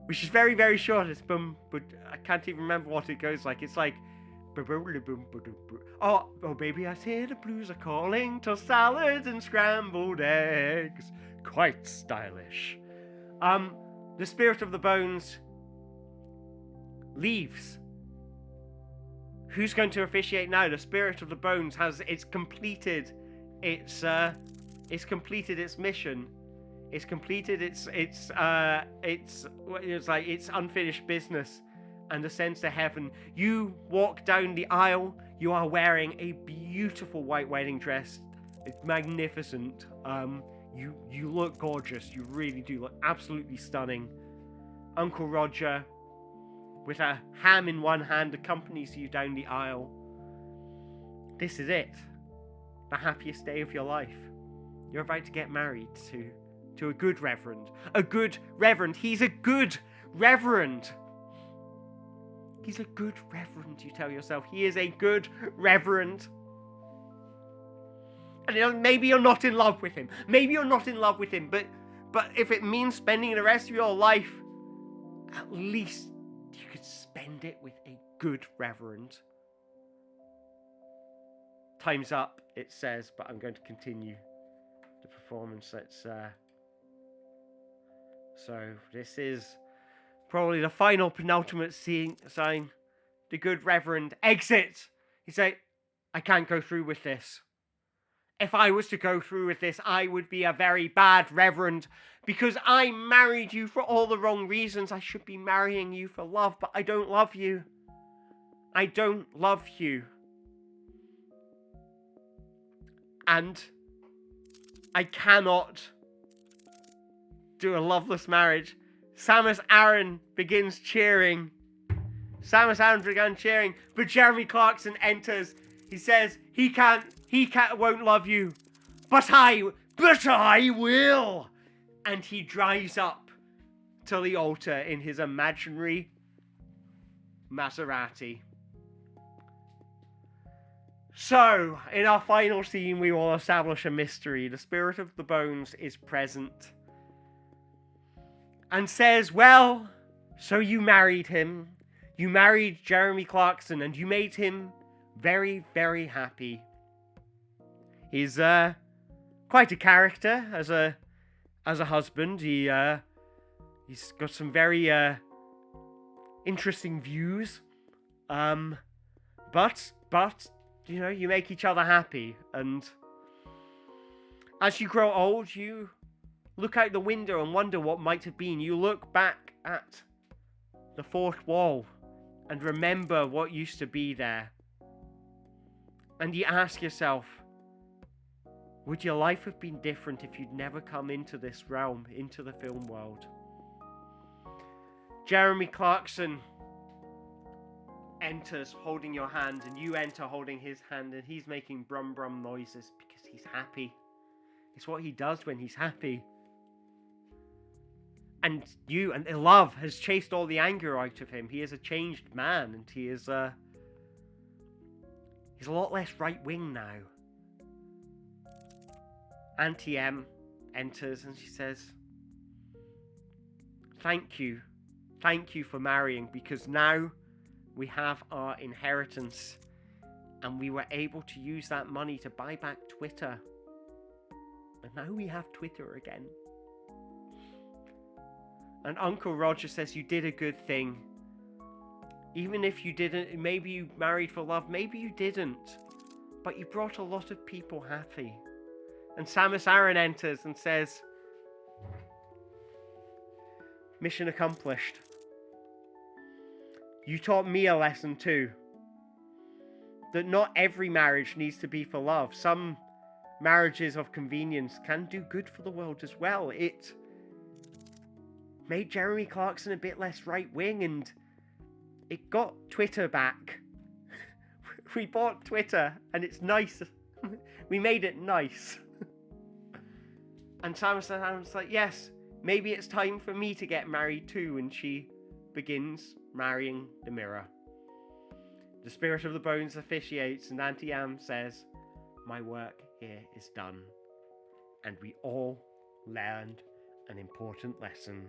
which is very, very short. It's boom, but I can't even remember what it goes like. It's like, oh, baby, I hear the blues are calling to salads and scrambled eggs. Quite stylish. The spirit of the bones leaves. Who's going to officiate now? The spirit of the bones has completed its mission. It's completed its unfinished business and ascends to heaven. You walk down the aisle. You are wearing a beautiful white wedding dress. It's magnificent. You look gorgeous. You really do look absolutely stunning. Uncle Roger, with a ham in one hand, accompanies you down the aisle. This is it. The happiest day of your life. You're about to get married to a good reverend. A good reverend. He's a good reverend. He's a good reverend, you tell yourself. He is a good reverend. And maybe you're not in love with him. Maybe you're not in love with him, but if it means spending the rest of your life, at least you could spend it with a good reverend. Time's up, it says, but I'm going to continue the performance. So this is probably the final penultimate sign. The good reverend exits. He said, I can't go through with this. If I was to go through with this, I would be a very bad reverend because I married you for all the wrong reasons. I should be marrying you for love, but I don't love you. I don't love you. And I cannot do a loveless marriage. Samus Aran begins cheering. But Jeremy Clarkson enters. He says he won't love you, but I will. And he drives up to the altar in his imaginary Maserati. So, in our final scene, we will establish a mystery. The spirit of the bones is present and says, well, so you married him. You married Jeremy Clarkson and you made him very, very happy. He's quite a character as a husband. He's got some very interesting views. But you know, you make each other happy, and as you grow old, you look out the window and wonder what might have been. You look back at the fourth wall and remember what used to be there. And you ask yourself, would your life have been different if you'd never come into this realm, into the film world? Jeremy Clarkson enters holding your hand, and you enter holding his hand, and he's making brum brum noises because he's happy. It's what he does when he's happy. And love has chased all the anger out of him. He is a changed man, and he's a lot less right wing now. Auntie M enters and she says, thank you for marrying, because now we have our inheritance and we were able to use that money to buy back Twitter. And now we have Twitter again. And Uncle Roger says, you did a good thing. Even if you didn't, maybe you married for love, maybe you didn't, but you brought a lot of people happy. And Samus Aran enters and says, mission accomplished. You taught me a lesson too. That not every marriage needs to be for love. Some marriages of convenience can do good for the world as well. It made Jeremy Clarkson a bit less right-wing, and it got Twitter back. We bought Twitter, and it's nice. We made it nice. And Samus Aran's like, yes, maybe it's time for me to get married too. And she begins marrying the mirror. The spirit of the bones officiates, and Auntie Am says, my work here is done, and we all learned an important lesson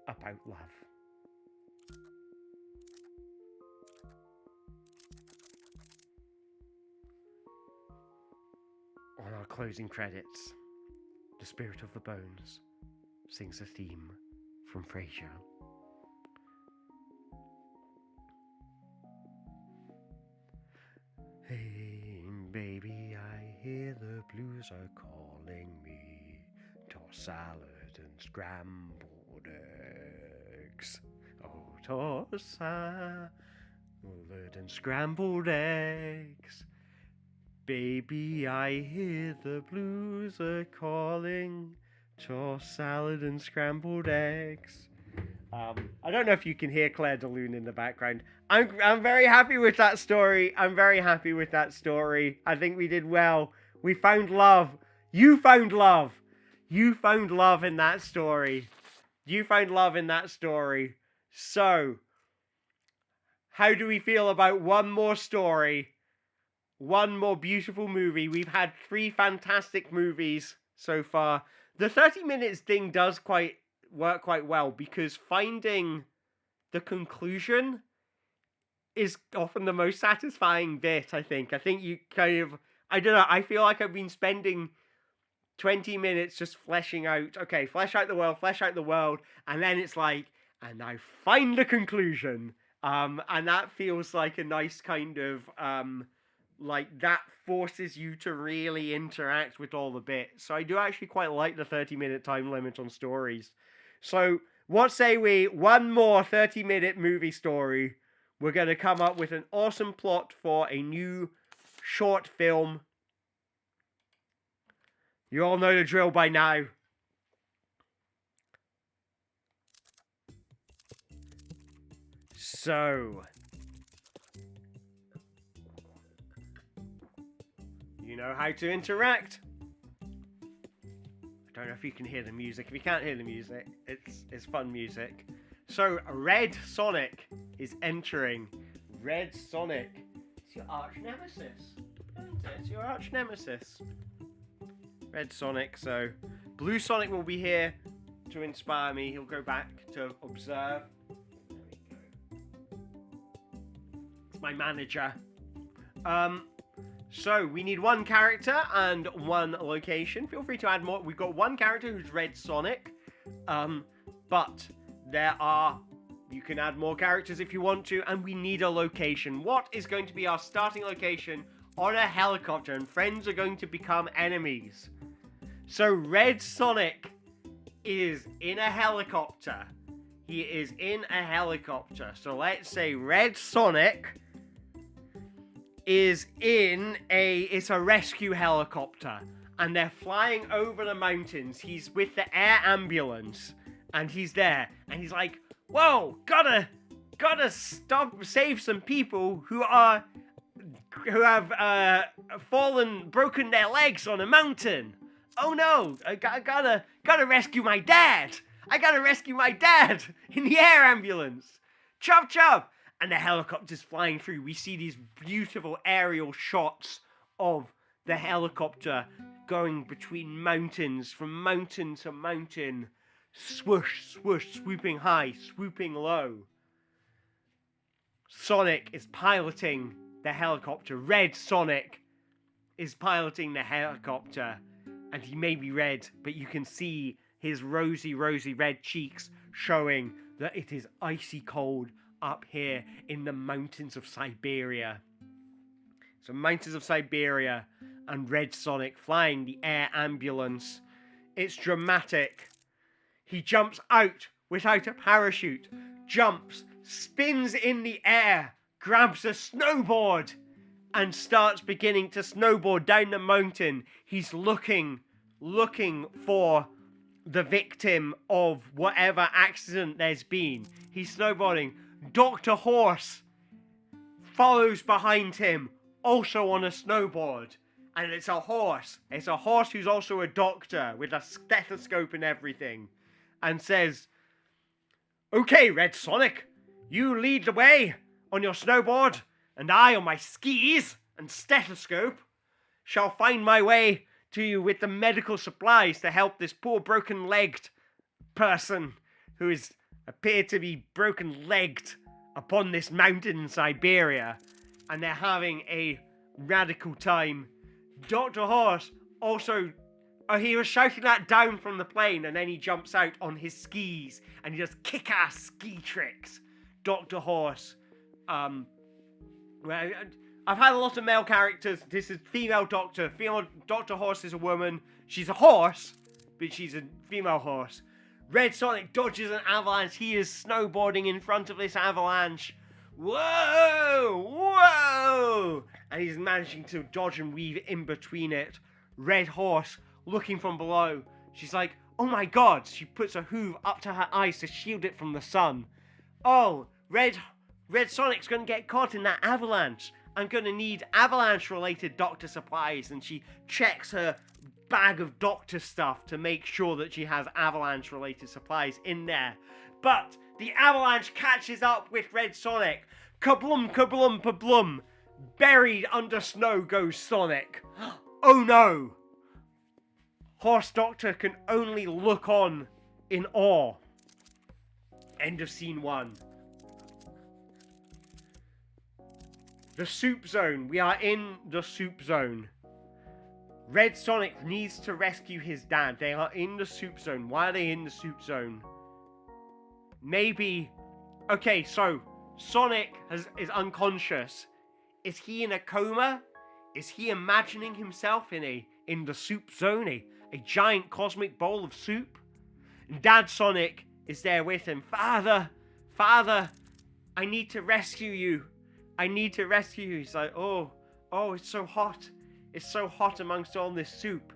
about love. On our closing credits, the Spirit of the Bones sings a theme from Frasier. Hey, baby, I hear the blues are calling me. Toss salad and scrambled eggs. Oh, toss salad and scrambled eggs. Baby, I hear the blues are calling. Toss salad and scrambled eggs. I don't know if you can hear Claire de Lune in the background. I'm very happy with that story. I think we did well. We found love. You found love. You found love in that story. So, how do we feel about one more story? One more beautiful movie. We've had 3 fantastic movies so far. The 30 minutes thing does work quite well, because finding the conclusion is often the most satisfying bit, I think. I think you I don't know, I feel like I've been spending 20 minutes just flesh out the world, and then it's like, and now find the conclusion. And that feels like a nice kind of, like, that forces you to really interact with all the bits. So I do actually quite like the 30-minute time limit on stories. So, what say we, one more 30-minute movie story. We're going to come up with an awesome plot for a new short film. You all know the drill by now. So, you know how to interact. I don't know if you can hear the music. If you can't hear the music, it's fun music. So, Red Sonic is entering. Red Sonic. It's your arch nemesis. It's your arch nemesis. Red Sonic. So, Blue Sonic will be here to inspire me. He'll go back to observe. There we go. It's my manager. So, we need one character and one location. Feel free to add more. We've got one character who's Red Sonic. But you can add more characters if you want to, and we need a location. What is going to be our starting location? On a helicopter, and friends are going to become enemies. So, Red Sonic is in a helicopter. He is in a helicopter. So, let's say Red Sonic is it's a rescue helicopter, and they're flying over the mountains. He's with the air ambulance, and he's there, and he's like, whoa, gotta save some people who have broken their legs on a mountain. Oh no, I gotta rescue my dad. I gotta rescue my dad in the air ambulance. Chop chop. And the helicopter's flying through. We see these beautiful aerial shots of the helicopter going between mountains, from mountain to mountain. Swoosh, swoosh, swooping high, swooping low. Sonic is piloting the helicopter. Red Sonic is piloting the helicopter. And he may be red, but you can see his rosy red cheeks showing that it is icy cold up here in the mountains of Siberia. So, mountains of Siberia and Red Sonic flying the air ambulance. It's dramatic. He jumps out without a parachute, jumps, spins in the air, grabs a snowboard, and starts beginning to snowboard down the mountain. He's looking for the victim of whatever accident there's been. He's snowboarding. Dr. Horse follows behind him, also on a snowboard. And it's a horse. It's a horse who's also a doctor with a stethoscope and everything. And says, okay, Red Sonic, you lead the way on your snowboard, and I on my skis. and stethoscope, shall find my way to you with the medical supplies to help this poor broken-legged person who is appeared to be broken-legged upon this mountain in Siberia, and they're having a radical time. Dr. Horse also, he was shouting that down from the plane, and then he jumps out on his skis, and he does kick-ass ski tricks. Dr. Horse. Well, I've had a lot of male characters. This is female doctor. Female Dr. Horse is a woman. She's a horse, but she's a female horse. Red Sonic dodges an avalanche. He is snowboarding in front of this avalanche. Whoa! Whoa! And he's managing to dodge and weave in between it. Red Horse, looking from below. She's like, oh my god! She puts her hoof up to her eyes to shield it from the sun. Oh, Red Sonic's gonna get caught in that avalanche. I'm gonna need avalanche-related doctor supplies. And she checks her bag of doctor stuff to make sure that she has avalanche-related supplies in there. But the avalanche catches up with Red Sonic. Kablum, kablum, pablum. Buried under snow goes Sonic. Oh no! Horse Doctor can only look on in awe. End of scene 1. The soup zone. We are in the soup zone. Red Sonic needs to rescue his dad. They are in the soup zone. Why are they in the soup zone? Maybe... Okay, so Sonic is unconscious. Is he in a coma? Is he imagining himself in the soup zone? A giant cosmic bowl of soup? And Dad Sonic is there with him. Father, I need to rescue you. I need to rescue you. He's like, oh, it's so hot. It's so hot amongst all this soup.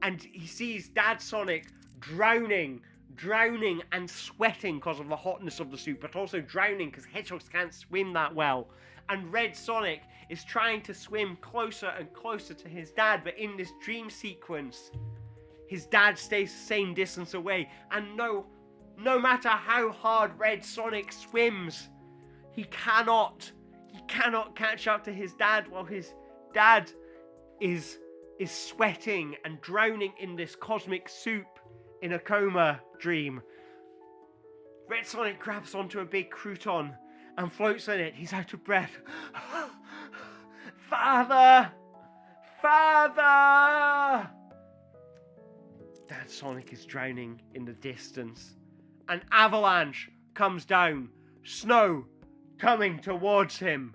And he sees Dad Sonic drowning and sweating because of the hotness of the soup, but also drowning because hedgehogs can't swim that well. And Red Sonic is trying to swim closer and closer to his dad, but in this dream sequence, his dad stays the same distance away. And no matter how hard Red Sonic swims, he cannot catch up to his dad while his dad is sweating and drowning in this cosmic soup in a coma dream. Red Sonic grabs onto a big crouton and floats in it. He's out of breath. Father! Dad Sonic is drowning in the distance. An avalanche comes down. Snow coming towards him.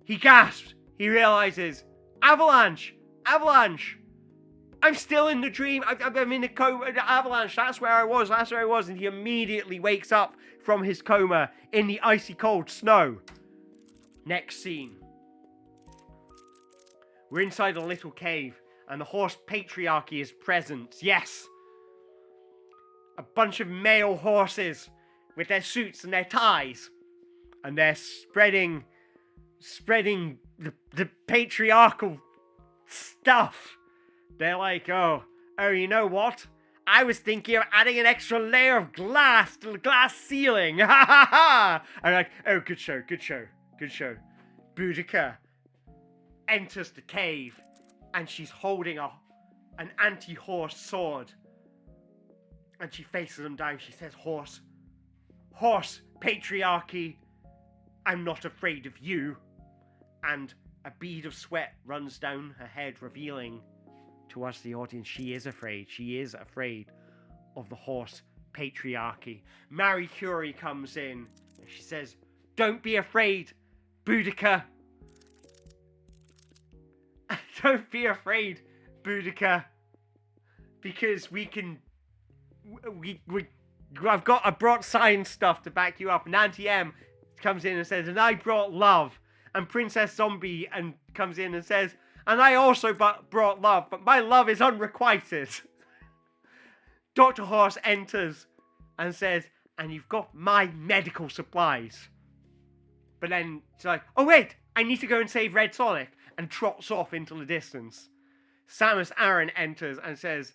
He gasps. He realizes, avalanche! I'm still in the dream. I'm in a coma. The avalanche. That's where I was. And he immediately wakes up from his coma in the icy cold snow. Next scene. We're inside a little cave, and the horse patriarchy is present. Yes. A bunch of male horses with their suits and their ties. And they're spreading the patriarchal stuff. They're like, oh, you know what? I was thinking of adding an extra layer of glass to the glass ceiling. Ha ha ha! I'm like, oh, good show. Boudica enters the cave, and she's holding an anti-horse sword. And she faces him down. She says, horse, patriarchy, I'm not afraid of you. And a bead of sweat runs down her head, revealing to us, the audience, she is afraid. She is afraid of the horse patriarchy. Marie Curie comes in, and she says, don't be afraid, Boudica. Don't be afraid, Boudica. Because I brought science stuff to back you up. And Auntie M comes in and says, and I brought love. And Princess Zombie comes in and says, and I also brought love, but my love is unrequited. Dr. Horse enters and says, and you've got my medical supplies. But then she's like, oh wait, I need to go and save Red Sonic, and trots off into the distance. Samus Aran enters and says,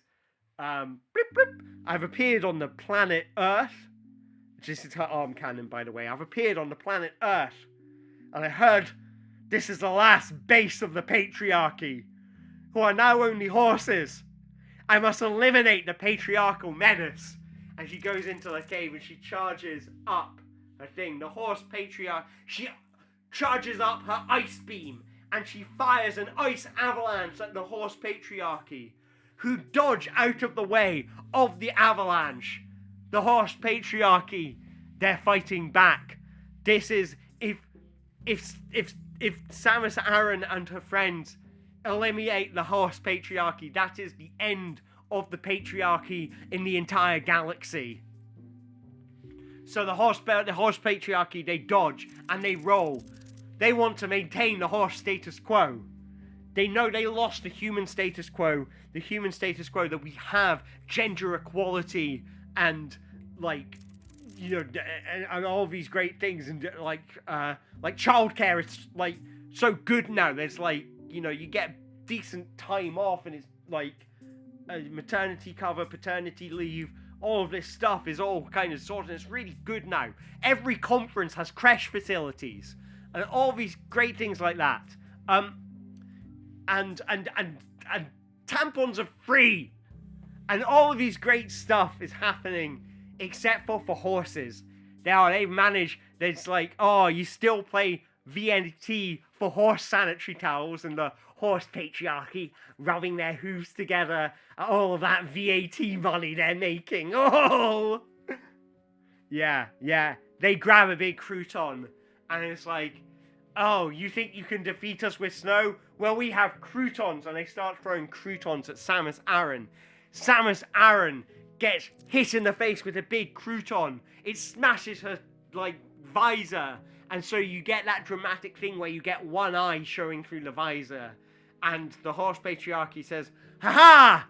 blip, blip, I've appeared on the planet Earth. This is her arm cannon, by the way. I've appeared on the planet Earth, and I heard This is the last base of the patriarchy, who are now only horses. I must eliminate the patriarchal menace. And she goes into the cave and she charges up her thing. The horse patriarch, she charges up her ice beam and she fires an ice avalanche at the horse patriarchy, who dodge out of the way of the avalanche. The horse patriarchy, they're fighting back. This is if Samus Aran and her friends eliminate the horse patriarchy, that is the end of the patriarchy in the entire galaxy. So the horse patriarchy, they dodge and they roll. They want to maintain the horse status quo. They know they lost the human status quo that we have gender equality and and all these great things, and like childcare. It's like so good now. There's you get decent time off, and it's like maternity cover, paternity leave, all of this stuff is all kind of sorted. It's really good now. Every conference has creche facilities and all these great things like that. And tampons are free, and all of these great stuff is happening, except for horses. They've managed. It's like, oh, you still pay VAT for horse sanitary towels, and the horse patriarchy rubbing their hooves together at all of that VAT money they're making. Oh, yeah. They grab a big crouton, and it's like, oh, you think you can defeat us with snow? Well, we have croutons, and they start throwing croutons at Samus Aran. Samus Aran gets hit in the face with a big crouton. It smashes her visor, and so you get that dramatic thing where you get one eye showing through the visor, and the horse patriarchy says, "Ha-ha!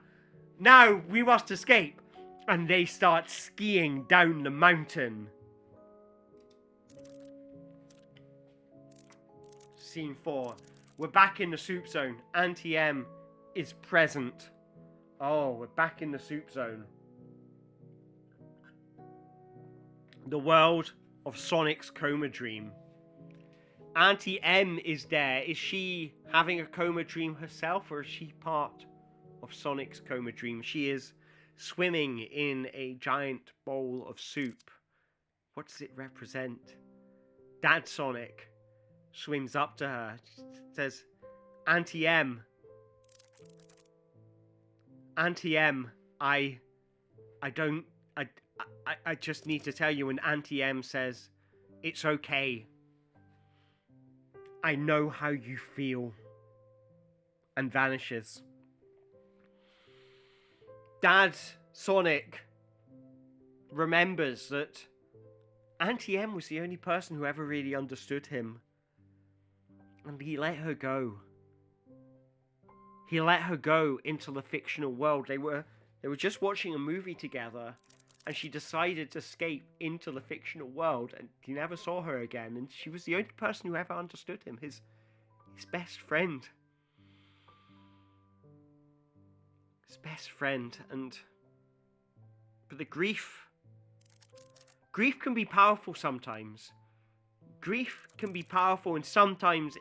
Now we must escape," and they start skiing down the mountain. Scene 4. We're back in the soup zone. Auntie M is present. Oh, we're back in the soup zone. The world of Sonic's coma dream. Auntie M is there. Is she having a coma dream herself, or is she part of Sonic's coma dream? She is swimming in a giant bowl of soup. What does it represent? Dad Sonic swims up to her, says, Auntie M, I just need to tell you. And Auntie M says, it's okay. I know how you feel. And vanishes. Dad Sonic remembers that Auntie M was the only person who ever really understood him. And he let her go. He let her go into the fictional world. They were just watching a movie together, and she decided to escape into the fictional world, and he never saw her again. And she was the only person who ever understood him, his best friend. His best friend. But the grief can be powerful sometimes. Grief can be powerful, and sometimes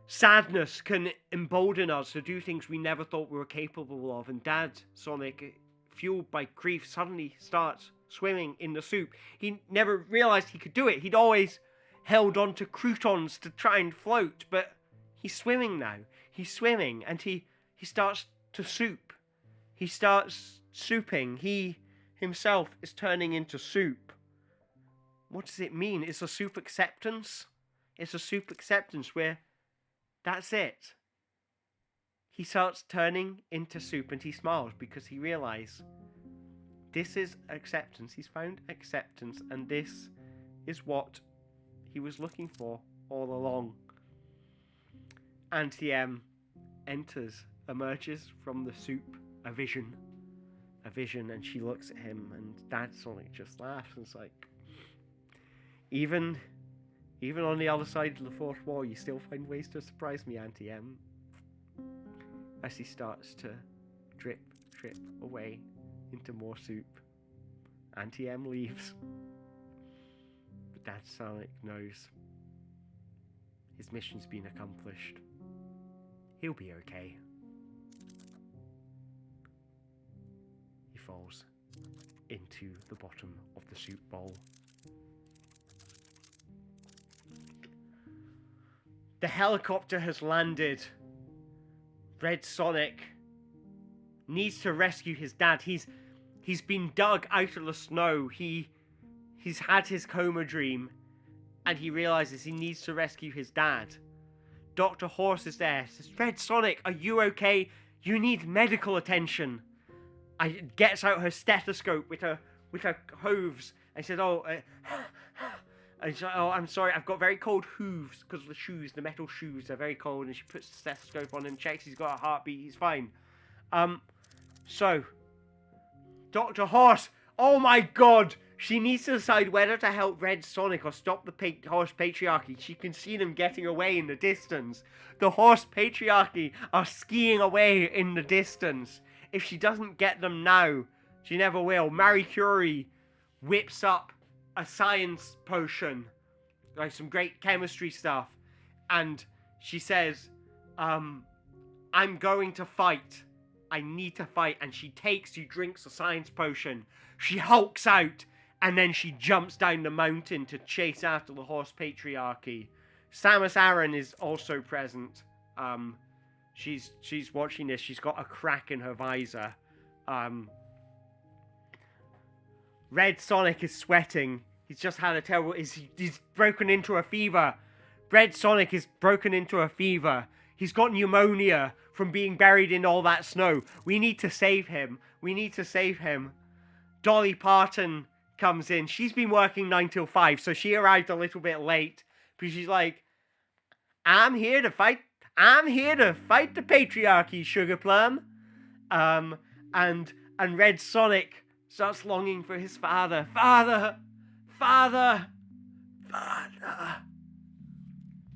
sadness can embolden us to do things we never thought we were capable of. And Dad Sonic, fueled by grief, suddenly starts swimming in the soup. He never realized he could do it. He'd always held on to croutons to try and float, but he's swimming now. He's swimming, and he starts to soup. He starts souping. He himself is turning into soup. What does it mean? It's a soup acceptance. It's a soup acceptance where that's it. He starts turning into soup, and he smiles because he realizes this is acceptance. He's found acceptance, and this is what he was looking for all along. Auntie M emerges from the soup, a vision, and she looks at him, and Dad Sonic just laughs and is like, Even on the other side of the fourth wall, you still find ways to surprise me, Auntie M. As he starts to drip away into more soup. Auntie M leaves. But Dad Sonic knows His mission's been accomplished. He'll be okay. He falls into the bottom of the soup bowl. The helicopter has landed. Red Sonic needs to rescue his dad. He's been dug out of the snow. He's had his coma dream, and he realizes he needs to rescue his dad. Dr. Horse is there. Says, Red Sonic, are you okay? You need medical attention. Gets out her stethoscope with her hooves and says, and she's like, oh, I'm sorry, I've got very cold hooves because of the shoes, the metal shoes, they're very cold. And she puts the stethoscope on and checks he's got a heartbeat, he's fine. So, Dr. Horse, oh my god, she needs to decide whether to help Red Sonic or stop the Horse Patriarchy. She can see them getting away in the distance. The Horse Patriarchy are skiing away in the distance. If she doesn't get them now, she never will. Marie Curie whips up a science potion, like some great chemistry stuff, and she says, I'm going to fight. I need to fight. And she drinks a science potion. She hulks out, and then she jumps down the mountain to chase after the Horse Patriarchy. Samus Aran is also present. She's watching this. She's got a crack in her visor. Red Sonic is sweating. He's just had a terrible... He's broken into a fever. Red Sonic is broken into a fever. He's got pneumonia from being buried in all that snow. We need to save him. We need to save him. Dolly Parton comes in. She's been working 9 till 5, so she arrived a little bit late. But she's like, I'm here to fight the patriarchy, Sugar Plum. And Red Sonic starts longing for his father. Father!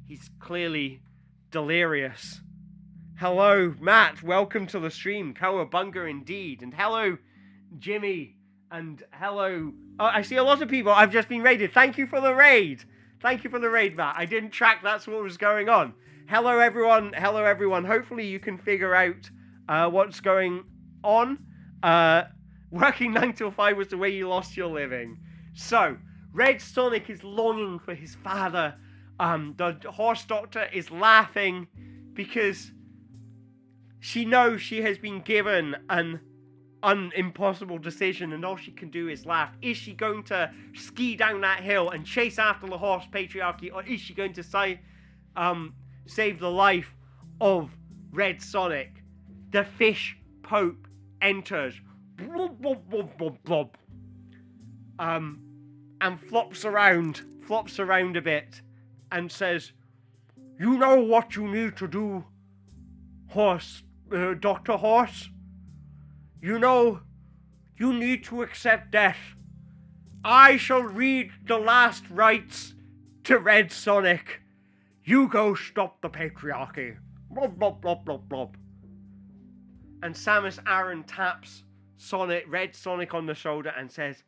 He's clearly delirious. Hello, Matt. Welcome to the stream. Cowabunga indeed. And hello, Jimmy. And hello... Oh, I see a lot of people. I've just been raided. Thank you for the raid. Thank you for the raid, Matt. I didn't track that's what was going on. Hello, everyone. Hello, everyone. Hopefully you can figure out what's going on. Working 9 till 5 was the way you lost your living. So, Red Sonic is longing for his father. The horse doctor is laughing because she knows she has been given an impossible decision and all she can do is laugh. Is she going to ski down that hill and chase after the Horse Patriarchy, or is she going to save the life of Red Sonic? The fish Pope enters. Blob, blob, blob, blob, blob. And flops around a bit and says, you know what you need to do, Dr. Horse? You know, you need to accept death. I shall read the last rites to Red Sonic. You go stop the patriarchy. Blob, blob, blob, blob, blob. And Samus Aran taps Red Sonic on the shoulder and says,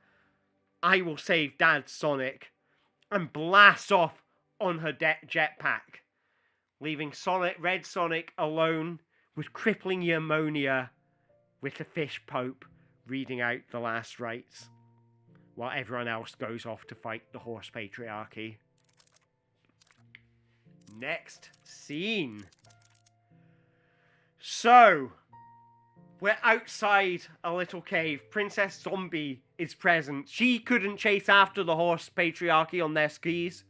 I will save Dad, Sonic, and blasts off on her jetpack, leaving Red Sonic alone with crippling pneumonia with the fish Pope reading out the last rites, while everyone else goes off to fight the Horse Patriarchy. Next scene. So, we're outside a little cave. Princess Zombie is present. She couldn't chase after the Horse Patriarchy on their skis,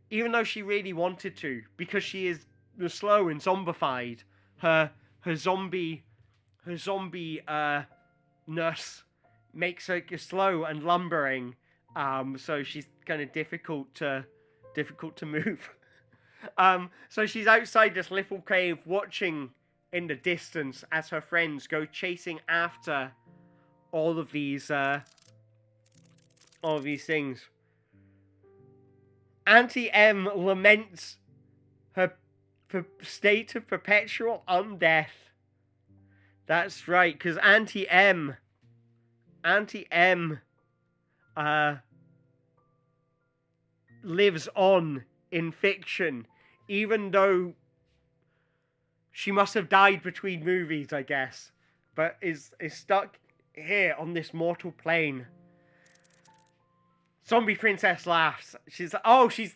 even though she really wanted to, because she is slow and zombified. Her zombie nurse makes her slow and lumbering, so she's kind of difficult to move. So she's outside this little cave watching in the distance as her friends go chasing after all of these things. Auntie M laments her state of perpetual undeath. That's right, because Auntie M lives on in fiction. even though she must have died between movies, I guess, but is stuck here on this mortal plane. Zombie Princess laughs. She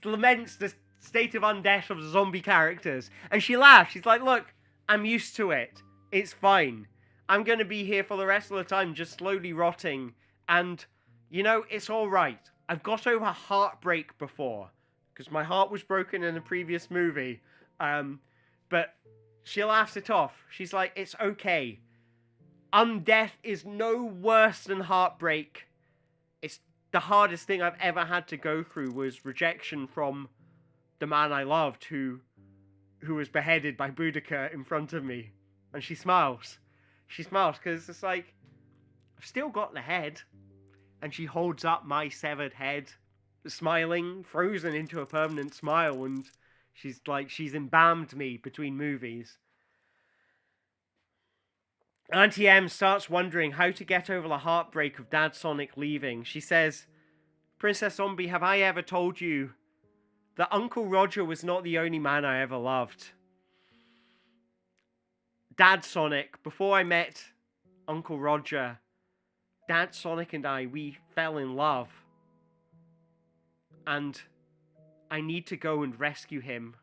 laments the state of undeath of the zombie characters. And she laughs. She's like, look, I'm used to it. It's fine. I'm going to be here for the rest of the time, just slowly rotting. And, it's alright. I've got over heartbreak before. Because my heart was broken in a previous movie. But she laughs it off. She's like, it's okay. Undeath is no worse than heartbreak. It's the hardest thing I've ever had to go through was rejection from the man I loved who was beheaded by Boudica in front of me. And she smiles. She smiles because it's like, I've still got the head. And she holds up my severed head, smiling, frozen into a permanent smile. And she's embalmed me between movies. Auntie M starts wondering how to get over the heartbreak of Dad Sonic leaving. She says, Princess Zombie, have I ever told you that Uncle Roger was not the only man I ever loved? Dad Sonic, before I met Uncle Roger, Dad Sonic and we fell in love. And I need to go and rescue him.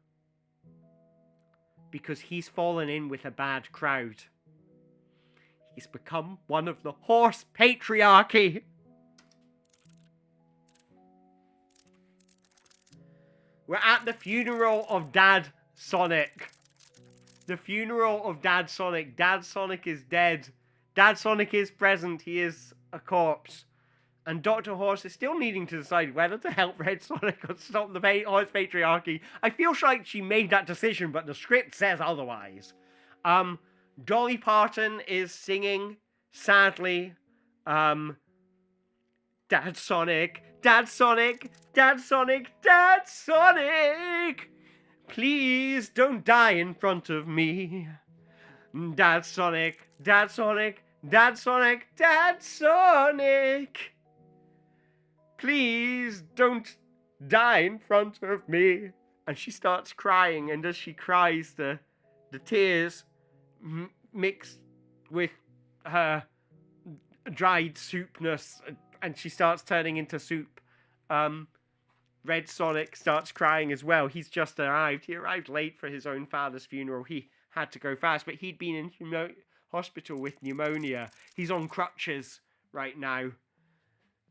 Because he's fallen in with a bad crowd. He's become one of the horse patriarchy. We're at the funeral of Dad Sonic. The funeral of Dad Sonic. Dad Sonic is dead. Dad Sonic is present. He is a corpse. And Dr. Horse is still needing to decide whether to help Red Sonic or stop the horse patriarchy. I feel like she made that decision, but the script says otherwise. Dolly Parton is singing, sadly, Dad Sonic, Dad Sonic, Dad Sonic, Dad Sonic, please don't die in front of me. Dad Sonic, Dad Sonic, Dad Sonic, Dad Sonic, please don't die in front of me. And she starts crying, and as she cries, the tears mixed with her dried soupness, and she starts turning into soup. Red Sonic starts crying as well. He's just arrived. He arrived late for his own father's funeral. He had to go fast, but he'd been in hospital with pneumonia. He's on crutches right now.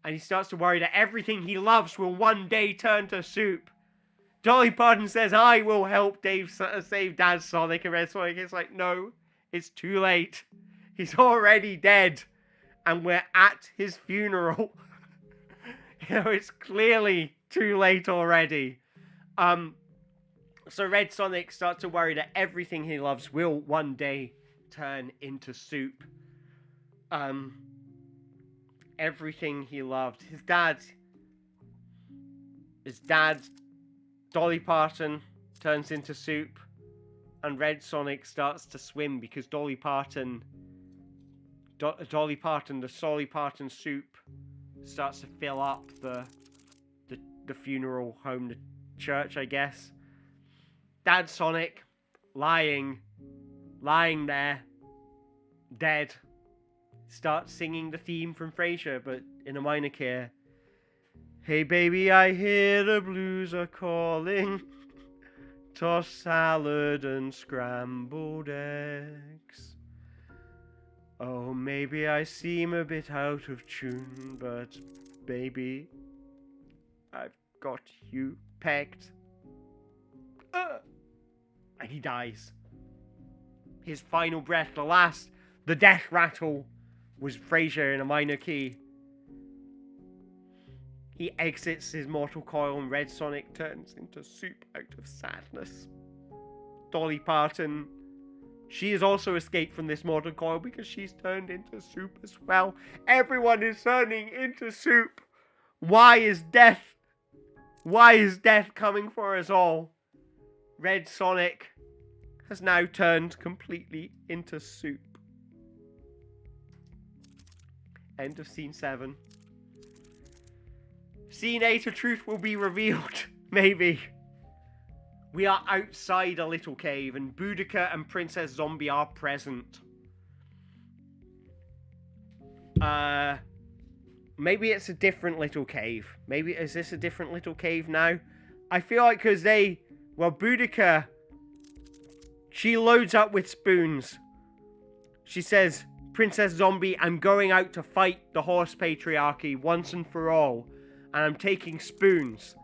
And he starts to worry that everything he loves will one day turn to soup. Dolly Parton says, I will help Dave save Dad Sonic, and Red Sonic is like, no, it's too late. He's already dead. And we're at his funeral. It's clearly too late already. So Red Sonic starts to worry that everything he loves will one day turn into soup. Everything he loved. His dad, Dolly Parton, turns into soup. And Red Sonic starts to swim because Dolly Parton, the Dolly Parton soup starts to fill up the funeral home, the church, I guess. Dad Sonic, lying there, dead, starts singing the theme from Frasier, but in a minor key. Hey baby, I hear the blues are calling. Toss salad and scrambled eggs. Oh, maybe I seem a bit out of tune, but baby, I've got you pegged. And he dies. His final breath, the death rattle, was Frasier in a minor key. He exits his mortal coil and Red Sonic turns into soup out of sadness. Dolly Parton, she has also escaped from this mortal coil because she's turned into soup as well. Everyone is turning into soup. Why is death coming for us all? Red Sonic has now turned completely into soup. End of scene 7. Scene 8, a truth will be revealed. Maybe. We are outside a little cave, and Boudica and Princess Zombie are present. Maybe it's a different little cave. Maybe, is this a different little cave now? I feel like because Boudica, she loads up with spoons. She says, Princess Zombie, I'm going out to fight the horse patriarchy once and for all. And I'm taking spoons.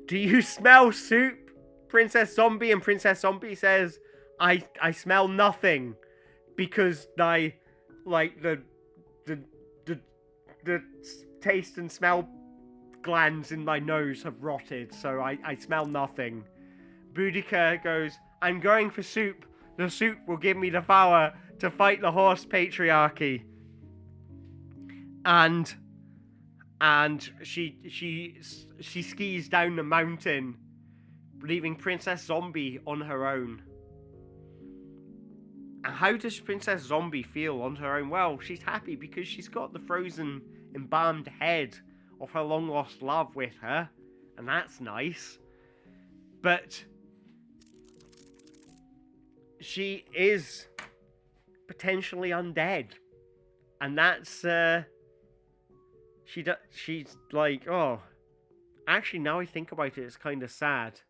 Do you smell soup, Princess Zombie? And Princess Zombie says, I smell nothing. Because the taste and smell glands in my nose have rotted, so I smell nothing. Boudica goes, I'm going for soup. The soup will give me the power to fight the horse patriarchy. And she skis down the mountain, leaving Princess Zombie on her own. And how does Princess Zombie feel on her own? Well, she's happy because she's got the frozen, embalmed head of her long-lost love with her. And that's nice. But she is potentially undead. And that's, she's like, oh. Actually, now I think about it, it's kind of sad.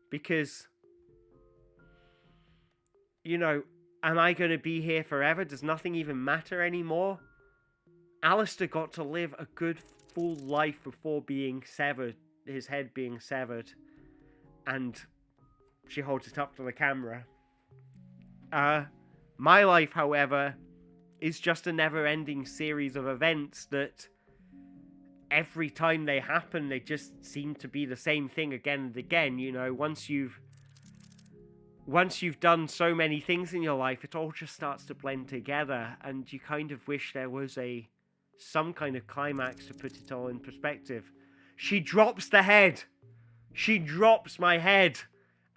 Because, you know, am I going to be here forever? Does nothing even matter anymore? Alistair got to live a good full life before being severed, his head being severed. And she holds it up to the camera. My life, however, is just a never-ending series of events that every time they happen, they just seem to be the same thing again and again. You know, once you've done so many things in your life, it all just starts to blend together, and you kind of wish there was some kind of climax to put it all in perspective. She drops the head. She drops my head,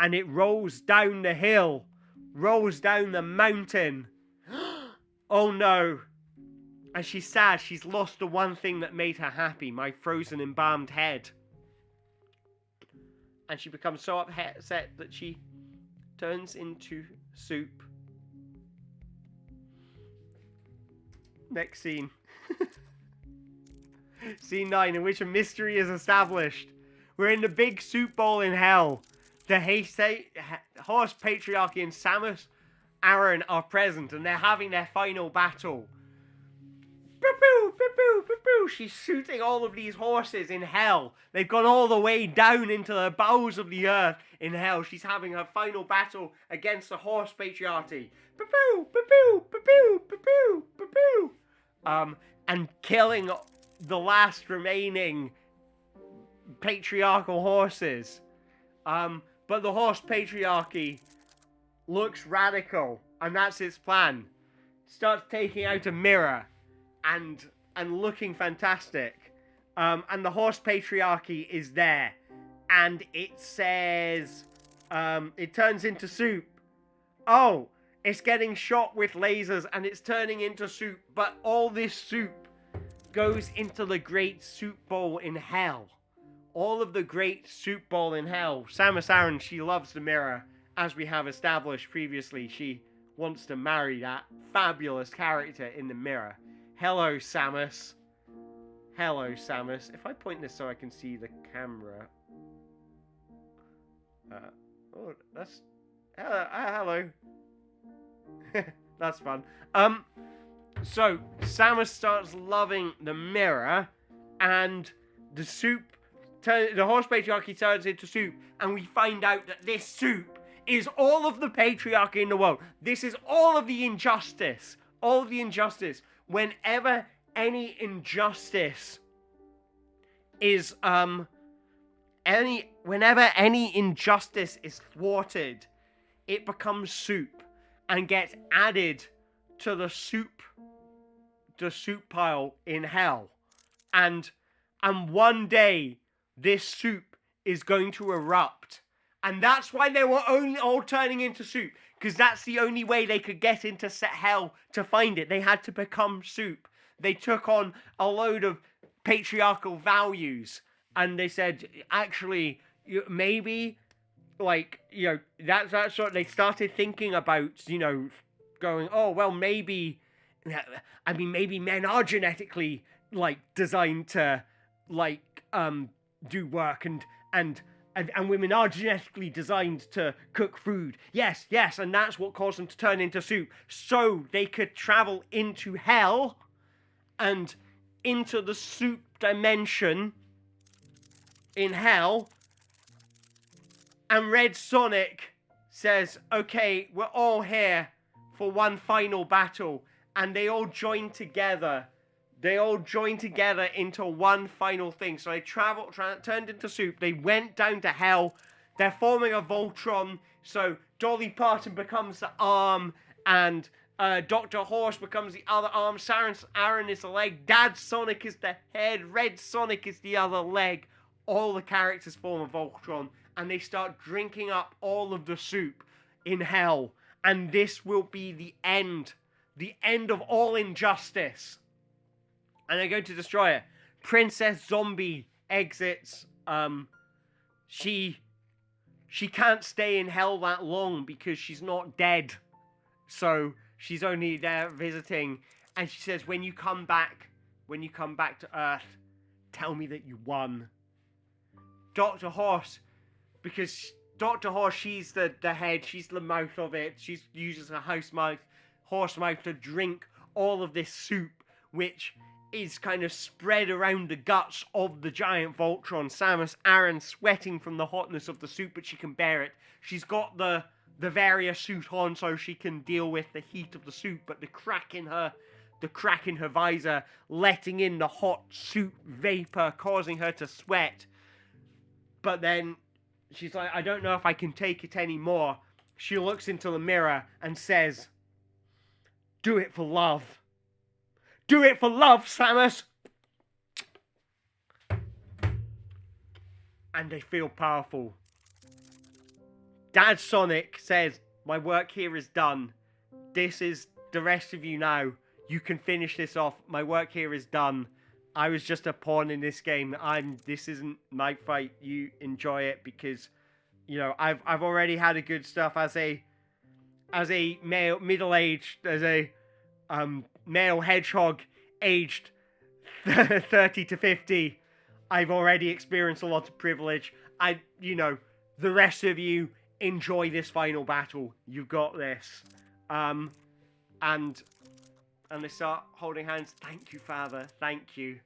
and it rolls down the hill, rolls down the mountain. Oh no. And she's sad. She's lost the one thing that made her happy, my frozen, embalmed head. And she becomes so upset that she turns into soup. Next scene. Scene 9, in which a mystery is established. We're in the big soup bowl in hell. The horse patriarchy and Samus Aran are present, and they're having their final battle. Boo-boo, boo-boo, boo-boo. She's shooting all of these horses in hell. They've gone all the way down into the bowels of the earth in hell. She's having her final battle against the horse patriarchy. Boo-boo, boo-boo, boo-boo, boo-boo, boo-boo. And killing the last remaining patriarchal horses. But the horse patriarchy looks radical, and that's its plan. Starts taking out a mirror and looking fantastic. And the horse patriarchy is there, and it says, it turns into soup. Oh, it's getting shot with lasers, and it's turning into soup, but all this soup goes into the great soup bowl in hell. All of the great soup bowl in hell. Samus Aran, she loves the mirror, as we have established previously. She wants to marry that fabulous character in the mirror. Hello, Samus. Hello, Samus. If I point this so I can see the camera. Oh, that's... hello. That's fun. So, Samus starts loving the mirror, and the horse patriarchy turns into soup, and we find out that this soup is all of the patriarchy in the world. This is all of the injustice. All of the injustice. Whenever any injustice is, whenever any injustice is thwarted, it becomes soup and gets added to the soup pile in hell. And one day, this soup is going to erupt. And that's why they were only all turning into soup. Because that's the only way they could get into hell to find it. They had to become soup. They took on a load of patriarchal values. And they said, actually, maybe, like, that's what they started thinking about, going, oh, well, maybe, maybe men are genetically, like, designed to, like, do work, and women are genetically designed to cook food. Yes, and that's what caused them to turn into soup. So they could travel into hell and into the soup dimension in hell. And Red Sonic says, okay, we're all here for one final battle. And they all join together. They all join together into one final thing. So they turned into soup. They went down to hell. They're forming a Voltron. So Dolly Parton becomes the arm. And Dr. Horse becomes the other arm. Samus Aran is the leg. Dad Sonic is the head. Red Sonic is the other leg. All the characters form a Voltron. And they start drinking up all of the soup in hell. And this will be the end. The end of all injustice. And they're going to destroy it. Princess Zombie exits. She can't stay in hell that long because she's not dead. So she's only there visiting. And she says, when you come back to Earth, tell me that you won. Dr. Horse, because Dr. Horse, she's the head, she's the mouth of it. She uses her horse mouth to drink all of this soup, which is kind of spread around the guts of the giant Voltron. Samus Aran sweating from the hotness of the soup, but she can bear it. She's got the Varia suit on so she can deal with the heat of the soup, but the crack in her visor letting in the hot soup vapor, causing her to sweat. But then she's like, I don't know if I can take it anymore. She looks into the mirror and says, do it for love. Do it for love, Samus! And they feel powerful. Dad Sonic says, my work here is done. This is the rest of you now. You can finish this off. My work here is done. I was just a pawn in this game. This isn't my fight. You enjoy it because, I've already had a good stuff as a male, middle-aged, as a male hedgehog aged 30 to 50. I've already experienced a lot of privilege. The rest of you enjoy this final battle. You've got this. And they start holding hands. Thank you, Father. Thank you.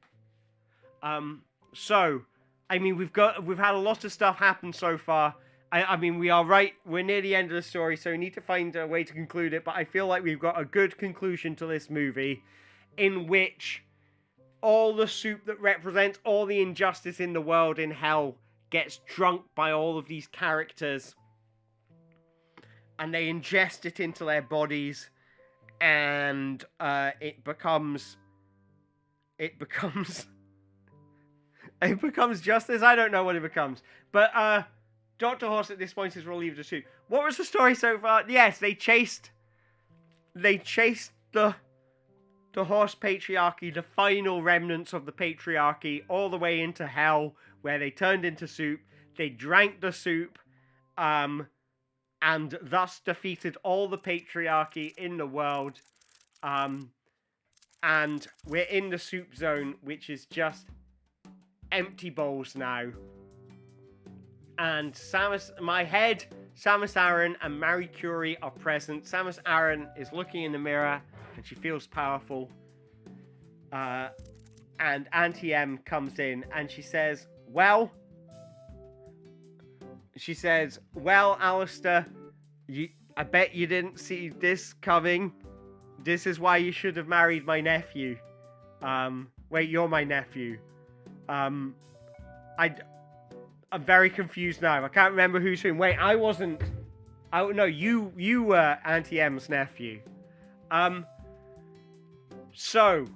So, we've had a lot of stuff happen so far. We're near the end of the story, so we need to find a way to conclude it, but I feel like we've got a good conclusion to this movie, in which all the soup that represents all the injustice in the world in hell gets drunk by all of these characters, and they ingest it into their bodies, and it becomes justice. I don't know what it becomes, but Dr. Horse at this point is relieved of soup. What was the story so far? Yes, they chased the Horse Patriarchy, the final remnants of the Patriarchy, all the way into hell, where they turned into soup. They drank the soup, and thus defeated all the Patriarchy in the world. And we're in the soup zone, which is just empty bowls now. And Samus Aran and Marie Curie are present. Samus Aran is looking in the mirror and she feels powerful. And Auntie M comes in and she says, well, Alistair, I bet you didn't see this coming. This is why you should have married my nephew. Wait, you're my nephew. I'm very confused now. I can't remember who's whom. Wait, I wasn't. Oh no, you were Auntie M's nephew. So.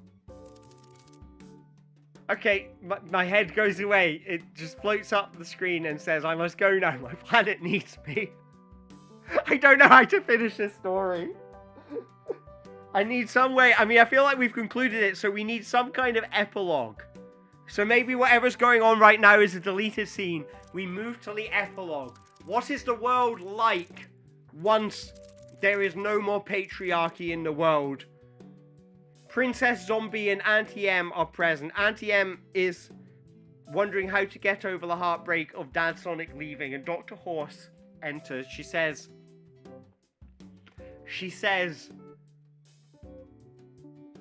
Okay, my head goes away. It just floats up the screen and says, I must go now. My planet needs me. I don't know how to finish this story. I need some way. I feel like we've concluded it, so we need some kind of epilogue. So maybe whatever's going on right now is a deleted scene. We move to the epilogue. What is the world like once there is no more patriarchy in the world? Princess Zombie and Auntie M are present. Auntie M is wondering how to get over the heartbreak of Dad Sonic leaving, and Dr. Horse enters. She says,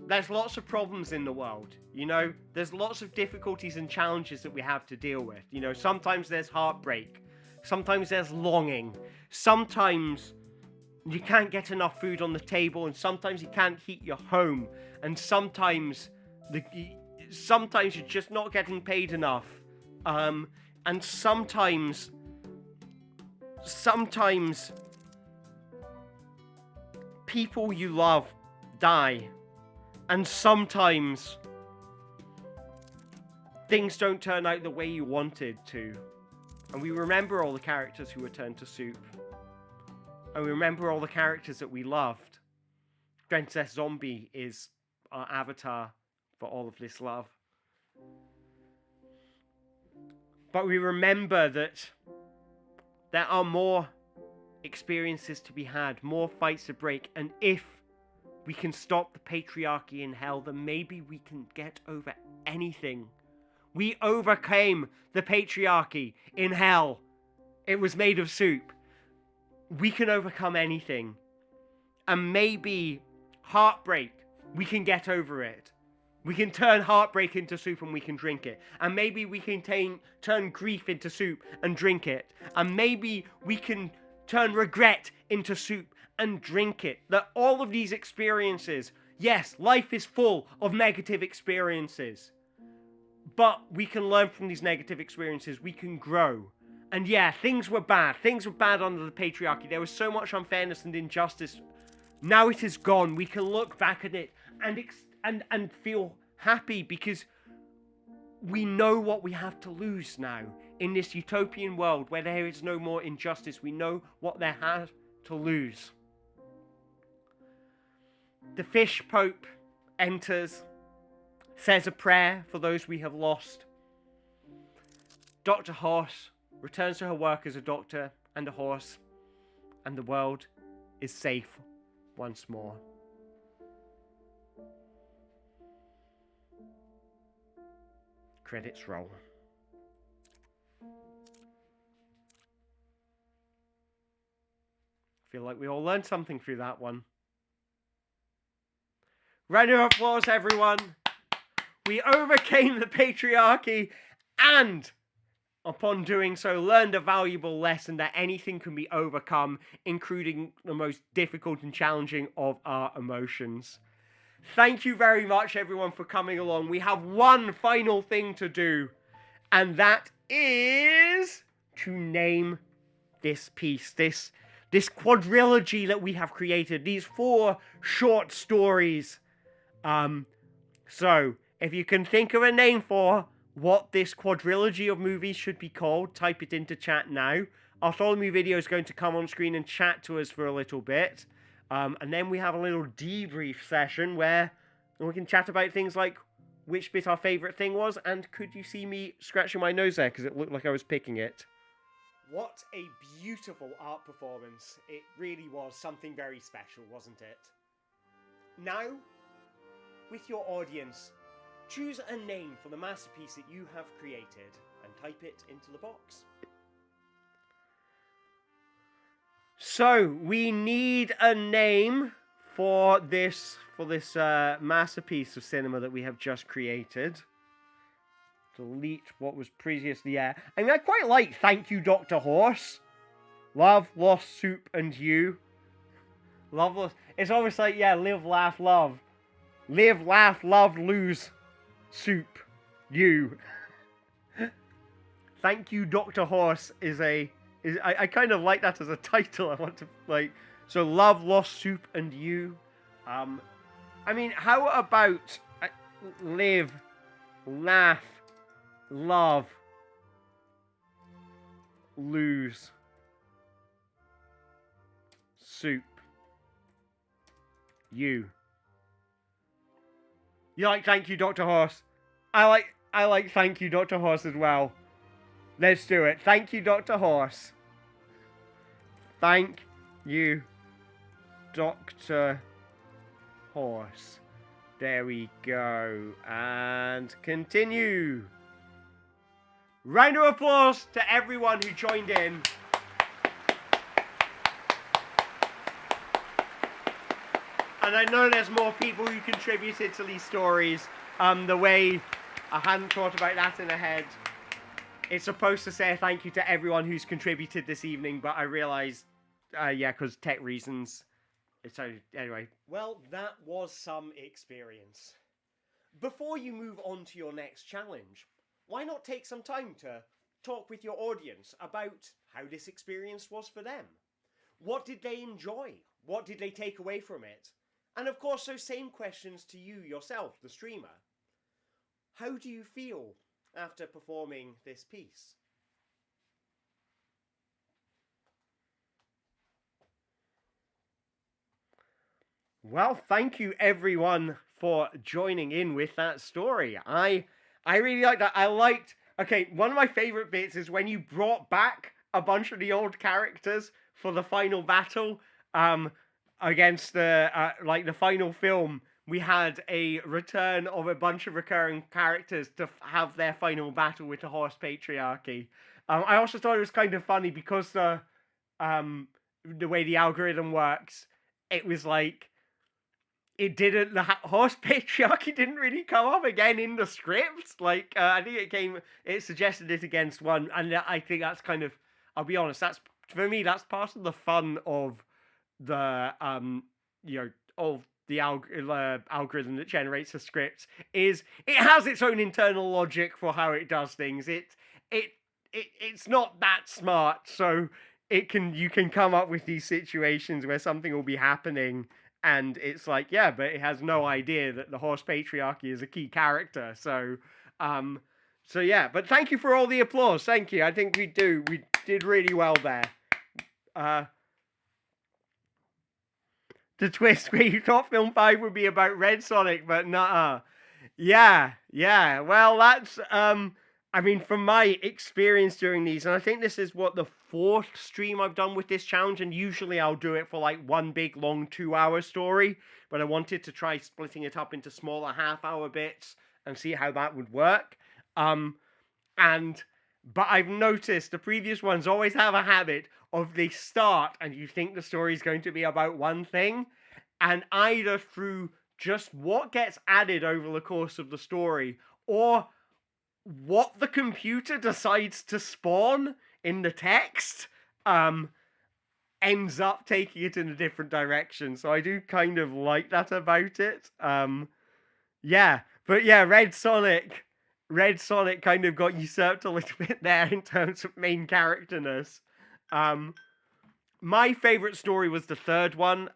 there's lots of problems in the world, you know? There's lots of difficulties and challenges that we have to deal with. You know, sometimes there's heartbreak. Sometimes there's longing. Sometimes you can't get enough food on the table, and sometimes you can't heat your home. And sometimes you're just not getting paid enough. And sometimes people you love die. And sometimes things don't turn out the way you wanted to. And we remember all the characters who were turned to soup. And we remember all the characters that we loved. Princess Zombie is our avatar for all of this love. But we remember that there are more experiences to be had, more fights to break, and if we can stop the patriarchy in hell, then maybe we can get over anything. We overcame the patriarchy in hell. It was made of soup. We can overcome anything. And maybe heartbreak, we can get over it. We can turn heartbreak into soup and we can drink it. And maybe we can turn grief into soup and drink it. And maybe we can turn regret into soup and drink it. That all of these experiences, yes, life is full of negative experiences. But we can learn from these negative experiences. We can grow. And yeah, things were bad. Things were bad under the patriarchy. There was so much unfairness and injustice. Now it is gone. We can look back at it and feel happy because we know what we have to lose now. In this utopian world where there is no more injustice, we know what there has to lose. The fish pope enters, says a prayer for those we have lost. Dr. Horse returns to her work as a doctor and a horse, and the world is safe once more. Credits roll. I feel like we all learned something through that one. Round of applause, everyone. We overcame the patriarchy and, upon doing so, learned a valuable lesson that anything can be overcome, including the most difficult and challenging of our emotions. Thank you very much, everyone, for coming along. We have one final thing to do, and that is to name this piece, this quadrilogy that we have created, these 4 short stories. So, if you can think of a name for what this quadrilogy of movies should be called, type it into chat now. Artholomew video is going to come on screen and chat to us for a little bit. And then we have a little debrief session where we can chat about things like which bit our favourite thing was, and could you see me scratching my nose there because it looked like I was picking it. What a beautiful art performance. It really was something very special, wasn't it? Now, with your audience, choose a name for the masterpiece that you have created and type it into the box. So, we need a name for this masterpiece of cinema that we have just created. Delete what was previously there. I mean, I quite like Thank You, Dr. Horse. Love, Lost, Soup, and You. Love, Lost. It's almost like, yeah, live, laugh, love. Live, laugh, love, lose, soup, you. Thank You, Dr. Horse I kind of like that as a title. I want to, like, so love, lost, soup, and you. I mean, how about live, laugh, love, lose, soup, you. You like Thank You, Dr. Horse? I I like thank you, Dr. Horse, as well. Let's do it. Thank you, Dr. Horse. Thank you, Dr. Horse. There we go. And continue. Round of applause to everyone who joined in. And I know there's more people who contributed to these stories. The way I hadn't thought about that in the head. It's supposed to say thank you to everyone who's contributed this evening, but I realized, yeah, because tech reasons. So, anyway. Well, that was some experience. Before you move on to your next challenge, why not take some time to talk with your audience about how this experience was for them? What did they enjoy? What did they take away from it? And of course, those same questions to you yourself, the streamer. How do you feel after performing this piece? Well, thank you everyone for joining in with that story. I really like that. Okay, one of my favorite bits is when you brought back a bunch of the old characters for the final battle. Against the the final film, we had a return of a bunch of recurring characters to have their final battle with the horse patriarchy. I also thought it was kind of funny because the way the algorithm works, it was like the horse patriarchy didn't really come up again in the script. Like I think it suggested it against one, and I think that's kind of, I'll be honest, that's for me that's part of the fun of the of the algorithm that generates the scripts, is it has its own internal logic for how it does things. It's not that smart, so you can come up with these situations where something will be happening and it's like, yeah, but it has no idea that the horse patriarchy is a key character. So yeah, but thank you for all the applause. Thank you. I think we did really well there. The twist where you thought film 5 would be about Red Sonic, but nuh-uh. Yeah. Well, that's, I mean, from my experience during these, and I think this is the 4th stream I've done with this challenge, and usually I'll do it for like one big, long 2-hour story, but I wanted to try splitting it up into smaller half-hour bits and see how that would work. But I've noticed the previous ones always have a habit of they start and you think the story is going to be about one thing, and either through just what gets added over the course of the story or what the computer decides to spawn in the text ends up taking it in a different direction. So I do kind of like that about it. Yeah, but yeah, Red Sonic kind of got usurped a little bit there in terms of main characterness. My favorite story was the 3rd one.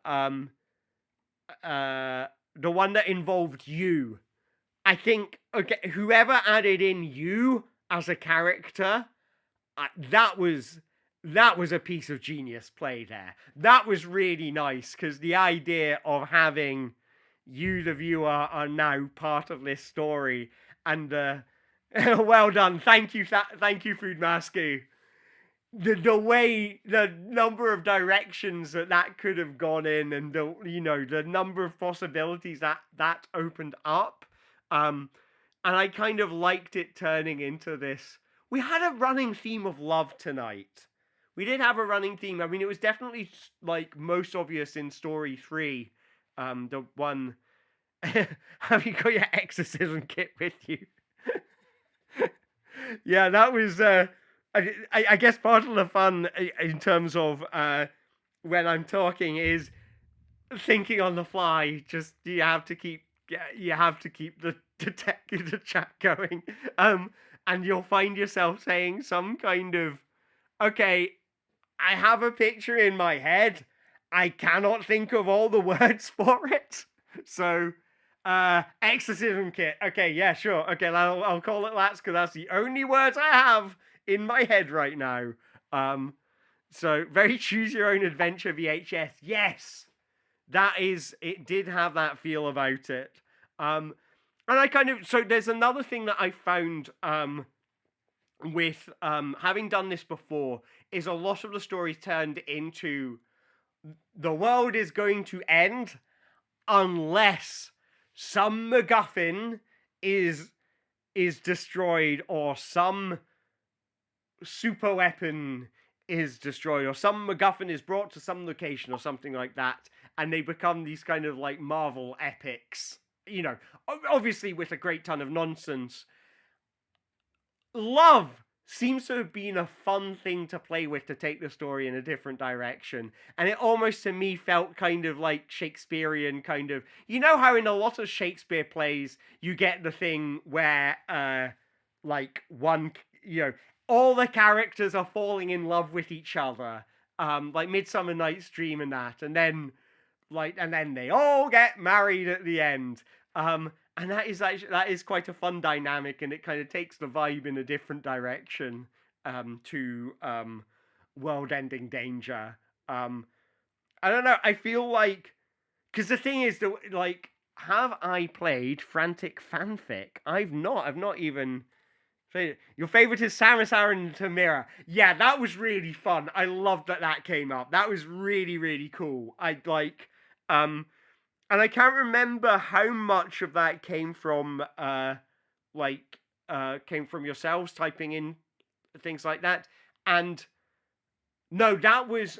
The one that involved you. I think, okay, whoever added in you as a character, that was a piece of genius play there. That was really nice, because the idea of having you, the viewer, are now part of this story, and well done. Thank you, Foodmasky. The number of directions that could have gone in, and the number of possibilities that opened up. And I kind of liked it turning into this. We had a running theme of love tonight. We did have a running theme. I mean, it was definitely like most obvious in story 3. The one, have you got your exorcism kit with you? Yeah, that was. I guess part of the fun in terms of when I'm talking is thinking on the fly. Just you have to keep the chat going, and you'll find yourself saying some kind of, okay, I have a picture in my head, I cannot think of all the words for it, so exorcism kit. Okay, yeah, sure. Okay, I'll call it that because that's the only words I have in my head right now. So very choose your own adventure VHS. Yes. It did have that feel about it. And I kind of, so there's another thing that I found with having done this before, is a lot of the stories turned into the world is going to end unless some MacGuffin is destroyed, or some super weapon is destroyed, or some MacGuffin is brought to some location or something like that, and they become these kind of like Marvel epics. You know, obviously with a great ton of nonsense. Love seems to have been a fun thing to play with, to take the story in a different direction. And it almost to me felt kind of like Shakespearean, kind of, you know how in a lot of Shakespeare plays you get the thing where like one, you know, all the characters are falling in love with each other, like Midsummer Night's Dream and that, and then they all get married at the end. And that is actually, that is quite a fun dynamic, and it kind of takes the vibe in a different direction, to world-ending danger. I don't know. I feel like, because the thing is, like, have I played Frantic Fanfic? I've not. I've not even. Your favorite is Samus Aran and Tamira. Yeah, that was really fun. I loved that came up. That was really, really cool. I like, and I can't remember how much of that came from, like, came from yourselves typing in things like that. And no, that was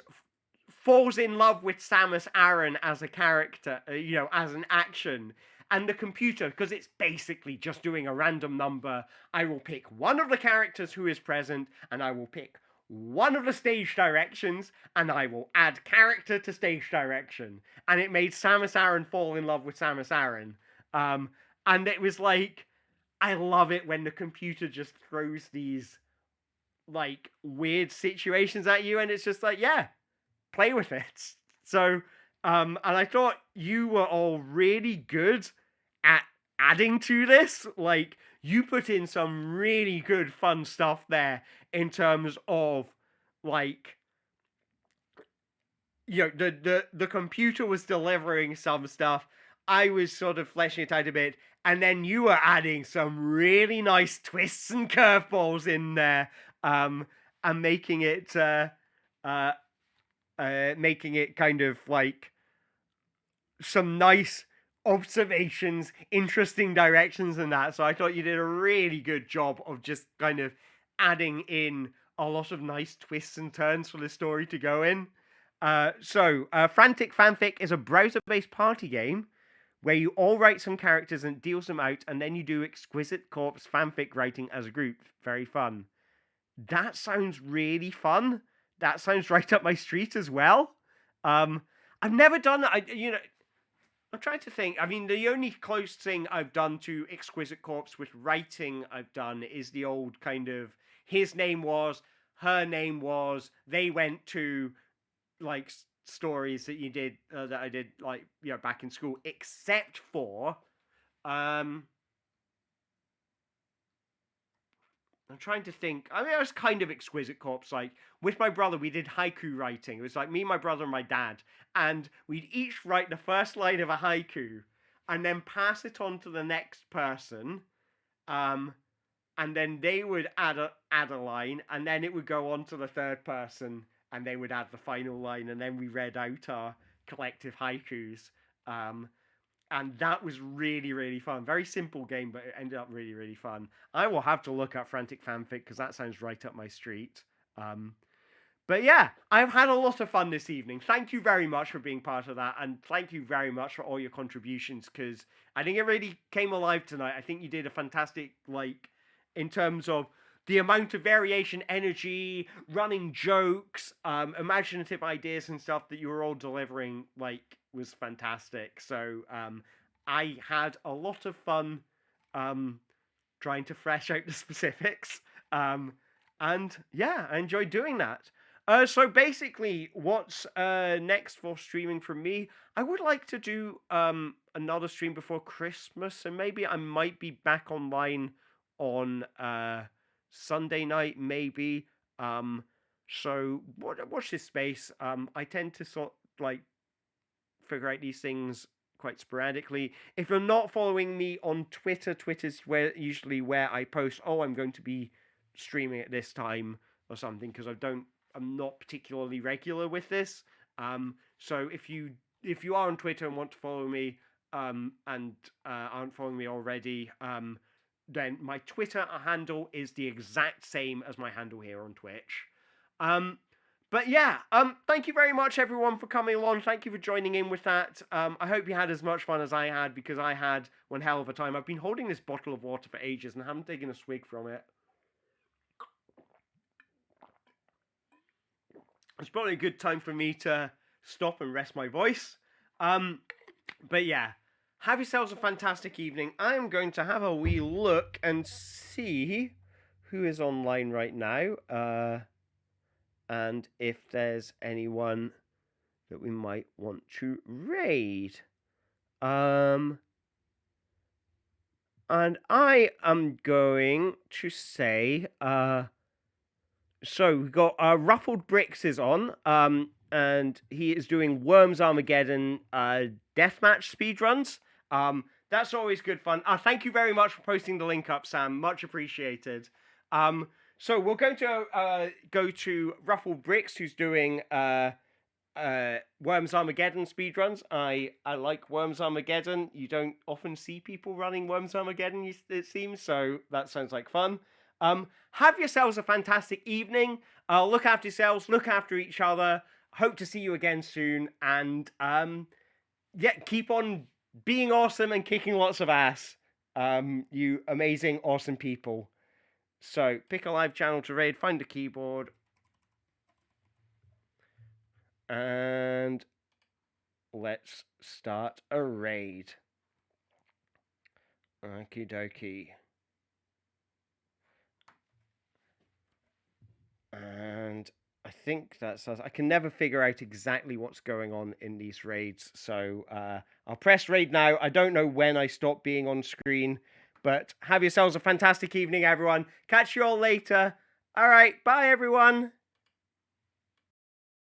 falls in love with Samus Aran as a character, you know, as an action. And the computer, because it's basically just doing a random number, I will pick one of the characters who is present, and I will pick one of the stage directions, and I will add character to stage direction. And it made Samus Aran fall in love with Samus Aran. And it was like, I love it when the computer just throws these like weird situations at you, and it's just like, yeah, play with it. So, and I thought you were all really good at adding to this. Like, you put in some really good, fun stuff there in terms of, like, you know, the computer was delivering some stuff. I was sort of fleshing it out a bit, and then you were adding some really nice twists and curveballs in there, and uh, making it kind of like some nice observations, interesting directions, and that. So I thought you did a really good job of just kind of adding in a lot of nice twists and turns for the story to go in. Frantic Fanfic is a browser-based party game where you all write some characters and deals them out, and then you do exquisite corpse fanfic writing as a group. Very fun. That sounds really fun. That sounds right up my street as well. Um, I've never done that. I'm trying to think. I mean, the only close thing I've done to Exquisite Corpse with writing I've done is the old kind of his name was, her name was, they went to, like, stories that you did, that I did, like, you know, back in school, except for, um, I'm trying to think. I mean, I was kind of Exquisite Corpse. Like, with my brother, we did haiku writing. It was like me, my brother, and my dad. And we'd each write the first line of a haiku and then pass it on to the next person. Um, and then they would add a line, and then it would go on to the third person, and they would add the final line, and then we read out our collective haikus. Um, and that was really, really fun. Very simple game, but it ended up really, really fun. I will have to look up Frantic Fanfic because that sounds right up my street. But yeah, I've had a lot of fun this evening. Thank you very much for being part of that, and thank you very much for all your contributions, because I think it really came alive tonight. I think you did a fantastic, like, in terms of the amount of variation, energy, running jokes, imaginative ideas and stuff that you were all delivering, like, was fantastic. So I had a lot of fun trying to fresh out the specifics. And yeah, I enjoyed doing that. So basically, what's next for streaming from me? I would like to do another stream before Christmas, and maybe I might be back online on Sunday night, maybe. So watch this space. I tend to sort like figure out these things quite sporadically. If you're not following me on Twitter, Twitter's usually where I post, oh, I'm going to be streaming at this time or something, because I'm not particularly regular with this. So if you are on Twitter and want to follow me, and aren't following me already, then my Twitter handle is the exact same as my handle here on Twitch. But yeah, thank you very much, everyone, for coming along. Thank you for joining in with that. I hope you had as much fun as I had, because I had one hell of a time. I've been holding this bottle of water for ages and haven't taken a swig from it. It's probably a good time for me to stop and rest my voice. But yeah, have yourselves a fantastic evening. I am going to have a wee look and see who is online right now. And if there's anyone that we might want to raid. And I am going to say, so we've got Ruffled Bricks is on, and he is doing Worms Armageddon deathmatch speedruns. That's always good fun. Thank you very much for posting the link up, Sam. Much appreciated. So we're going to go to Ruffled Bricks, who's doing Worms Armageddon speedruns. I like Worms Armageddon. You don't often see people running Worms Armageddon, it seems, so that sounds like fun. Have yourselves a fantastic evening. Look after yourselves, look after each other. Hope to see you again soon, and yeah, keep on being awesome and kicking lots of ass. You amazing, awesome people. So, pick a live channel to raid, find a keyboard, and let's start a raid. Okie dokie. And I think that's us. I can never figure out exactly what's going on in these raids, so I'll press raid now. I don't know when I stop being on screen. But have yourselves a fantastic evening, everyone. Catch you all later. All right, bye, everyone.